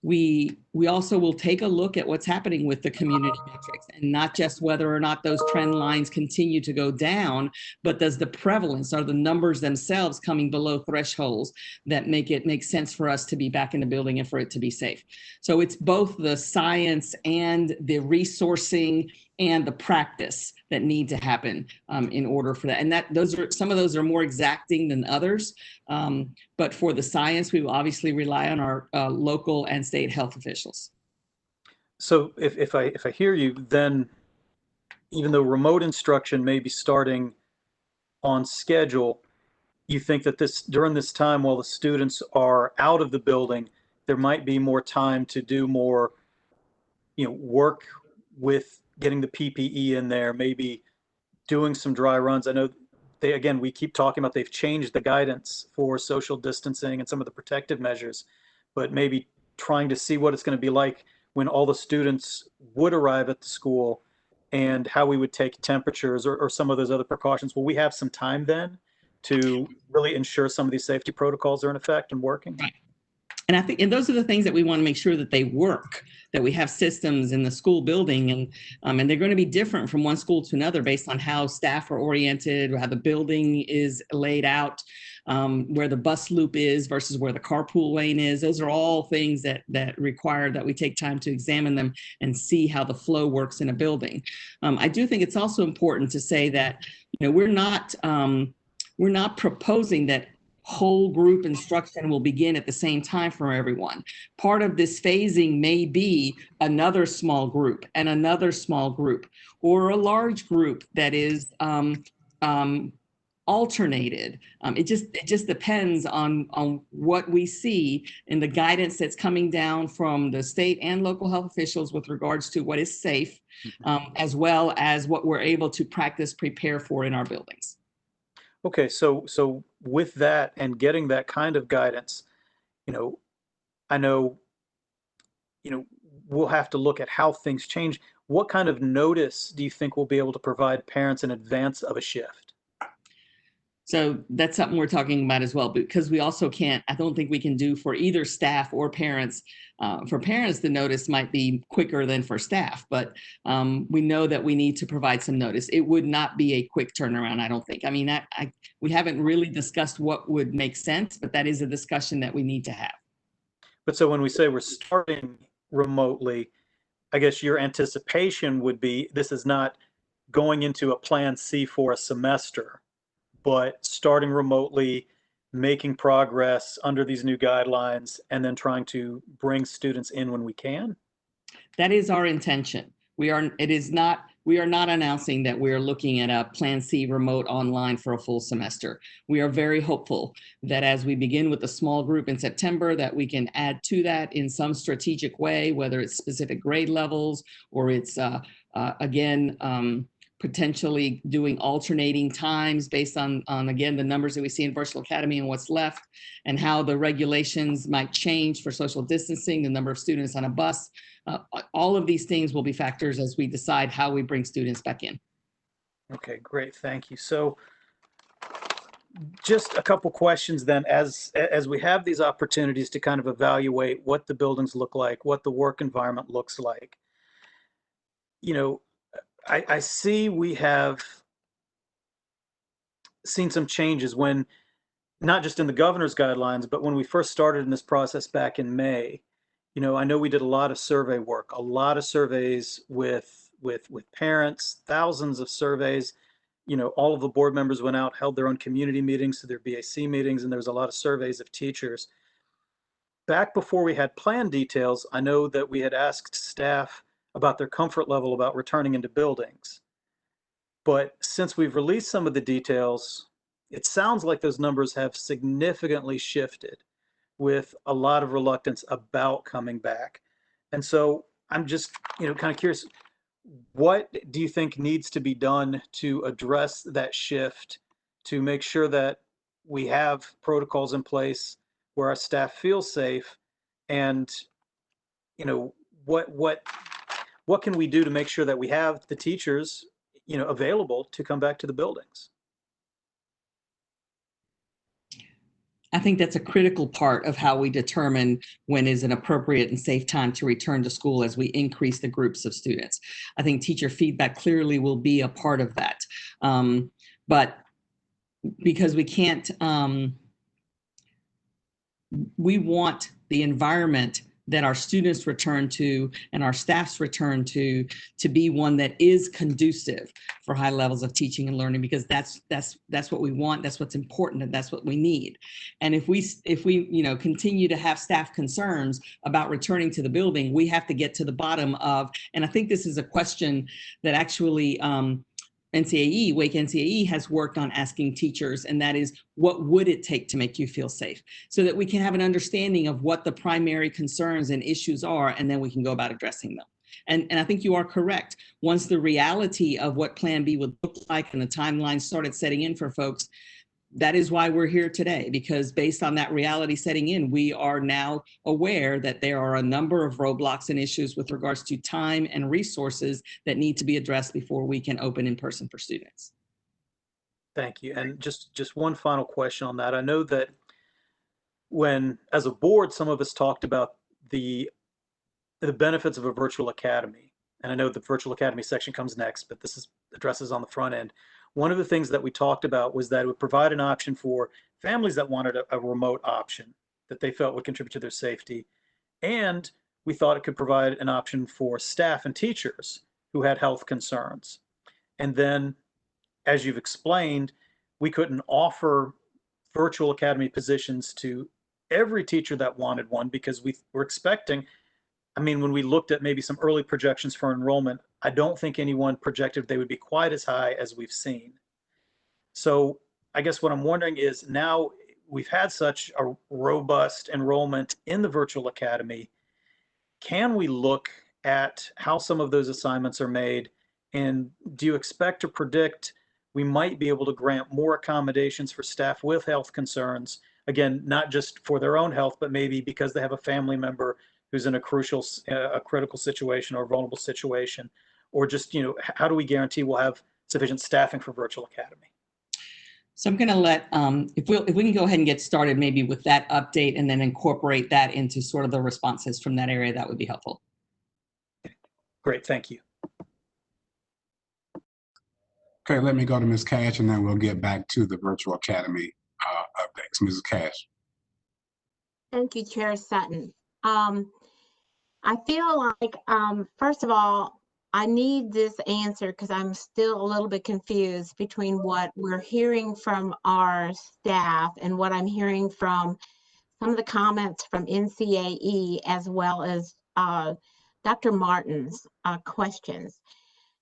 We also will take a look at what's happening with the community metrics, and not just whether or not those trend lines continue to go down, but does the prevalence, are the numbers themselves coming below thresholds that make sense for us to be back in the building and for it to be safe. So it's both the science and the resourcing and the practice that need to happen in order for that. And some of those are more exacting than others. But for the science, we will obviously rely on our local and state health officials. So if I hear you, then even though remote instruction may be starting on schedule, you think that during this time while the students are out of the building, there might be more time to do more, work with getting the PPE in there, maybe doing some dry runs. I know we keep talking about they've changed the guidance for social distancing and some of the protective measures, but maybe trying to see what it's going to be like when all the students would arrive at the school and how we would take temperatures or some of those other precautions. Will we have some time then to really ensure some of these safety protocols are in effect and working? Right. And I think, and those are the things that we want to make sure that they work, that we have systems in the school building, and they're going to be different from one school to another based on how staff are oriented, how the building is laid out, where the bus loop is versus where the carpool lane is. Those are all things that require that we take time to examine them and see how the flow works in a building. I do think it's also important to say that, we're not proposing that whole group instruction will begin at the same time for everyone. Part of this phasing may be another small group and another small group, or a large group that is alternated. It just depends on what we see in the guidance that's coming down from the state and local health officials with regards to what is safe, as well as what we're able to prepare for in our buildings. Okay, so with that and getting that kind of guidance, I know, we'll have to look at how things change. what kind of notice do you think we'll be able to provide parents in advance of a shift? So that's something we're talking about as well, because we also can't, I don't think we can do for either staff or parents. For parents, the notice might be quicker than for staff, but we know that we need to provide some notice. It would not be a quick turnaround, I don't think. I mean, we haven't really discussed what would make sense, but that is a discussion that we need to have. But so when we say we're starting remotely, I guess your anticipation would be this is not going into a plan C for a semester, but starting remotely, making progress under these new guidelines, and then trying to bring students in when we can? That is our intention. We are not announcing that we're looking at a Plan C remote online for a full semester. We are very hopeful that as we begin with a small group in September, that we can add to that in some strategic way, whether it's specific grade levels or it's, potentially doing alternating times based on again, the numbers that we see in Virtual Academy and what's left, and how the regulations might change for social distancing, the number of students on a bus. All of these things will be factors as we decide how we bring students back in. Okay, great, thank you. So just a couple questions then, as we have these opportunities to kind of evaluate what the buildings look like, what the work environment looks like. You know, I see we have seen some changes when, not just in the governor's guidelines, but when we first started in this process back in May. You know, I know we did a lot of survey work, a lot of surveys with parents, thousands of surveys. You know, all of the board members went out, held their own community meetings, so their BAC meetings, and there was a lot of surveys of teachers. Back before we had plan details, I know that we had asked staff about their comfort level about returning into buildings. But since we've released some of the details, it sounds like those numbers have significantly shifted, with a lot of reluctance about coming back. And so I'm just, you know, kind of curious, what do you think needs to be done to address that shift, to make sure that we have protocols in place where our staff feels safe? And, you know, what can we do to make sure that we have the teachers, you know, available to come back to the buildings? I think that's a critical part of how we determine when is an appropriate and safe time to return to school as we increase the groups of students. I think teacher feedback clearly will be a part of that. But because we can't, we want the environment that our students return to and our staffs return to be one that is conducive for high levels of teaching and learning, because that's what we want, that's what's important, and that's what we need. And if we you know, continue to have staff concerns about returning to the building, we have to get to the bottom of, and I think this is a question that actually NCAE, Wake NCAE has worked on asking teachers, and that is, what would it take to make you feel safe? So that we can have an understanding of what the primary concerns and issues are, and then we can go about addressing them. And I think you are correct. Once the reality of what Plan B would look like and the timeline started setting in for folks, that is why we're here today, because based on that reality setting in, we are now aware that there are a number of roadblocks and issues with regards to time and resources that need to be addressed before we can open in person for students. Thank you. And just one final question on that. I know that when, as a board, some of us talked about the benefits of a virtual academy. And I know the virtual academy section comes next, but this addresses on the front end. One of the things that we talked about was that it would provide an option for families that wanted a remote option that they felt would contribute to their safety. And we thought it could provide an option for staff and teachers who had health concerns. And then, as you've explained, we couldn't offer virtual academy positions to every teacher that wanted one, because we were expecting, I mean, when we looked at maybe some early projections for enrollment, I don't think anyone projected they would be quite as high as we've seen. So I guess what I'm wondering is, now we've had such a robust enrollment in the virtual academy, can we look at how some of those assignments are made? And do you expect to predict we might be able to grant more accommodations for staff with health concerns? Again, not just for their own health, but maybe because they have a family member who's in a critical situation or vulnerable situation. or just, how do we guarantee we'll have sufficient staffing for Virtual Academy? So I'm going to let, if we can go ahead and get started maybe with that update and then incorporate that into sort of the responses from that area, that would be helpful. Great, thank you. Okay, let me go to Ms. Cash and then we'll get back to the Virtual Academy updates. Mrs. Cash. Thank you, Chair Sutton. I feel like, first of all, I need this answer because I'm still a little bit confused between what we're hearing from our staff and what I'm hearing from some of the comments from NCAE as well as Dr. Martin's questions.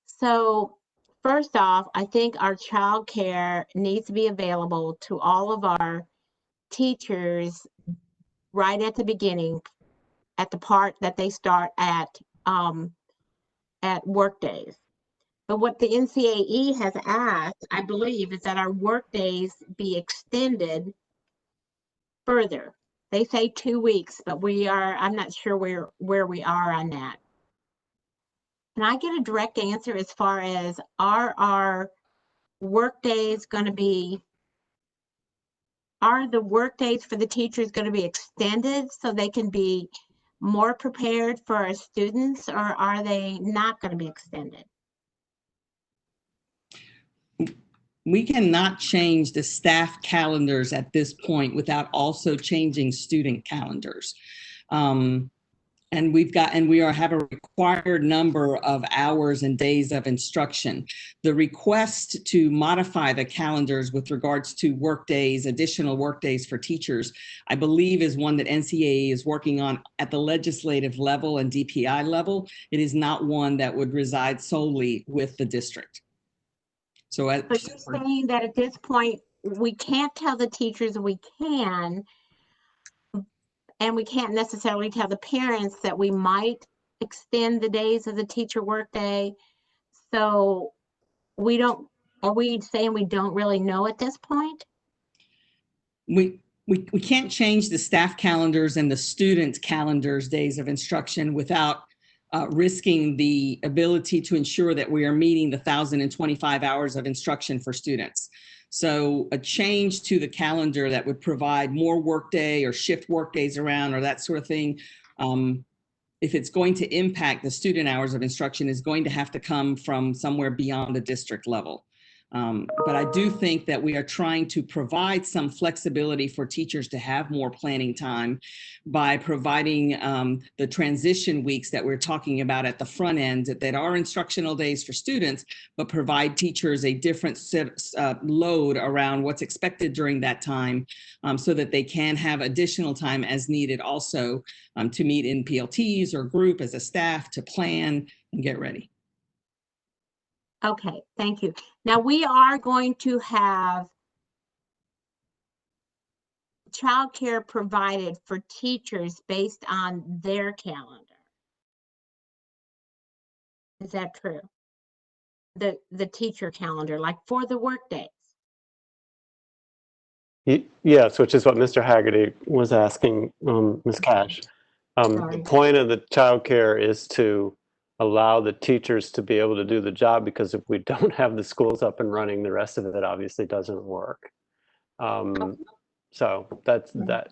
So first off, I think our child care needs to be available to all of our teachers right at the beginning, at the part that they start at work days. But what the NCAE has asked, I believe, is that our work days be extended further. They say 2 weeks, but I'm not sure where we are on that. Can I get a direct answer as far as are our work days going to be, are the work days for the teachers going to be extended so they can be more prepared for our students, or are they not going to be extended? We cannot change the staff calendars at this point without also changing student calendars. And we have a required number of hours and days of instruction. The request to modify the calendars with regards to work days, additional work days for teachers, I believe is one that NCAA is working on at the legislative level and DPI level. It is not one that would reside solely with the district. So you're saying that at this point, we can't tell the teachers we can, and we can't necessarily tell the parents that we might extend the days of the teacher workday. So are we saying we don't really know at this point? We can't change the staff calendars and the student calendars days of instruction without risking the ability to ensure that we are meeting the 1,025 hours of instruction for students. So a change to the calendar that would provide more workday or shift work days around or that sort of thing, if it's going to impact the student hours of instruction, is going to have to come from somewhere beyond the district level. But I do think that we are trying to provide some flexibility for teachers to have more planning time by providing the transition weeks that we're talking about at the front end that are instructional days for students, but provide teachers a different load around what's expected during that time so that they can have additional time as needed also to meet in PLTs or group as a staff to plan and get ready. Okay, thank you. Now we are going to have childcare provided for teachers based on their calendar. Is that true? The teacher calendar, like for the work days. Yes, which is what Mr. Haggerty was asking Ms. Cash. The point of the childcare is to allow the teachers to be able to do the job, because if we don't have the schools up and running, the rest of it obviously doesn't work. So that's that.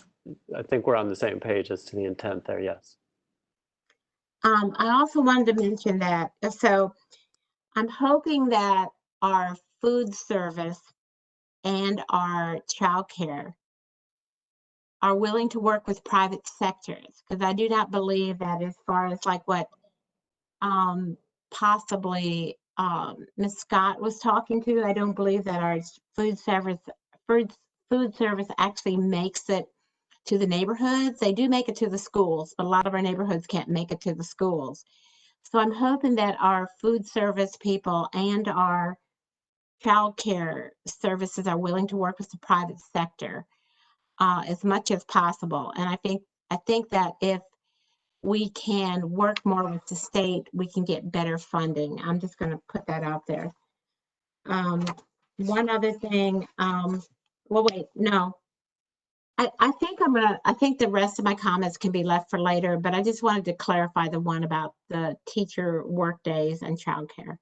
I think we're on the same page as to the intent there. Yes. I also wanted to mention that, so I'm hoping that our food service and our childcare are willing to work with private sectors, because I do not believe that as far as like what possibly Ms. Scott was talking to, I don't believe that our food service actually makes it to the neighborhoods. They do make it to the schools, but a lot of our neighborhoods can't make it to the schools. So I'm hoping that our food service people and our child care services are willing to work with the private sector as much as possible. And I think that if we can work more with the state, we can get better funding. I'm just going to put that out there. One other thing, well, wait, no. I think the rest of my comments can be left for later, but I just wanted to clarify the one about the teacher work days and childcare.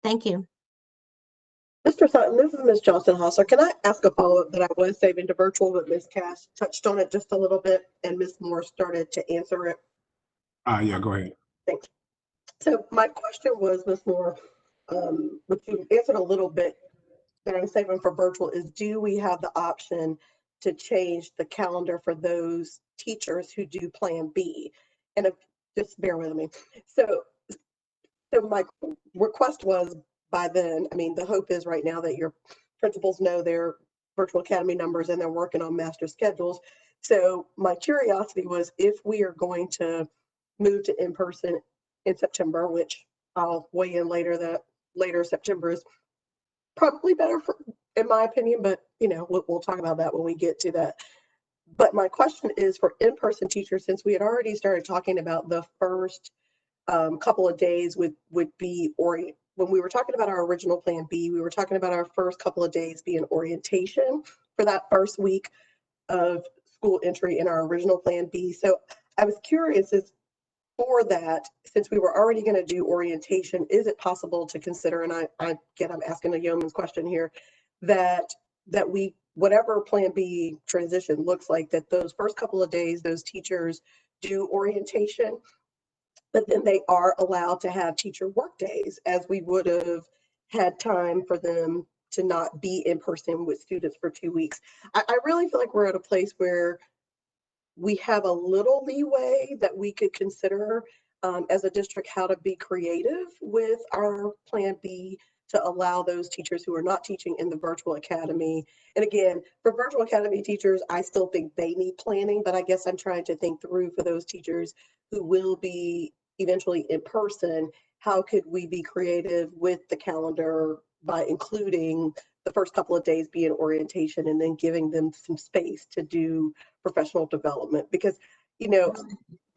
Thank you. Mr. Sutton, this is Ms. Johnson Hostler. Can I ask a follow-up that I was saving to virtual, but Ms. Cash touched on it just a little bit and Ms. Moore started to answer it? Yeah, go ahead. Thanks. So my question was, Ms. Moore, which you answered a little bit that I'm saving for virtual, is do we have the option to change the calendar for those teachers who do Plan B? And just bear with me. So my request was by then, I mean, the hope is right now that your principals know their virtual academy numbers and they're working on master schedules. So my curiosity was if we are going to move to in-person in September, which I'll weigh in later, that later September is probably better for, in my opinion, but you know, we'll talk about that when we get to that. But my question is for in-person teachers, since we had already started talking about the first couple of days would be, or when we were talking about our original Plan B, we were talking about our first couple of days being orientation for that first week of school entry in our original Plan B. So I was curious, is for that, since we were already going to do orientation, is it possible to consider, and I'm asking a yeoman's question here, that we, whatever Plan B transition looks like, that those first couple of days, those teachers do orientation, but then they are allowed to have teacher work days, as we would have had time for them to not be in person with students for 2 weeks. I really feel like we're at a place where we have a little leeway that we could consider as a district how to be creative with our Plan B to allow those teachers who are not teaching in the virtual academy. And again, for virtual academy teachers, I still think they need planning, but I guess I'm trying to think through for those teachers who will be eventually in person, how could we be creative with the calendar by including the first couple of days being orientation and then giving them some space to do professional development? Because, you know,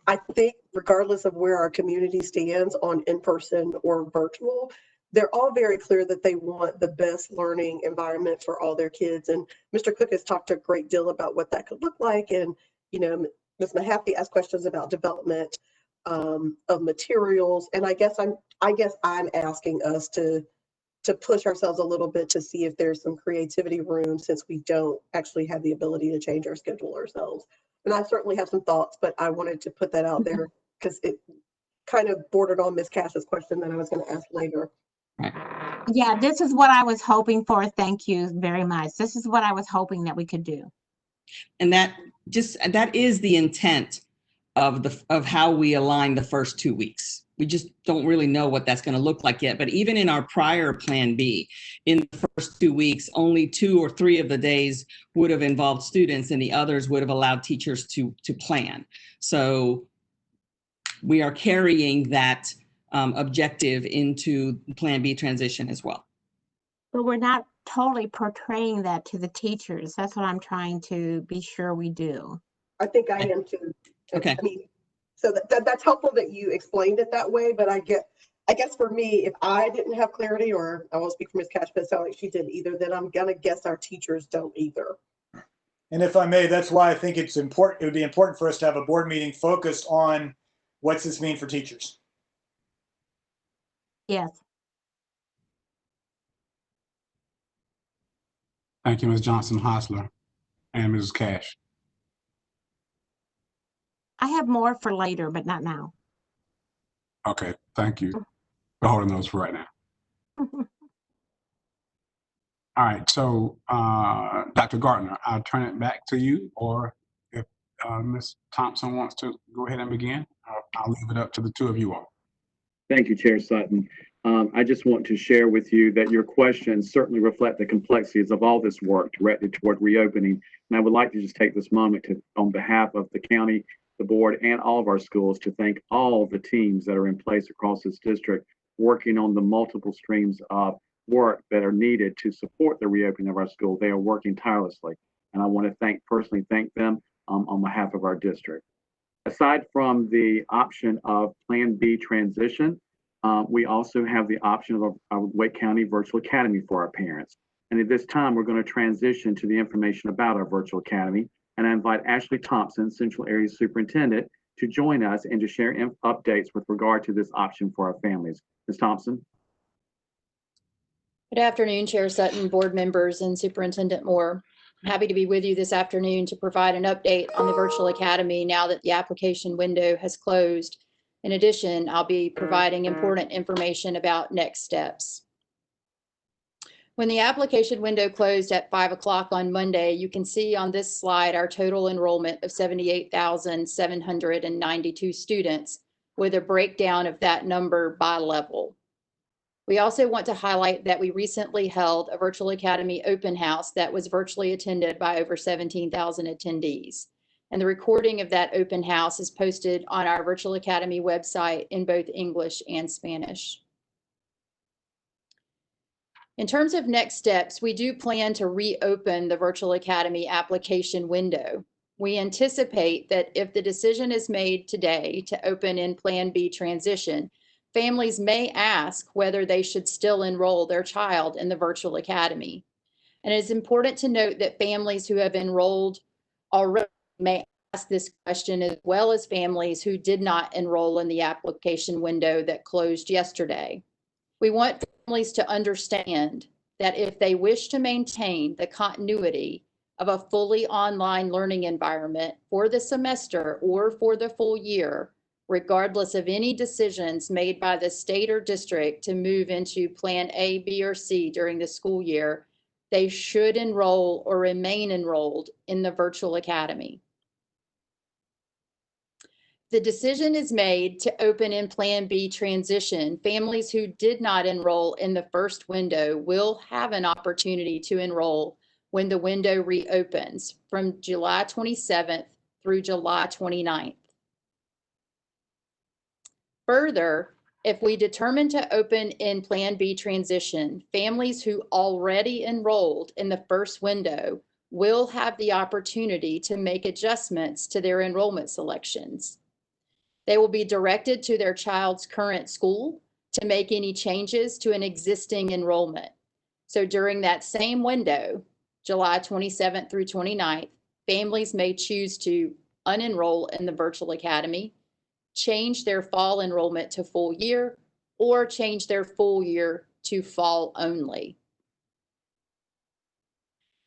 I think regardless of where our community stands on in-person or virtual, they're all very clear that they want the best learning environment for all their kids. And Mr. Cook has talked a great deal about what that could look like. And, you know, Ms. Mahaffey asked questions about development of materials. And I guess I'm asking us to push ourselves a little bit to see if there's some creativity room, since we don't actually have the ability to change our schedule ourselves. And I certainly have some thoughts, but I wanted to put that out there because it kind of bordered on Ms. Cash's question that I was going to ask later. Yeah, this is what I was hoping for. Thank you very much. This is what I was hoping that we could do. And that is the intent of how we align the first 2 weeks. We just don't really know what that's going to look like yet. But even in our prior Plan B, in the first 2 weeks, only 2 or 3 of the days would have involved students and the others would have allowed teachers to plan. So we are carrying that objective into Plan B transition as well. But we're not totally portraying that to the teachers. That's what I'm trying to be sure we do. I think I am too. Okay. I mean, so that's helpful that you explained it that way, but I guess for me, if I didn't have clarity, or I won't speak for Ms. Cash, but it sounds like she didn't either, then I'm gonna guess our teachers don't either. And if I may, that's why I think it's important. It would be important for us to have a board meeting focused on what's this mean for teachers. Yes. Thank you, Ms. Johnson Hostler and Mrs. Cash. I have more for later, but not now. Okay, thank you for holding those for right now. All right, so Dr. Gardner, I'll turn it back to you, or if Ms. Thompson wants to go ahead and begin, I'll leave it up to the two of you all. Thank you, Chair Sutton. I just want to share with you that your questions certainly reflect the complexities of all this work directed toward reopening. And I would like to just take this moment to, on behalf of the county, the board, and all of our schools, to thank all the teams that are in place across this district working on the multiple streams of work that are needed to support the reopening of our school. They are working tirelessly. And I want to personally thank them on behalf of our district. Aside from the option of Plan B transition, we also have the option of a Wake County Virtual Academy for our parents. And at this time, we're going to transition to the information about our virtual academy. And I invite Ashley Thompson, Central Area Superintendent, to join us and to share updates with regard to this option for our families. Ms. Thompson. Good afternoon, Chair Sutton, board members, and Superintendent Moore. I'm happy to be with you this afternoon to provide an update on the virtual academy now that the application window has closed. In addition, I'll be providing important information about next steps. When the application window closed at 5 o'clock on Monday, you can see on this slide our total enrollment of 78,792 students with a breakdown of that number by level. We also want to highlight that we recently held a Virtual Academy open house that was virtually attended by over 17,000 attendees. And the recording of that open house is posted on our Virtual Academy website in both English and Spanish. In terms of next steps, we do plan to reopen the Virtual Academy application window. We anticipate that if the decision is made today to open in Plan B transition, families may ask whether they should still enroll their child in the virtual academy. And it's important to note that families who have enrolled already may ask this question, as well as families who did not enroll in the application window that closed yesterday. We want families to understand that if they wish to maintain the continuity of a fully online learning environment for the semester or for the full year, regardless of any decisions made by the state or district to move into Plan A, B, or C during the school year, they should enroll or remain enrolled in the virtual academy. The decision is made to open in Plan B transition. Families who did not enroll in the first window will have an opportunity to enroll when the window reopens from July 27th through July 29th. Further, if we determine to open in Plan B transition, families who already enrolled in the first window will have the opportunity to make adjustments to their enrollment selections. They will be directed to their child's current school to make any changes to an existing enrollment. So during that same window, July 27th through 29th, families may choose to unenroll in the virtual academy, change their fall enrollment to full year, or change their full year to fall only.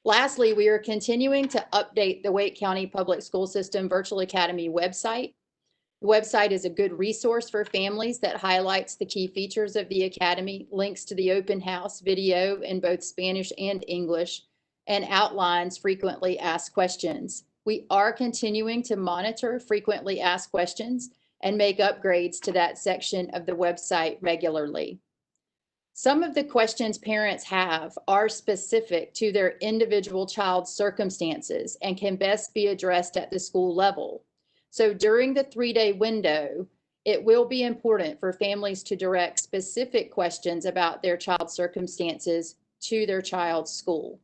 Lastly, we are continuing to update the Wake County Public School System Virtual Academy website. The website is a good resource for families that highlights the key features of the Academy, links to the open house video in both Spanish and English, and outlines frequently asked questions. We are continuing to monitor frequently asked questions and make upgrades to that section of the website regularly. Some of the questions parents have are specific to their individual child's circumstances and can best be addressed at the school level. So during the 3-day window, it will be important for families to direct specific questions about their child's circumstances to their child's school.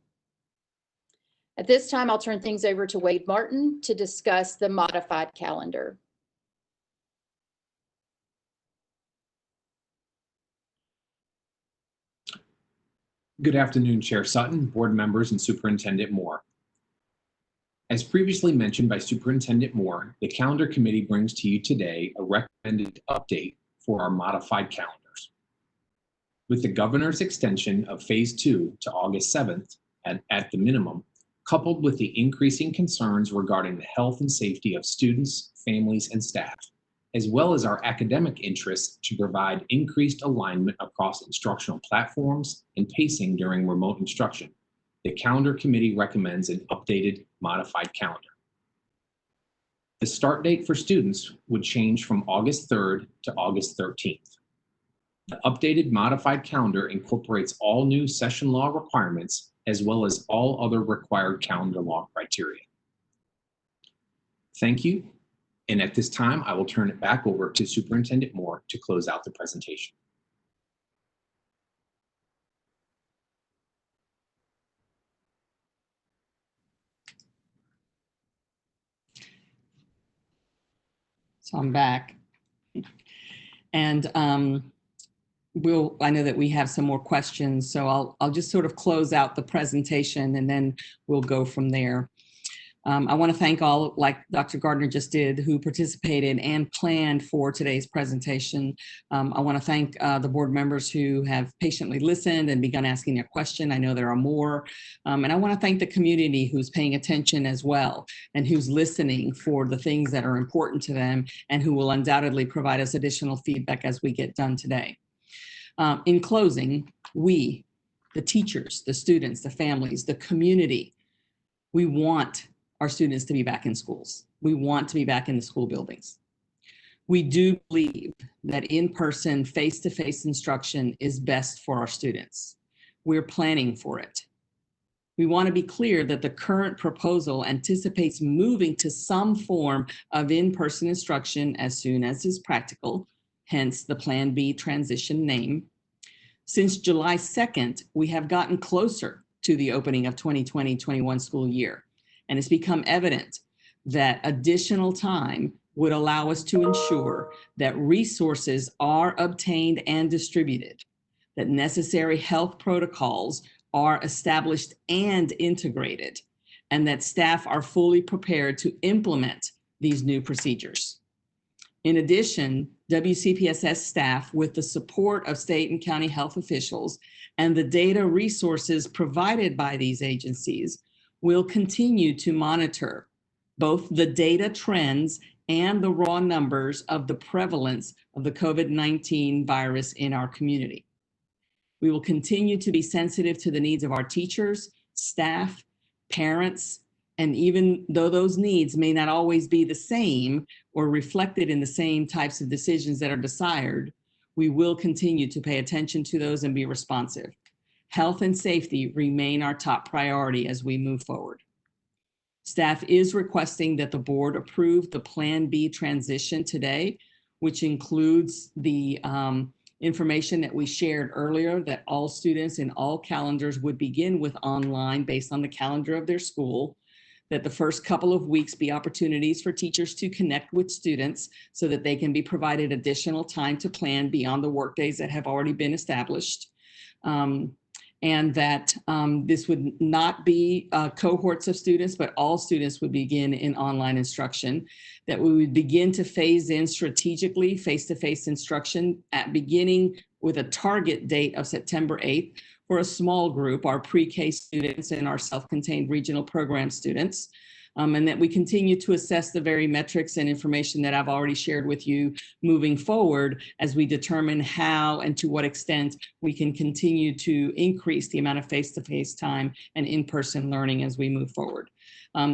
At this time, I'll turn things over to Wade Martin to discuss the modified calendar. Good afternoon, Chair Sutton, board members, and Superintendent Moore. As previously mentioned by Superintendent Moore, the Calendar Committee brings to you today a recommended update for our modified calendars. With the governor's extension of Phase 2 to August 7th at the minimum, coupled with the increasing concerns regarding the health and safety of students, families, and staff, as well as our academic interests to provide increased alignment across instructional platforms and pacing during remote instruction, the Calendar Committee recommends an updated modified calendar. The start date for students would change from August 3rd to August 13th. The updated modified calendar incorporates all new session law requirements as well as all other required calendar law criteria. Thank you. And at this time, I will turn it back over to Superintendent Moore to close out the presentation. So I'm back. And I know that we have some more questions, so I'll just sort of close out the presentation and then we'll go from there. I want to thank all, like Dr. Gardner just did, who participated and planned for today's presentation. I want to thank the board members who have patiently listened and begun asking their question. I know there are more. And I want to thank the community who's paying attention as well and who's listening for the things that are important to them and who will undoubtedly provide us additional feedback as we get done today. In closing, we, the teachers, the students, the families, the community, we want our students to be back in schools. We want to be back in the school buildings. We do believe that in-person, face-to-face instruction is best for our students. We're planning for it. We want to be clear that the current proposal anticipates moving to some form of in-person instruction as soon as is practical, hence the Plan B transition name. Since July 2nd, we have gotten closer to the opening of 2020-21 school year. And it's become evident that additional time would allow us to ensure that resources are obtained and distributed, that necessary health protocols are established and integrated, and that staff are fully prepared to implement these new procedures. In addition, WCPSS staff, with the support of state and county health officials and the data resources provided by these agencies, will continue to monitor both the data trends and the raw numbers of the prevalence of the COVID-19 virus in our community. We will continue to be sensitive to the needs of our teachers, staff, parents, and even though those needs may not always be the same or reflected in the same types of decisions that are desired, we will continue to pay attention to those and be responsive. Health and safety remain our top priority as we move forward. Staff is requesting that the board approve the Plan B transition today, which includes the information that we shared earlier, that all students in all calendars would begin with online based on the calendar of their school, that the first couple of weeks be opportunities for teachers to connect with students so that they can be provided additional time to plan beyond the work days that have already been established. And that this would not be cohorts of students, but all students would begin in online instruction, that we would begin to phase in strategically face-to-face instruction at beginning with a target date of September 8th for a small group, our pre-K students and our self-contained regional program students. And that we continue to assess the very metrics and information that I've already shared with you moving forward as we determine how and to what extent we can continue to increase the amount of face-to-face time and in-person learning as we move forward.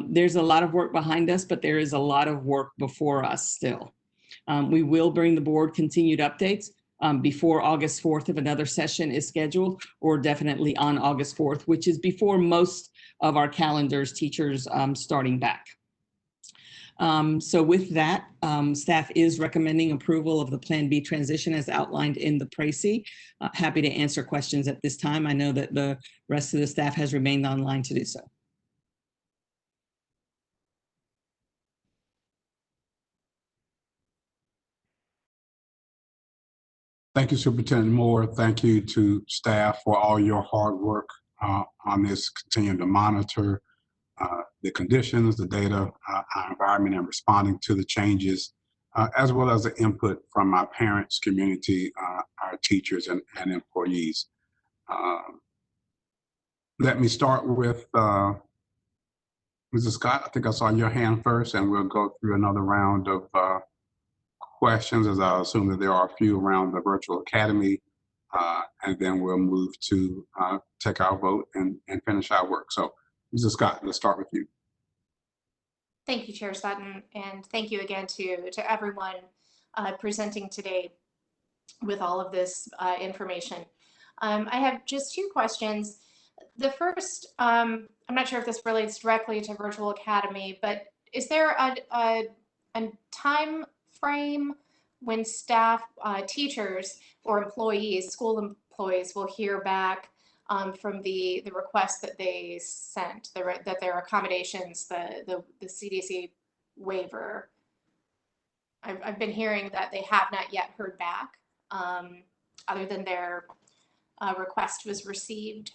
There's a lot of work behind us, but there is a lot of work before us still. We will bring the board continued updates before August 4th if another session is scheduled, or definitely on August 4th, which is before most of our calendars, teachers starting back. So with that, staff is recommending approval of the Plan B transition as outlined in the précis. Happy to answer questions at this time. I know that the rest of the staff has remained online to do so. Thank you, Superintendent Moore. Thank you to staff for all your hard work on this, continuing to monitor the conditions, the data, our environment, and responding to the changes, as well as the input from our parents, community, our teachers, and employees. Let me start with Mrs. Scott. I think I saw your hand first, and we'll go through another round of questions, as I assume that there are a few around the virtual academy, and then we'll move to take our vote and finish our work. So, Mrs. Scott, let's start with you. Thank you, Chair Sutton, and thank you again to everyone presenting today with all of this information. I have just two questions. The first, I'm not sure if this relates directly to Virtual Academy, but is there a time frame when staff, teachers, or employees, school employees, will hear back from the request that they sent, that their accommodations, the CDC waiver? I've been hearing that they have not yet heard back. other than their request was received?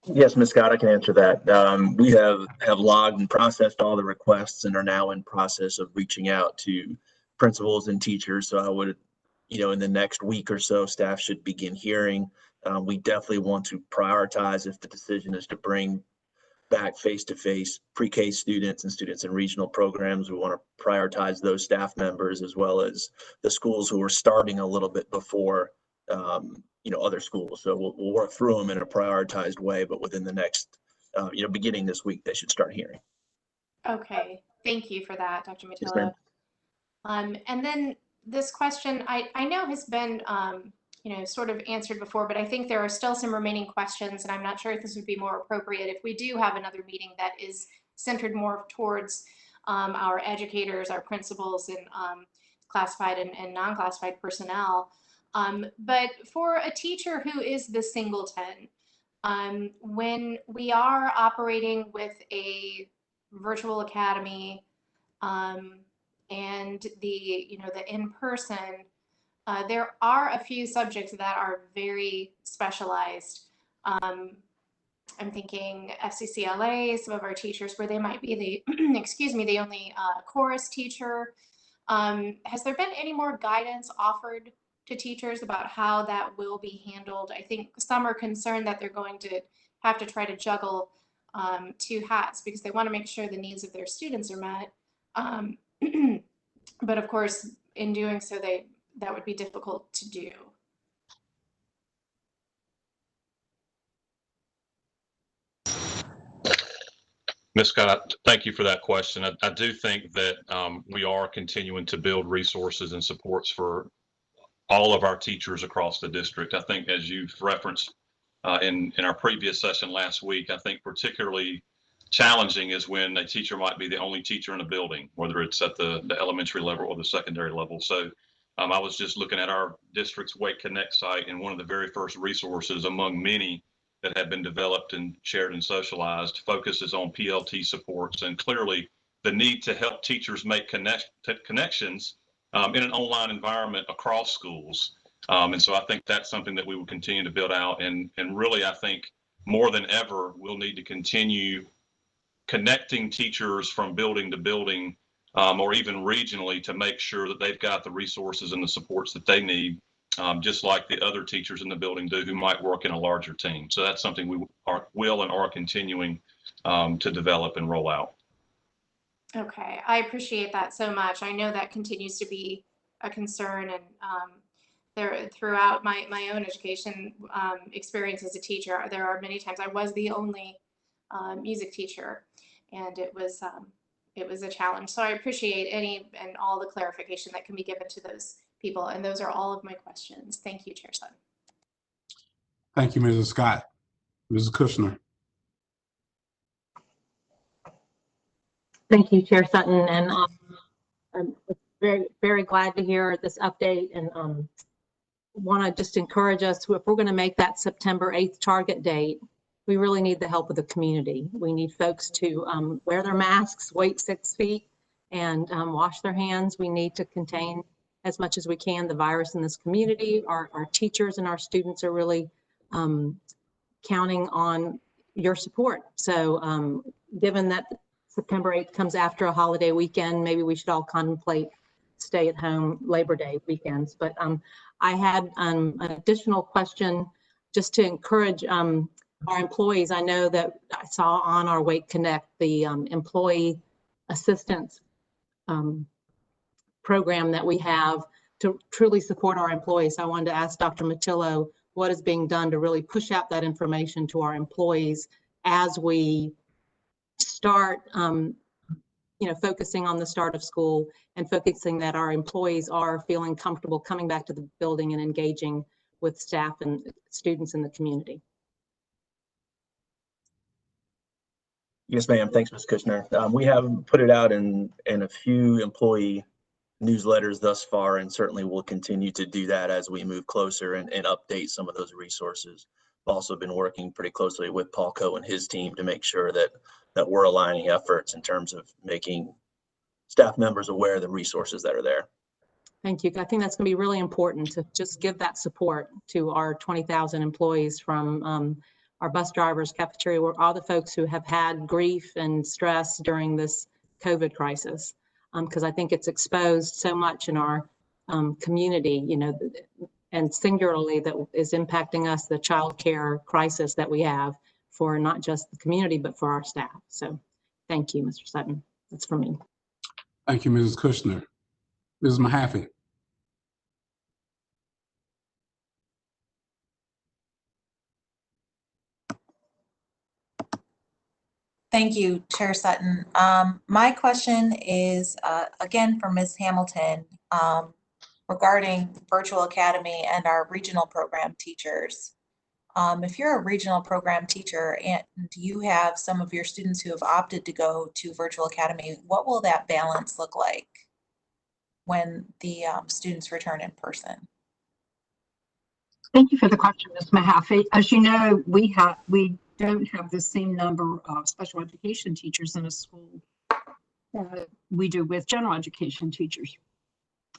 Yes, Ms. Scott, I can answer that. We have logged and processed all the requests and are now in process of reaching out to principals and teachers. So I would, in the next week or so, staff should begin hearing. We definitely want to prioritize if the decision is to bring back face-to-face pre-K students and students in regional programs. We want to prioritize those staff members as well as the schools who are starting a little bit before other schools. So we'll work through them in a prioritized way, but within the next, beginning this week, they should start hearing. Okay, thank you for that, Dr. Yes, Matillo. ma'am. And then this question I know has been, sort of answered before, but I think there are still some remaining questions, and I'm not sure if this would be more appropriate if we do have another meeting that is centered more towards our educators, our principals, and classified and non-classified personnel. But for a teacher who is the singleton, when we are operating with a virtual academy and the in-person, there are a few subjects that are very specialized. I'm thinking FCCLA, some of our teachers where they might be the, excuse me, the only chorus teacher. Has there been any more guidance offered to teachers about how that will be handled? I think some are concerned that they're going to have to try to juggle two hats because they want to make sure the needs of their students are met. But of course, in doing so, that would be difficult to do. Ms. Scott, thank you for that question. I do think that we are continuing to build resources and supports for all of our teachers across the district. I think as you've referenced in our previous session last week, I think particularly challenging is when a teacher might be the only teacher in a building, whether it's at the elementary level or the secondary level. So I was just looking at our district's Wake Connect site, and one of the very first resources among many that have been developed and shared and socialized focuses on PLT supports, and clearly the need to help teachers make connections in an online environment across schools. And so I think that's something that we will continue to build out. And really, I think more than ever, we'll need to continue connecting teachers from building to building or even regionally to make sure that they've got the resources and the supports that they need, just like the other teachers in the building do who might work in a larger team. So that's something we will and are continuing to develop and roll out. Okay, I appreciate that so much. I know that continues to be a concern, and throughout my own education experience as a teacher, there are many times I was the only music teacher, and it was a challenge. So I appreciate any and all the clarification that can be given to those people, and those are all of my questions. Thank you, Chair Sutton. Thank you, Mrs. Scott. Mrs. Kushner. Thank you, Chair Sutton, and I'm very, very glad to hear this update, and want to just encourage us to, if we're going to make that September 8th target date, we really need the help of the community. We need folks to wear their masks, wait 6 feet, and wash their hands. We need to contain as much as we can the virus in this community. Our teachers and our students are really counting on your support. So given that September 8th comes after a holiday weekend, maybe we should all contemplate stay-at-home Labor Day weekends. But I had an additional question just to encourage our employees. I know that I saw on our Wake Connect the employee assistance program that we have to truly support our employees. I wanted to ask Dr. Matillo what is being done to really push out that information to our employees as we start focusing on the start of school and focusing that our employees are feeling comfortable coming back to the building and engaging with staff and students in the community. Yes, ma'am. Thanks, Ms. Kushner. We have put it out in a few employee newsletters thus far, and certainly we'll continue to do that as we move closer and update some of those resources. I've also been working pretty closely with Paul Coe and his team to make sure that we're aligning efforts in terms of making staff members aware of the resources that are there. Thank you. I think that's going to be really important to just give that support to our 20,000 employees, from our bus drivers, cafeteria, all the folks who have had grief and stress during this COVID crisis. Because I think it's exposed so much in our community, you know, and singularly that is impacting us, the child care crisis that we have for not just the community, but for our staff. So thank you, Mr. Sutton. That's for me. Thank you, Mrs. Kushner. Mrs. Mahaffey. Thank you, Chair Sutton. My question is, again, for Ms. Hamilton, regarding Virtual Academy and our regional program teachers. If you're a regional program teacher and you have some of your students who have opted to go to Virtual Academy, what will that balance look like when the students return in person? Thank you for the question, Ms. Mahaffey. As you know, we don't have the same number of special education teachers in a school that we do with general education teachers.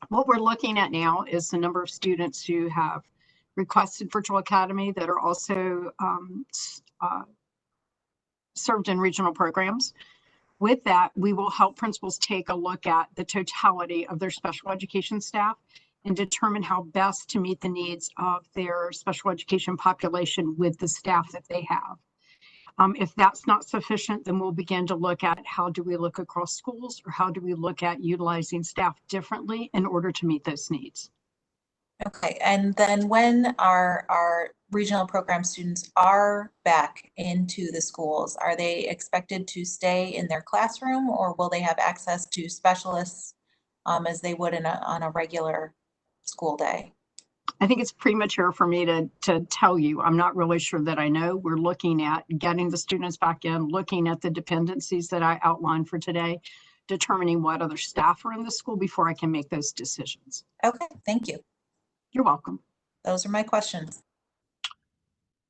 What we're looking at now is the number of students who have requested Virtual Academy that are also served in regional programs. With that, we will help principals take a look at the totality of their special education staff and determine how best to meet the needs of their special education population with the staff that they have. If that's not sufficient, then we'll begin to look at how do we look across schools, or how do we look at utilizing staff differently in order to meet those needs. Okay, and then when our regional program students are back into the schools, are they expected to stay in their classroom, or will they have access to specialists as they would on a regular school day? I think it's premature for me to tell you. I'm not really sure that I know. We're looking at getting the students back in, looking at the dependencies that I outlined for today, determining what other staff are in the school before I can make those decisions. Okay, thank you. You're welcome. Those are my questions.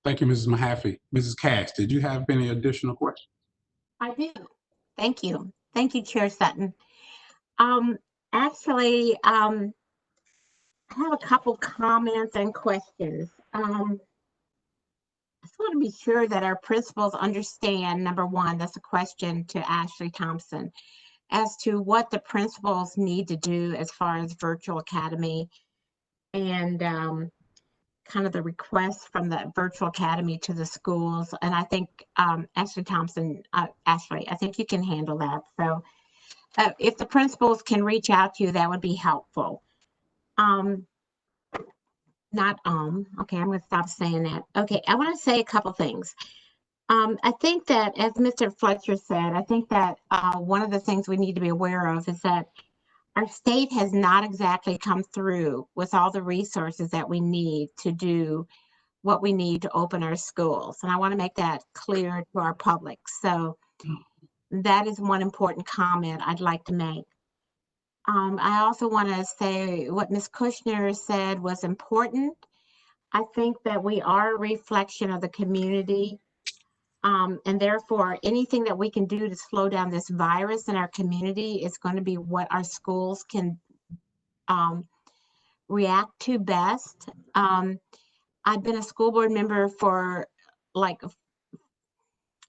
Thank you, Mrs. Mahaffey. Mrs. Cass, did you have any additional questions? I do. Thank you. Thank you, Chair Sutton. Actually, I have a couple comments and questions. I just want to be sure that our principals understand, number one, that's a question to Ashley Thompson, as to what the principals need to do as far as Virtual Academy and kind of the request from the Virtual Academy to the schools. And I think Ashley Thompson, Ashley, I think you can handle that. So if the principals can reach out to you, that would be helpful. Okay, I'm going to stop saying that. Okay, I want to say a couple things. I think that, as Mr. Fletcher said, I think that one of the things we need to be aware of is that our state has not exactly come through with all the resources that we need to do what we need to open our schools. And I want to make that clear to our public. So that is one important comment I'd like to make. I also want to say what Ms. Kushner said was important. I think that we are a reflection of the community. And therefore, anything that we can do to slow down this virus in our community is going to be what our schools can react to best. I've been a school board member for like,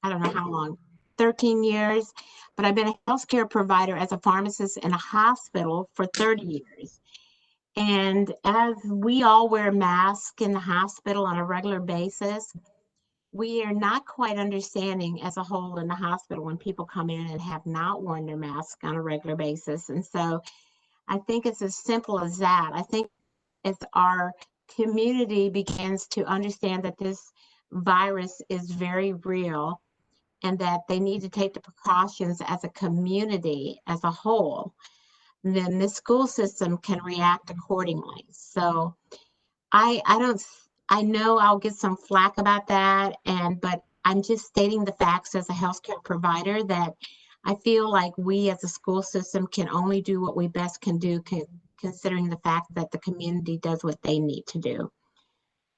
I don't know how long, 13 years, but I've been a healthcare provider as a pharmacist in a hospital for 30 years. And as we all wear masks in the hospital on a regular basis, we are not quite understanding as a whole in the hospital when people come in and have not worn their mask on a regular basis. And so I think it's as simple as that. I think as our community begins to understand that this virus is very real and that they need to take the precautions as a community as a whole, then the school system can react accordingly. So I know I'll get some flack about that, but I'm just stating the facts as a healthcare provider that I feel like we as a school system can only do what we best can do, considering the fact that the community does what they need to do.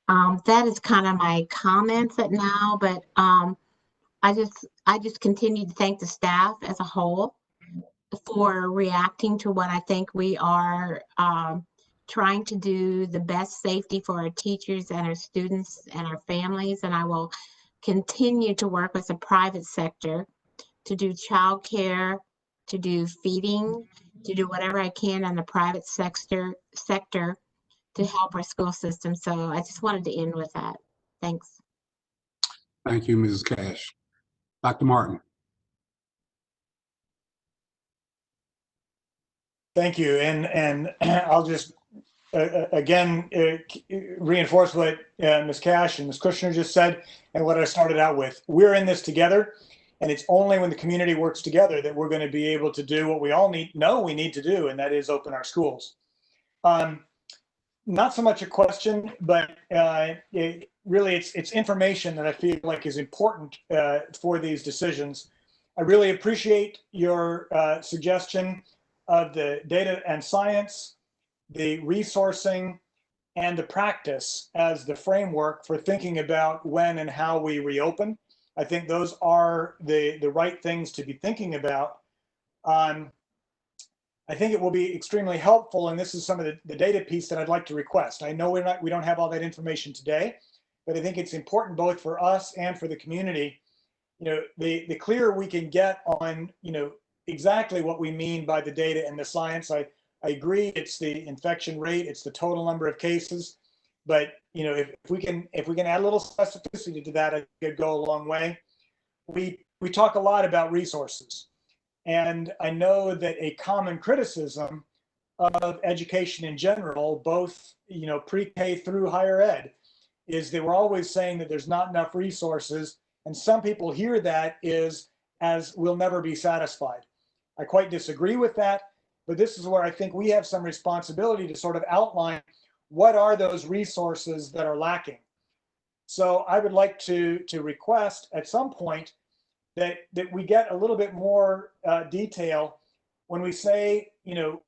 That is kind of my comments at now, but I just continue to thank the staff as a whole for reacting to what I think we are trying to do the best safety for our teachers and our students and our families. And I will continue to work with the private sector to do childcare, to do feeding, to do whatever I can in the private sector to help our school system. So I just wanted to end with that. Thanks. Thank you, Mrs. Cash. Dr. Martin. Thank you. And I'll just again reinforce what Ms. Cash and Ms. Kushner just said and what I started out with. We're in this together, and it's only when the community works together that we're going to be able to do what we all know we need to do, and that is open our schools. Not so much a question, but really it's information that I feel like is important for these decisions. I really appreciate your suggestion of the data and science, the resourcing, and the practice as the framework for thinking about when and how we reopen. I think those are the right things to be thinking about. I think it will be extremely helpful, and this is some of the data piece that I'd like to request. I know we don't have all that information today, but I think it's important both for us and for the community. You know, the clearer we can get on, you know, exactly what we mean by the data and the science. I agree, it's the infection rate, it's the total number of cases, but you know, if we can add a little specificity to that, I think it'd go a long way. We talk a lot about resources. And I know that a common criticism of education in general, both, you know, pre-K through higher ed, is that we're always saying that there's not enough resources. And some people hear that as we'll never be satisfied. I quite disagree with that, but this is where I think we have some responsibility to sort of outline what are those resources that are lacking. So I would like to request at some point that we get a little bit more detail when we say, you know,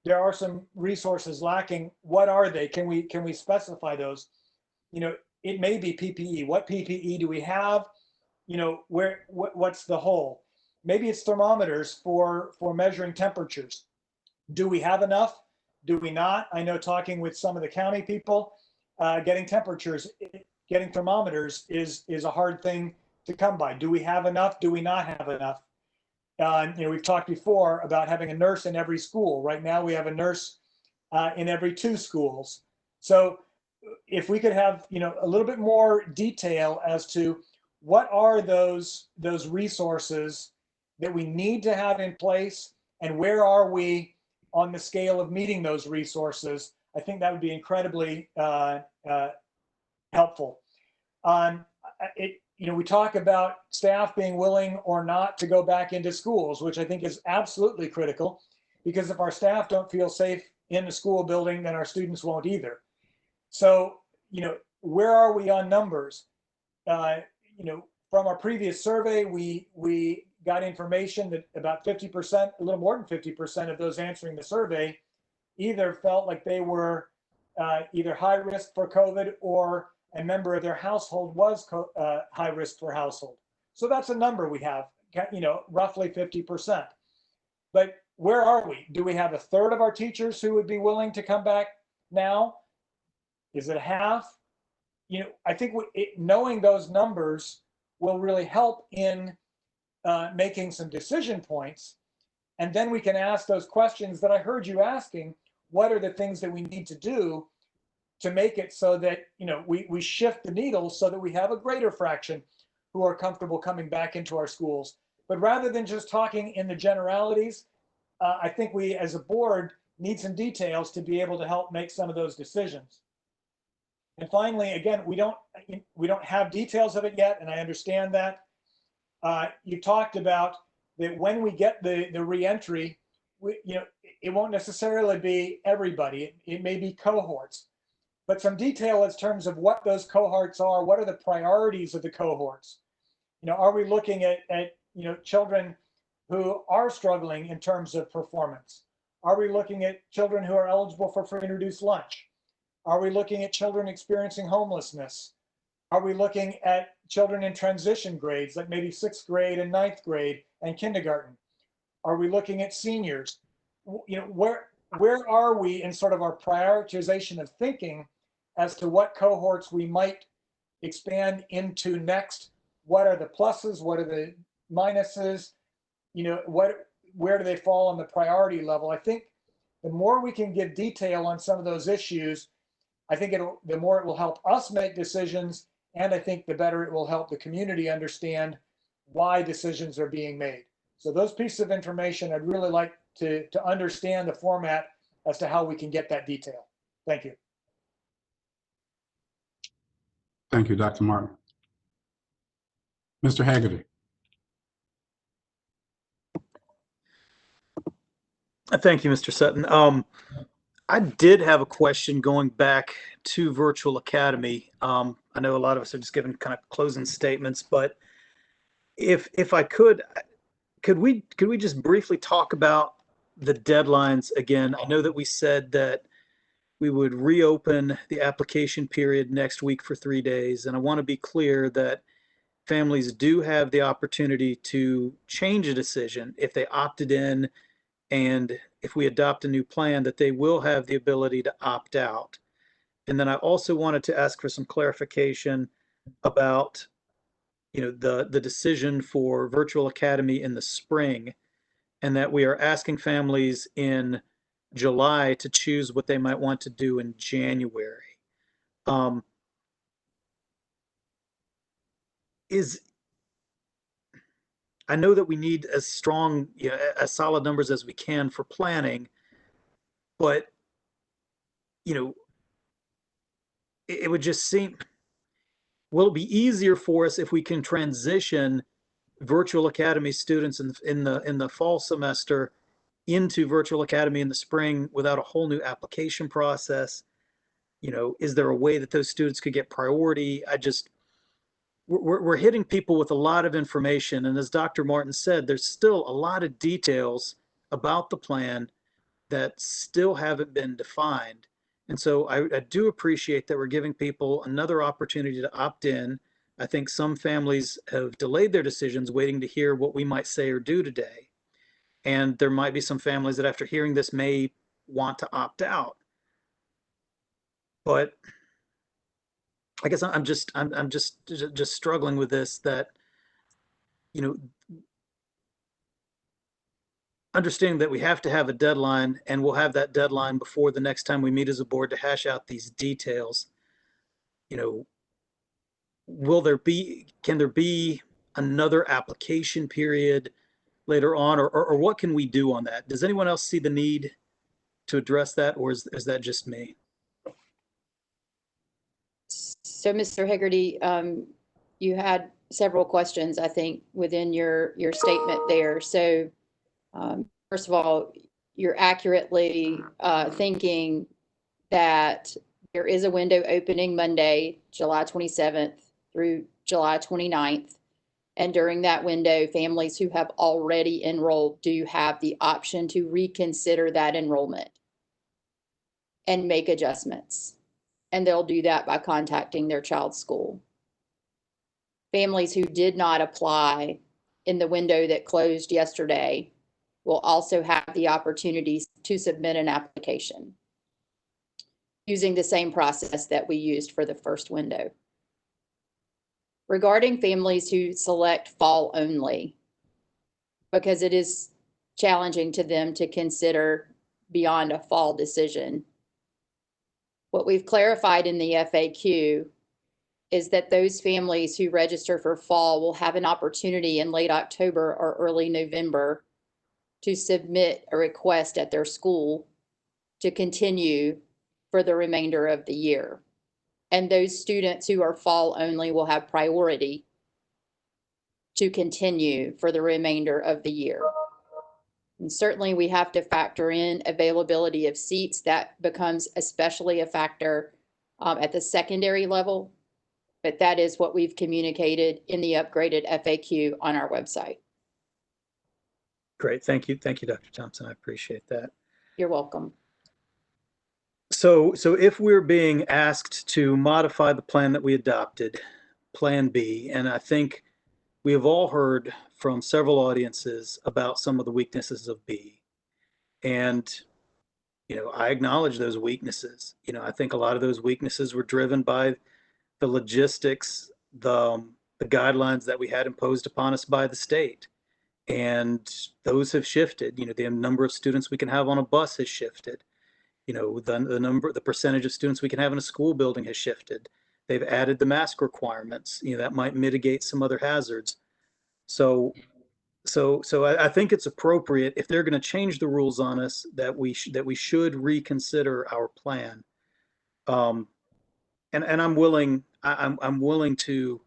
there are some resources lacking. What are they? Can we specify those? You know, it may be PPE. What PPE do we have? You know, what's the hole? Maybe it's thermometers for measuring temperatures. Do we have enough? Do we not? I know talking with some of the county people, getting thermometers is a hard thing to come by. Do we have enough? Do we not have enough? You know, we've talked before about having a nurse in every school. Right now we have a nurse in every 2 schools. So if we could have, you know, a little bit more detail as to what are those resources that we need to have in place, and where are we on the scale of meeting those resources, I think that would be incredibly helpful. You know, we talk about staff being willing or not to go back into schools, which I think is absolutely critical, because if our staff don't feel safe in the school building, then our students won't either. So, you know, where are we on numbers? You know, from our previous survey, we got information that about 50%, a little more than 50% of those answering the survey either felt like they were either high risk for COVID or a member of their household was high risk for household. So that's a number we have, you know, roughly 50%. But where are we? Do we have a third of our teachers who would be willing to come back now? Is it a half? You know, I think knowing those numbers will really help in making some decision points. And then we can ask those questions that I heard you asking. What are the things that we need to do to make it so that, you know, we shift the needle so that we have a greater fraction who are comfortable coming back into our schools? But rather than just talking in the generalities, I think we as a board need some details to be able to help make some of those decisions. And finally, again, we don't have details of it yet, and I understand that. You talked about that when we get the reentry, you know, it won't necessarily be everybody. It may be cohorts, but some detail in terms of what those cohorts are. What are the priorities of the cohorts? You know, are we looking at you know, children who are struggling in terms of performance? Are we looking at children who are eligible for free and reduced lunch? Are we looking at children experiencing homelessness? Are we looking at children in transition grades, like maybe 6th grade and 9th grade and kindergarten? Are we looking at seniors? Where are we in sort of our prioritization of thinking as to what cohorts we might expand into next? What are the pluses? What are the minuses? Where do they fall on the priority level? I think the more we can give detail on some of those issues, I think the more it will help us make decisions, and I think the better it will help the community understand why decisions are being made. So those pieces of information, I'd really like to understand the format as to how we can get that detail. Thank you. Thank you, Dr. Martin. Mr. Haggerty. Thank you, Mr. Sutton. I did have a question going back to Virtual Academy. I know a lot of us are just giving kind of closing statements, but if I could we just briefly talk about the deadlines again? I know that we said that we would reopen the application period next week for 3 days, and I want to be clear that families do have the opportunity to change a decision if they opted in, and if we adopt a new plan, that they will have the ability to opt out. And then I also wanted to ask for some clarification about the decision for Virtual Academy in the spring, and that we are asking families in July to choose what they might want to do in January. I know that we need as strong, as solid numbers as we can for planning, but it would just seem, will it be easier for us if we can transition Virtual Academy students in the fall semester into Virtual Academy in the spring without a whole new application process? Is there a way that those students could get priority? We're hitting people with a lot of information, and as Dr. Martin said, there's still a lot of details about the plan that still haven't been defined. And so I do appreciate that we're giving people another opportunity to opt in. I think some families have delayed their decisions waiting to hear what we might say or do today. And there might be some families that after hearing this may want to opt out. But I guess I'm just struggling with this, that understanding that we have to have a deadline, and we'll have that deadline before the next time we meet as a board to hash out these details. Can there be another application period later on, or what can we do on that? Does anyone else see the need to address that, or is that just me? So, Mr. Haggerty, you had several questions, I think, within your statement there. So, first of all, you're accurately thinking that there is a window opening Monday, July 27th through July 29th. And during that window, families who have already enrolled do have the option to reconsider that enrollment and make adjustments. And they'll do that by contacting their child's school. Families who did not apply in the window that closed yesterday will also have the opportunity to submit an application using the same process that we used for the first window. Regarding families who select fall only, because it is challenging to them to consider beyond a fall decision, what we've clarified in the FAQ is that those families who register for fall will have an opportunity in late October or early November to submit a request at their school to continue for the remainder of the year. And those students who are fall only will have priority to continue for the remainder of the year. And certainly we have to factor in availability of seats. That becomes especially a factor at the secondary level, but that is what we've communicated in the upgraded FAQ on our website. Great, thank you, Dr. Thompson. I appreciate that. You're welcome. So if we're being asked to modify the plan that we adopted, Plan B, and I think we have all heard from several audiences about some of the weaknesses of B. And, I acknowledge those weaknesses. I think a lot of those weaknesses were driven by the logistics, the guidelines that we had imposed upon us by the state. And those have shifted. The number of students we can have on a bus has shifted. The percentage of students we can have in a school building has shifted. They've added the mask requirements. That might mitigate some other hazards. So I think it's appropriate, if they're going to change the rules on us, that we should reconsider our plan. And I'm willing to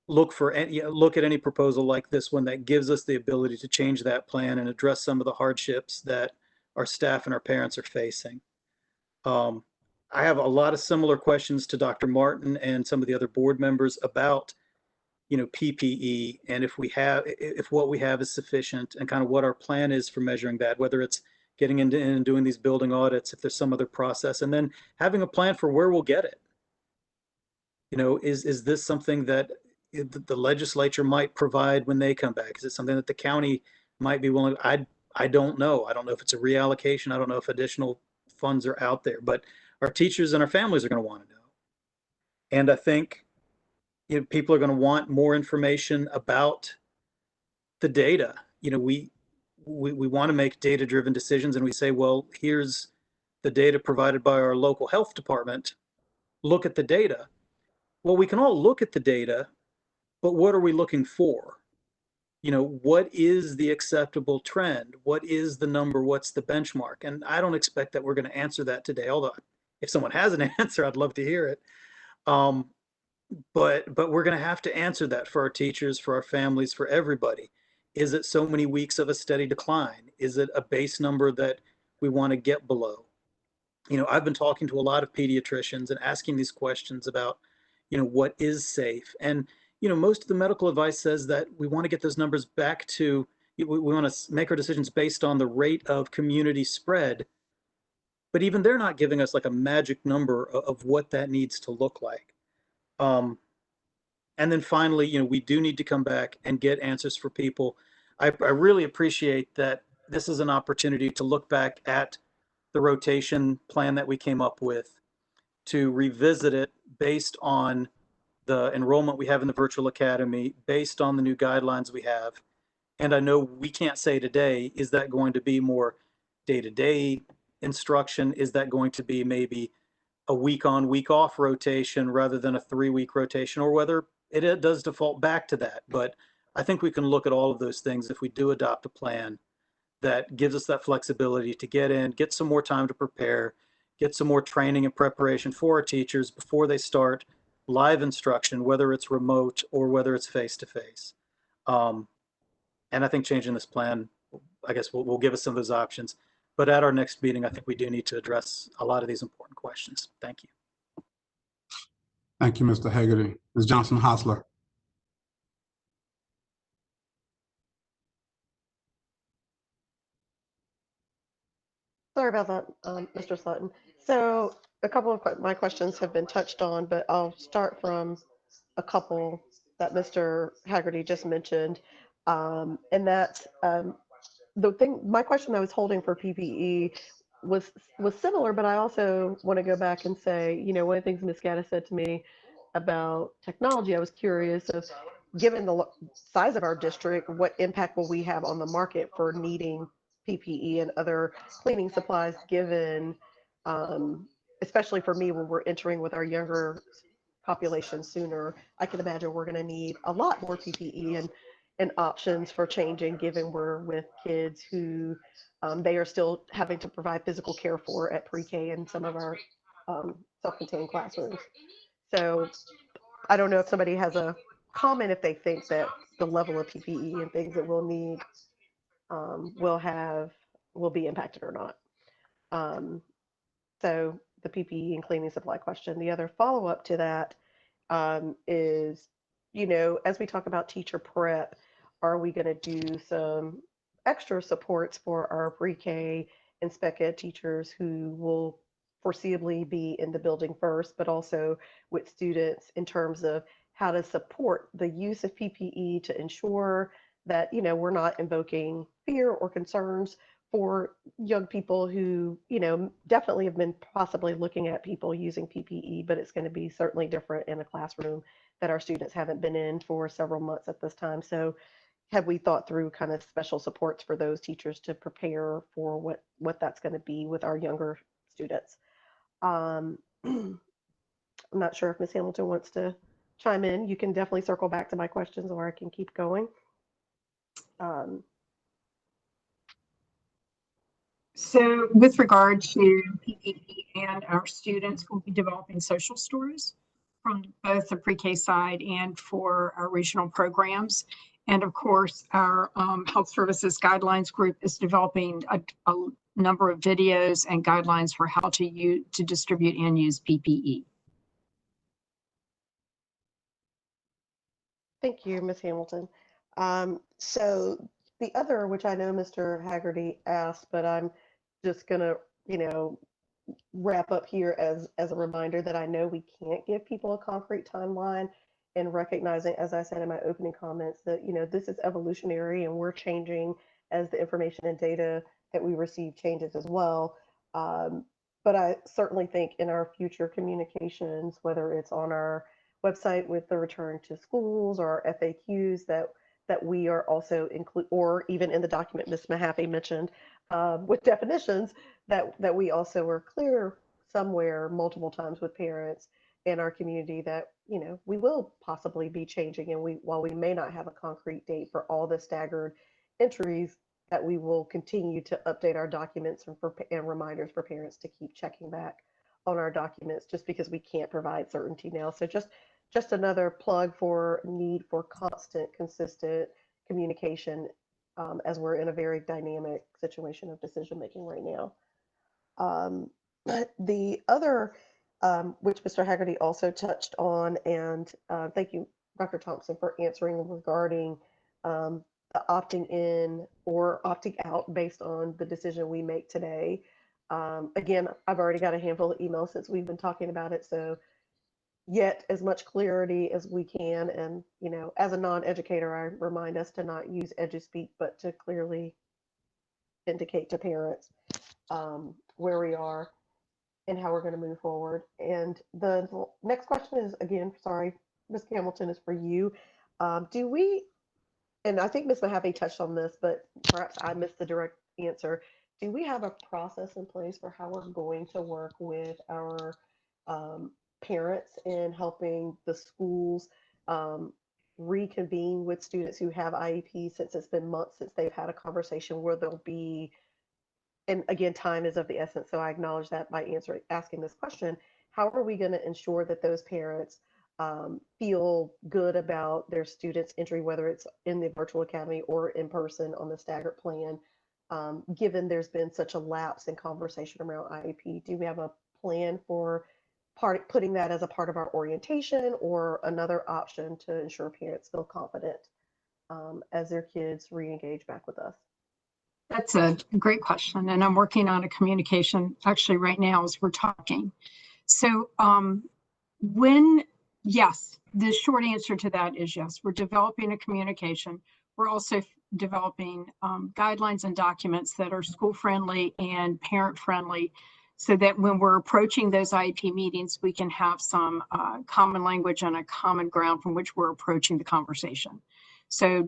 look at any proposal like this one that gives us the ability to change that plan and address some of the hardships that our staff and our parents are facing. I have a lot of similar questions to Dr. Martin and some of the other board members about, PPE, and if what we have is sufficient, and kind of what our plan is for measuring that, whether it's getting into and doing these building audits, if there's some other process, and then having a plan for where we'll get it. Is this something that the legislature might provide when they come back? Is it something that the county might be willing? I don't know. I don't know if it's a reallocation. I don't know if additional funds are out there, but our teachers and our families are going to want to know. And I think people are going to want more information about the data. We want to make data-driven decisions, and we say, well, here's the data provided by our local health department. Look at the data. Well, we can all look at the data, but what are we looking for? What is the acceptable trend? What is the number? What's the benchmark? And I don't expect that we're going to answer that today, although if someone has an answer, I'd love to hear it. But we're going to have to answer that for our teachers, for our families, for everybody. Is it so many weeks of a steady decline? Is it a base number that we want to get below? I've been talking to a lot of pediatricians and asking these questions about, what is safe? And, most of the medical advice says that we want to get those numbers back to, we want to make our decisions based on the rate of community spread. But even they're not giving us like a magic number of what that needs to look like. And then finally, we do need to come back and get answers for people. I really appreciate that this is an opportunity to look back at the rotation plan that we came up with, to revisit it based on the enrollment we have in the virtual academy, based on the new guidelines we have. And I know we can't say today, is that going to be more day-to-day instruction? Is that going to be maybe a week on, week off rotation rather than a 3-week rotation, or whether it does default back to that? But I think we can look at all of those things if we do adopt a plan that gives us that flexibility to get some more time to prepare, get some more training and preparation for our teachers before they start live instruction, whether it's remote or whether it's face-to-face. And I think changing this plan, I guess, will give us some of those options. But at our next meeting, I think we do need to address a lot of these important questions. Thank you. Thank you, Mr. Hagerty. Ms. Johnson-Hostler. Sorry about that, Mr. Sutton. So a couple of my questions have been touched on, but I'll start from a couple that Mr. Haggerty just mentioned. And that's my question I was holding for PPE was similar, but I also want to go back and say, one of the things Ms. Gaddis said to me about technology, I was curious of, given the size of our district, what impact will we have on the market for needing PPE and other cleaning supplies, given, especially for me, when we're entering with our younger population sooner, I can imagine we're going to need a lot more PPE and options for changing, given we're with kids who they are still having to provide physical care for at pre-K in some of our self-contained classrooms. So I don't know if somebody has a comment if they think that the level of PPE and things that we'll need will be impacted or not. So the PPE and cleaning supply question. The other follow-up to that is, as we talk about teacher prep, are we going to do some extra supports for our pre-K and spec ed teachers who will foreseeably be in the building first, but also with students in terms of how to support the use of PPE to ensure that, we're not invoking fear or concerns for young people who, definitely have been possibly looking at people using PPE, but it's going to be certainly different in a classroom that our students haven't been in for several months at this time. So have we thought through kind of special supports for those teachers to prepare for what that's going to be with our younger students? I'm not sure if Ms. Hamilton wants to chime in. You can definitely circle back to my questions, or I can keep going. So with regard to PPE and our students, we'll be developing social stories from both the pre-K side and for our regional programs. And of course, our health services guidelines group is developing a number of videos and guidelines for how to distribute and use PPE. Thank you, Ms. Hamilton. So the other, which I know Mr. Haggerty asked, but I'm just gonna, wrap up here as a reminder that I know we can't give people a concrete timeline, and recognizing, as I said in my opening comments, that, this is evolutionary and we're changing as the information and data that we receive changes as well. But I certainly think in our future communications, whether it's on our website with the return to schools or our FAQs, that we are also include, or even in the document Ms. Mahaffey mentioned with definitions, that we also are clear somewhere multiple times with parents in our community that, we will possibly be changing, and while we may not have a concrete date for all the staggered entries, that we will continue to update our documents and reminders for parents to keep checking back on our documents, just because we can't provide certainty now. So just another plug for need for constant, consistent communication as we're in a very dynamic situation of decision making right now. But the other, which Mr. Haggerty also touched on, and thank you, Dr. Thompson, for answering regarding the opting in or opting out based on the decision we make today. Again, I've already got a handful of emails since we've been talking about it, so yet as much clarity as we can. And, as a non-educator, I remind us to not use eduspeak, but to clearly indicate to parents where we are and how we're going to move forward. And the next question is, again, sorry, Ms. Hamilton, is for you. Do we, and I think Ms. Mahaffey touched on this, but perhaps I missed the direct answer. Do we have a process in place for how we're going to work with our parents in helping the schools reconvene with students who have IEPs, since it's been months since they've had a conversation where there'll be, and again, time is of the essence, so I acknowledge that by asking this question. How are we going to ensure that those parents feel good about their students' entry, whether it's in the virtual academy or in person on the staggered plan, given there's been such a lapse in conversation around IEP? Do we have a plan for putting that as a part of our orientation, or another option to ensure parents feel confident as their kids re-engage back with us? That's a great question, and I'm working on a communication actually right now as we're talking. So yes, the short answer to that is yes. We're developing a communication. We're also developing guidelines and documents that are school friendly and parent friendly, so that when we're approaching those IEP meetings, we can have some common language and a common ground from which we're approaching the conversation. So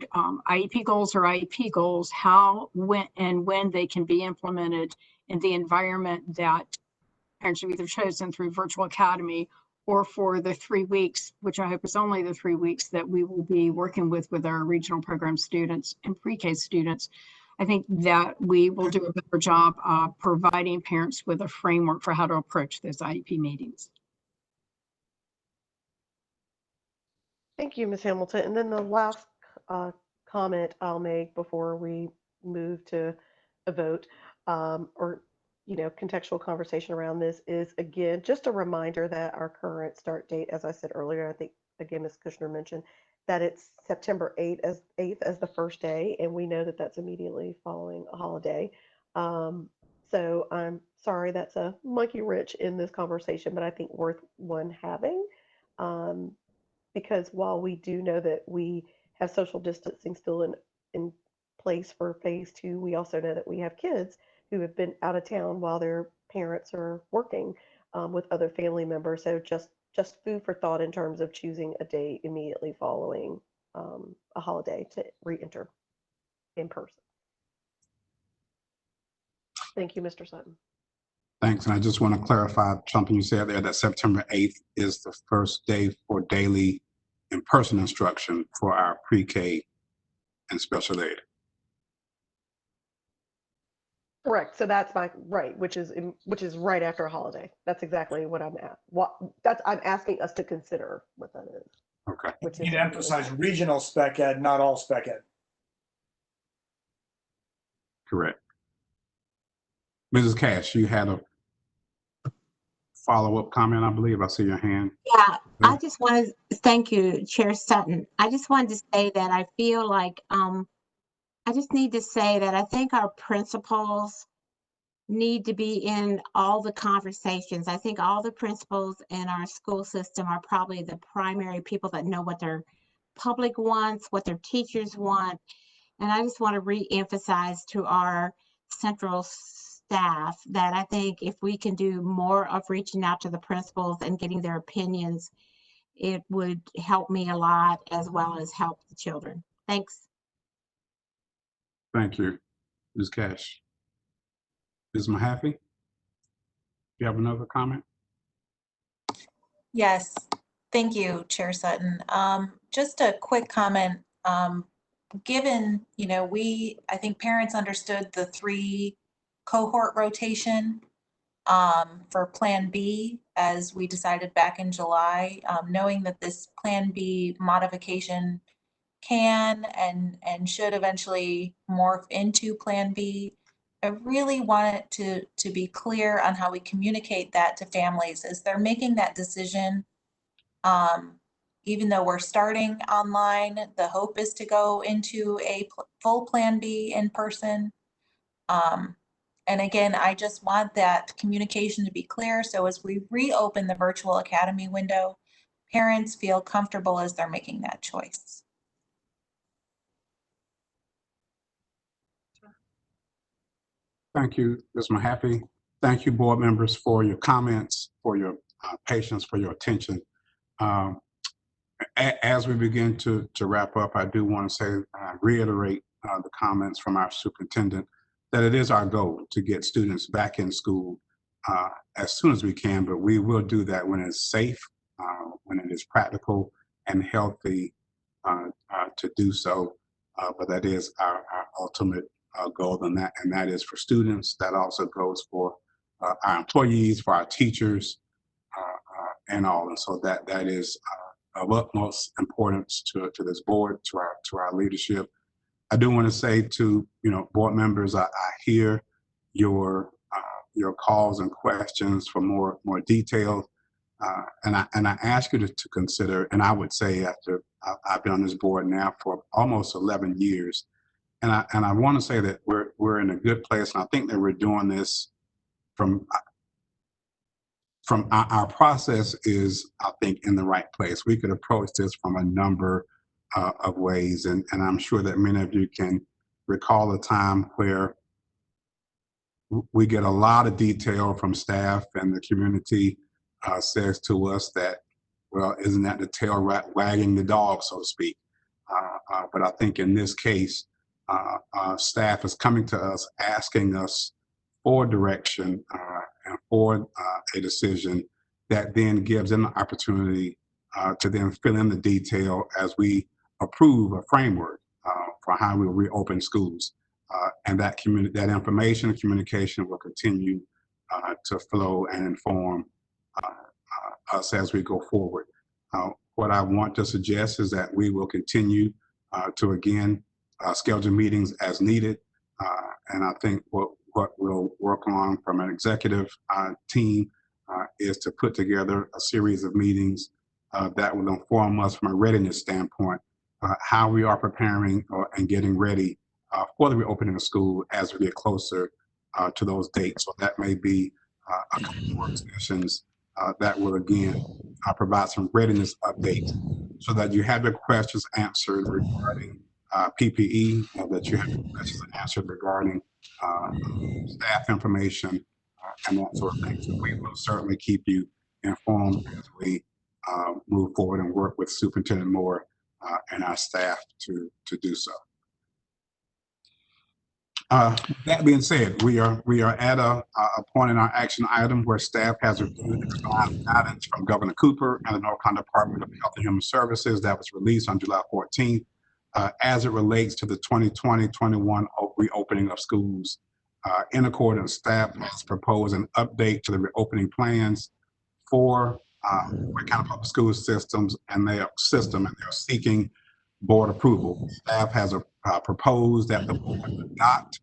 IEP goals are IEP goals, how, when they can be implemented in the environment that parents have either chosen through virtual academy, or for the 3 weeks, which I hope is only the 3 weeks, that we will be working with our regional program students and pre-K students. I think that we will do a better job providing parents with a framework for how to approach those IEP meetings. Thank you, Ms. Hamilton. And then the last comment I'll make before we move to a vote, or contextual conversation around this, is again just a reminder that our current start date, as I said earlier, I think again Ms. Kushner mentioned that it's September 8th as the first day, and we know that that's immediately following a holiday. So I'm sorry that's a monkey wrench in this conversation, but I think worth one having. because while we do know that we have social distancing still in place for phase 2, we also know that we have kids who have been out of town while their parents are working with other family members. So just food for thought in terms of choosing a day immediately following a holiday to re-enter in person. Thank you, Mr. Sutton. Thanks. And I just want to clarify something you said there, that September 8th is the first day for daily in-person instruction for our pre-K and special ed. Correct. So that's right, which is right after a holiday. That's exactly what I'm at. I'm asking us to consider what that is. Okay. You need to emphasize regional spec ed, not all spec ed. Correct. Mrs. Cash, you had a follow-up comment, I believe. I see your hand. Yeah, I just wanted thank you, Chair Sutton. I just wanted to say that I feel like I just need to say that I think our principals need to be in all the conversations. I think all the principals in our school system are probably the primary people that know what their public wants, what their teachers want. And I just want to re-emphasize to our central staff that I think if we can do more of reaching out to the principals and getting their opinions, it would help me a lot as well as help the children. Thanks. Thank you, Ms. Cash. Ms. Mahaffey, you have another comment? Yes, thank you, Chair Sutton. Just a quick comment. Given, I think parents understood the 3 cohort rotation for Plan B as we decided back in July, knowing that this Plan B modification can and should eventually morph into Plan B. I really want it to be clear on how we communicate that to families as they're making that decision. Even though we're starting online, the hope is to go into a full Plan B in person. And again, I just want that communication to be clear. So as we reopen the virtual academy window, parents feel comfortable as they're making that choice. Thank you, Ms. Mahaffey. Thank you, board members, for your comments, for your patience, for your attention. As we begin to wrap up, I do want to say, reiterate the comments from our superintendent that it is our goal to get students back in school as soon as we can, but we will do that when it's safe, when it is practical and healthy to do so. But that is our ultimate goal, and that is for students. That also goes for our employees, for our teachers, and all. And so that is of utmost importance to this board, to our leadership. I do want to say to board members, I hear your calls and questions for more details, and I ask you to consider. And I would say after I've been on this board now for almost 11 years, and I want to say that we're in a good place, and I think that we're doing this from our process is, I think, in the right place. We could approach this from a number of ways, and I'm sure that many of you can recall a time where we get a lot of detail from staff and the community says to us that, well, isn't that the tail wagging the dog, so to speak? But I think in this case, staff is coming to us asking us for direction and for a decision that then gives them the opportunity to then fill in the detail as we approve a framework for how we will reopen schools. And that information and communication will continue to flow and inform us as we go forward. What I want to suggest is that we will continue to, again, schedule meetings as needed. And I think what we'll work on from an executive team is to put together a series of meetings that will inform us from a readiness standpoint, how we are preparing and getting ready for the reopening of school as we get closer to those dates. So that may be a couple of work sessions that will, again, provide some readiness updates so that you have your questions answered regarding PPE, that you have your questions answered regarding staff information and that sort of thing. So we will certainly keep you informed as we move forward and work with Superintendent Moore and our staff to do so. That being said, we are at a point in our action item where staff has reviewed the guidance from Governor Cooper and the North Carolina Department of Health and Human Services that was released on July 14th as it relates to the 2020-21 reopening of schools. In accordance, staff has proposed an update to the reopening plans for Wake County Public School systems and their system, and they're seeking board approval. Staff has proposed that the board adopt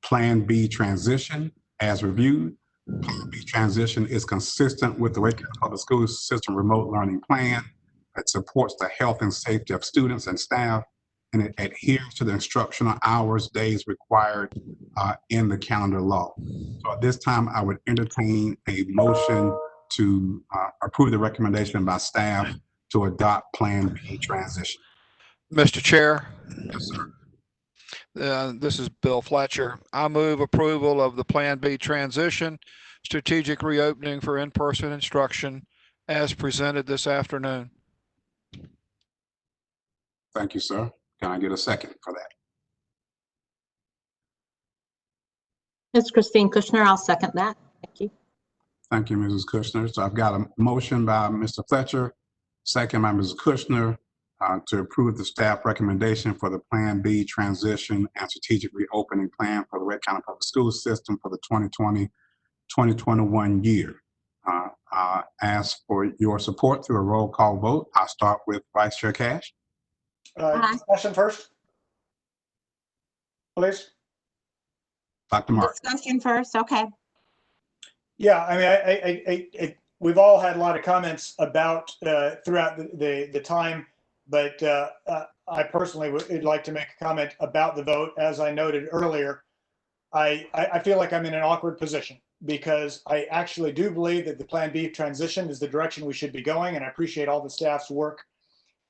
Plan B transition as reviewed. Plan B transition is consistent with the Wake County Public School System remote learning plan. It supports the health and safety of students and staff, and it adheres to the instructional hours, days required in the calendar law. So at this time, I would entertain a motion to approve the recommendation by staff to adopt Plan B transition. Mr. Chair. Yes, sir. This is Bill Fletcher. I move approval of the Plan B transition, strategic reopening for in-person instruction as presented this afternoon. Thank you, sir. Can I get a second for that? It's Christine Kushner. I'll second that. Thank you. Thank you, Mrs. Kushner. So I've got a motion by Mr. Fletcher, second by Mrs. Kushner, to approve the staff recommendation for the Plan B transition and strategic reopening plan for the Wake County Public School System for the 2020-2021 year. I ask for your support through a roll call vote. I'll start with Vice Chair Cash. Discussion first, please. Dr. Mark. Discussion first, okay. Yeah, I mean, we've all had a lot of comments about throughout the time, but I personally would like to make a comment about the vote. As I noted earlier, I feel like I'm in an awkward position because I actually do believe that the Plan B transition is the direction we should be going, and I appreciate all the staff's work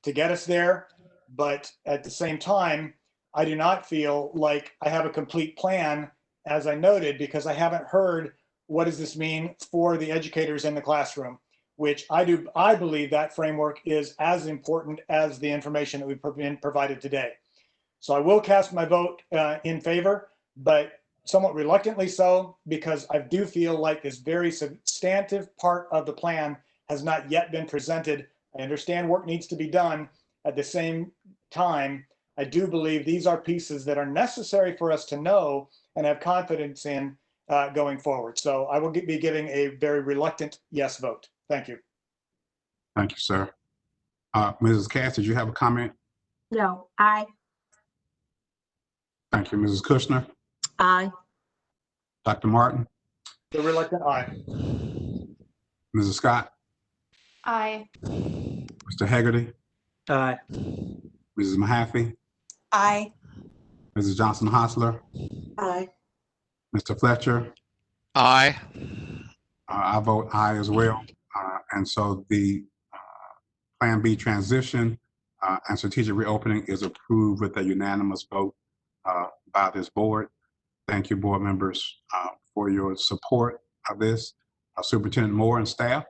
to get us there. But at the same time, I do not feel like I have a complete plan, as I noted, because I haven't heard what does this mean for the educators in the classroom, which I believe that framework is as important as the information that we've been provided today. So I will cast my vote in favor, but somewhat reluctantly so, because I do feel like this very substantive part of the plan has not yet been presented. I understand work needs to be done. At the same time, I do believe these are pieces that are necessary for us to know and have confidence in going forward. So I will be giving a very reluctant yes vote. Thank you. Thank you, sir. Mrs. Cass, did you have a comment? No, aye. Thank you, Mrs. Kushner. Aye. Dr. Martin. The reluctant aye. Mrs. Scott. Aye. Mr. Hegarty. Aye. Mrs. Mahaffey. Aye. Mrs. Johnson Hostler. Aye. Mr. Fletcher. Aye. I vote aye as well. And so the Plan B transition and strategic reopening is approved with a unanimous vote by this board. Thank you, board members, for your support of this. Superintendent Moore and staff,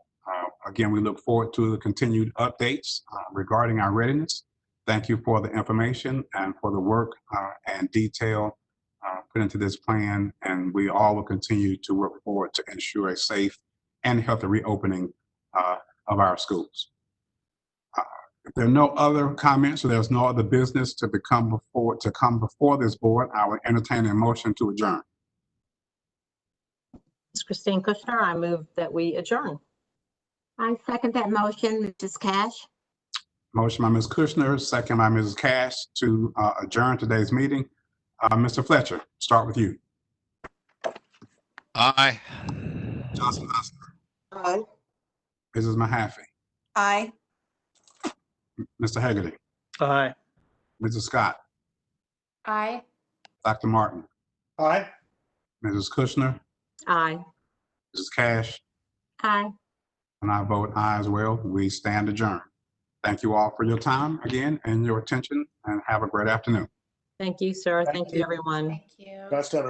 again, we look forward to the continued updates regarding our readiness. Thank you for the information and for the work and detail put into this plan, and we all will continue to work forward to ensure a safe and healthy reopening of our schools. If there are no other comments or there's no other business to come before this board, I would entertain a motion to adjourn. It's Christine Kushner. I move that we adjourn. I second that motion, Mrs. Cash. Motion by Ms. Kushner, second by Mrs. Cash to adjourn today's meeting. Mr. Fletcher, start with you. Aye. Johnson Hostler. Aye. Mrs. Mahaffey. Aye. Mr. Hegarty. Aye. Mrs. Scott. Aye. Dr. Martin. Aye. Mrs. Kushner. Aye. Mrs. Cash. Aye. And I vote aye as well. We stand adjourned. Thank you all for your time again and your attention, and have a great afternoon. Thank you, sir. Thank Thank you, you. everyone. Thank you. Best of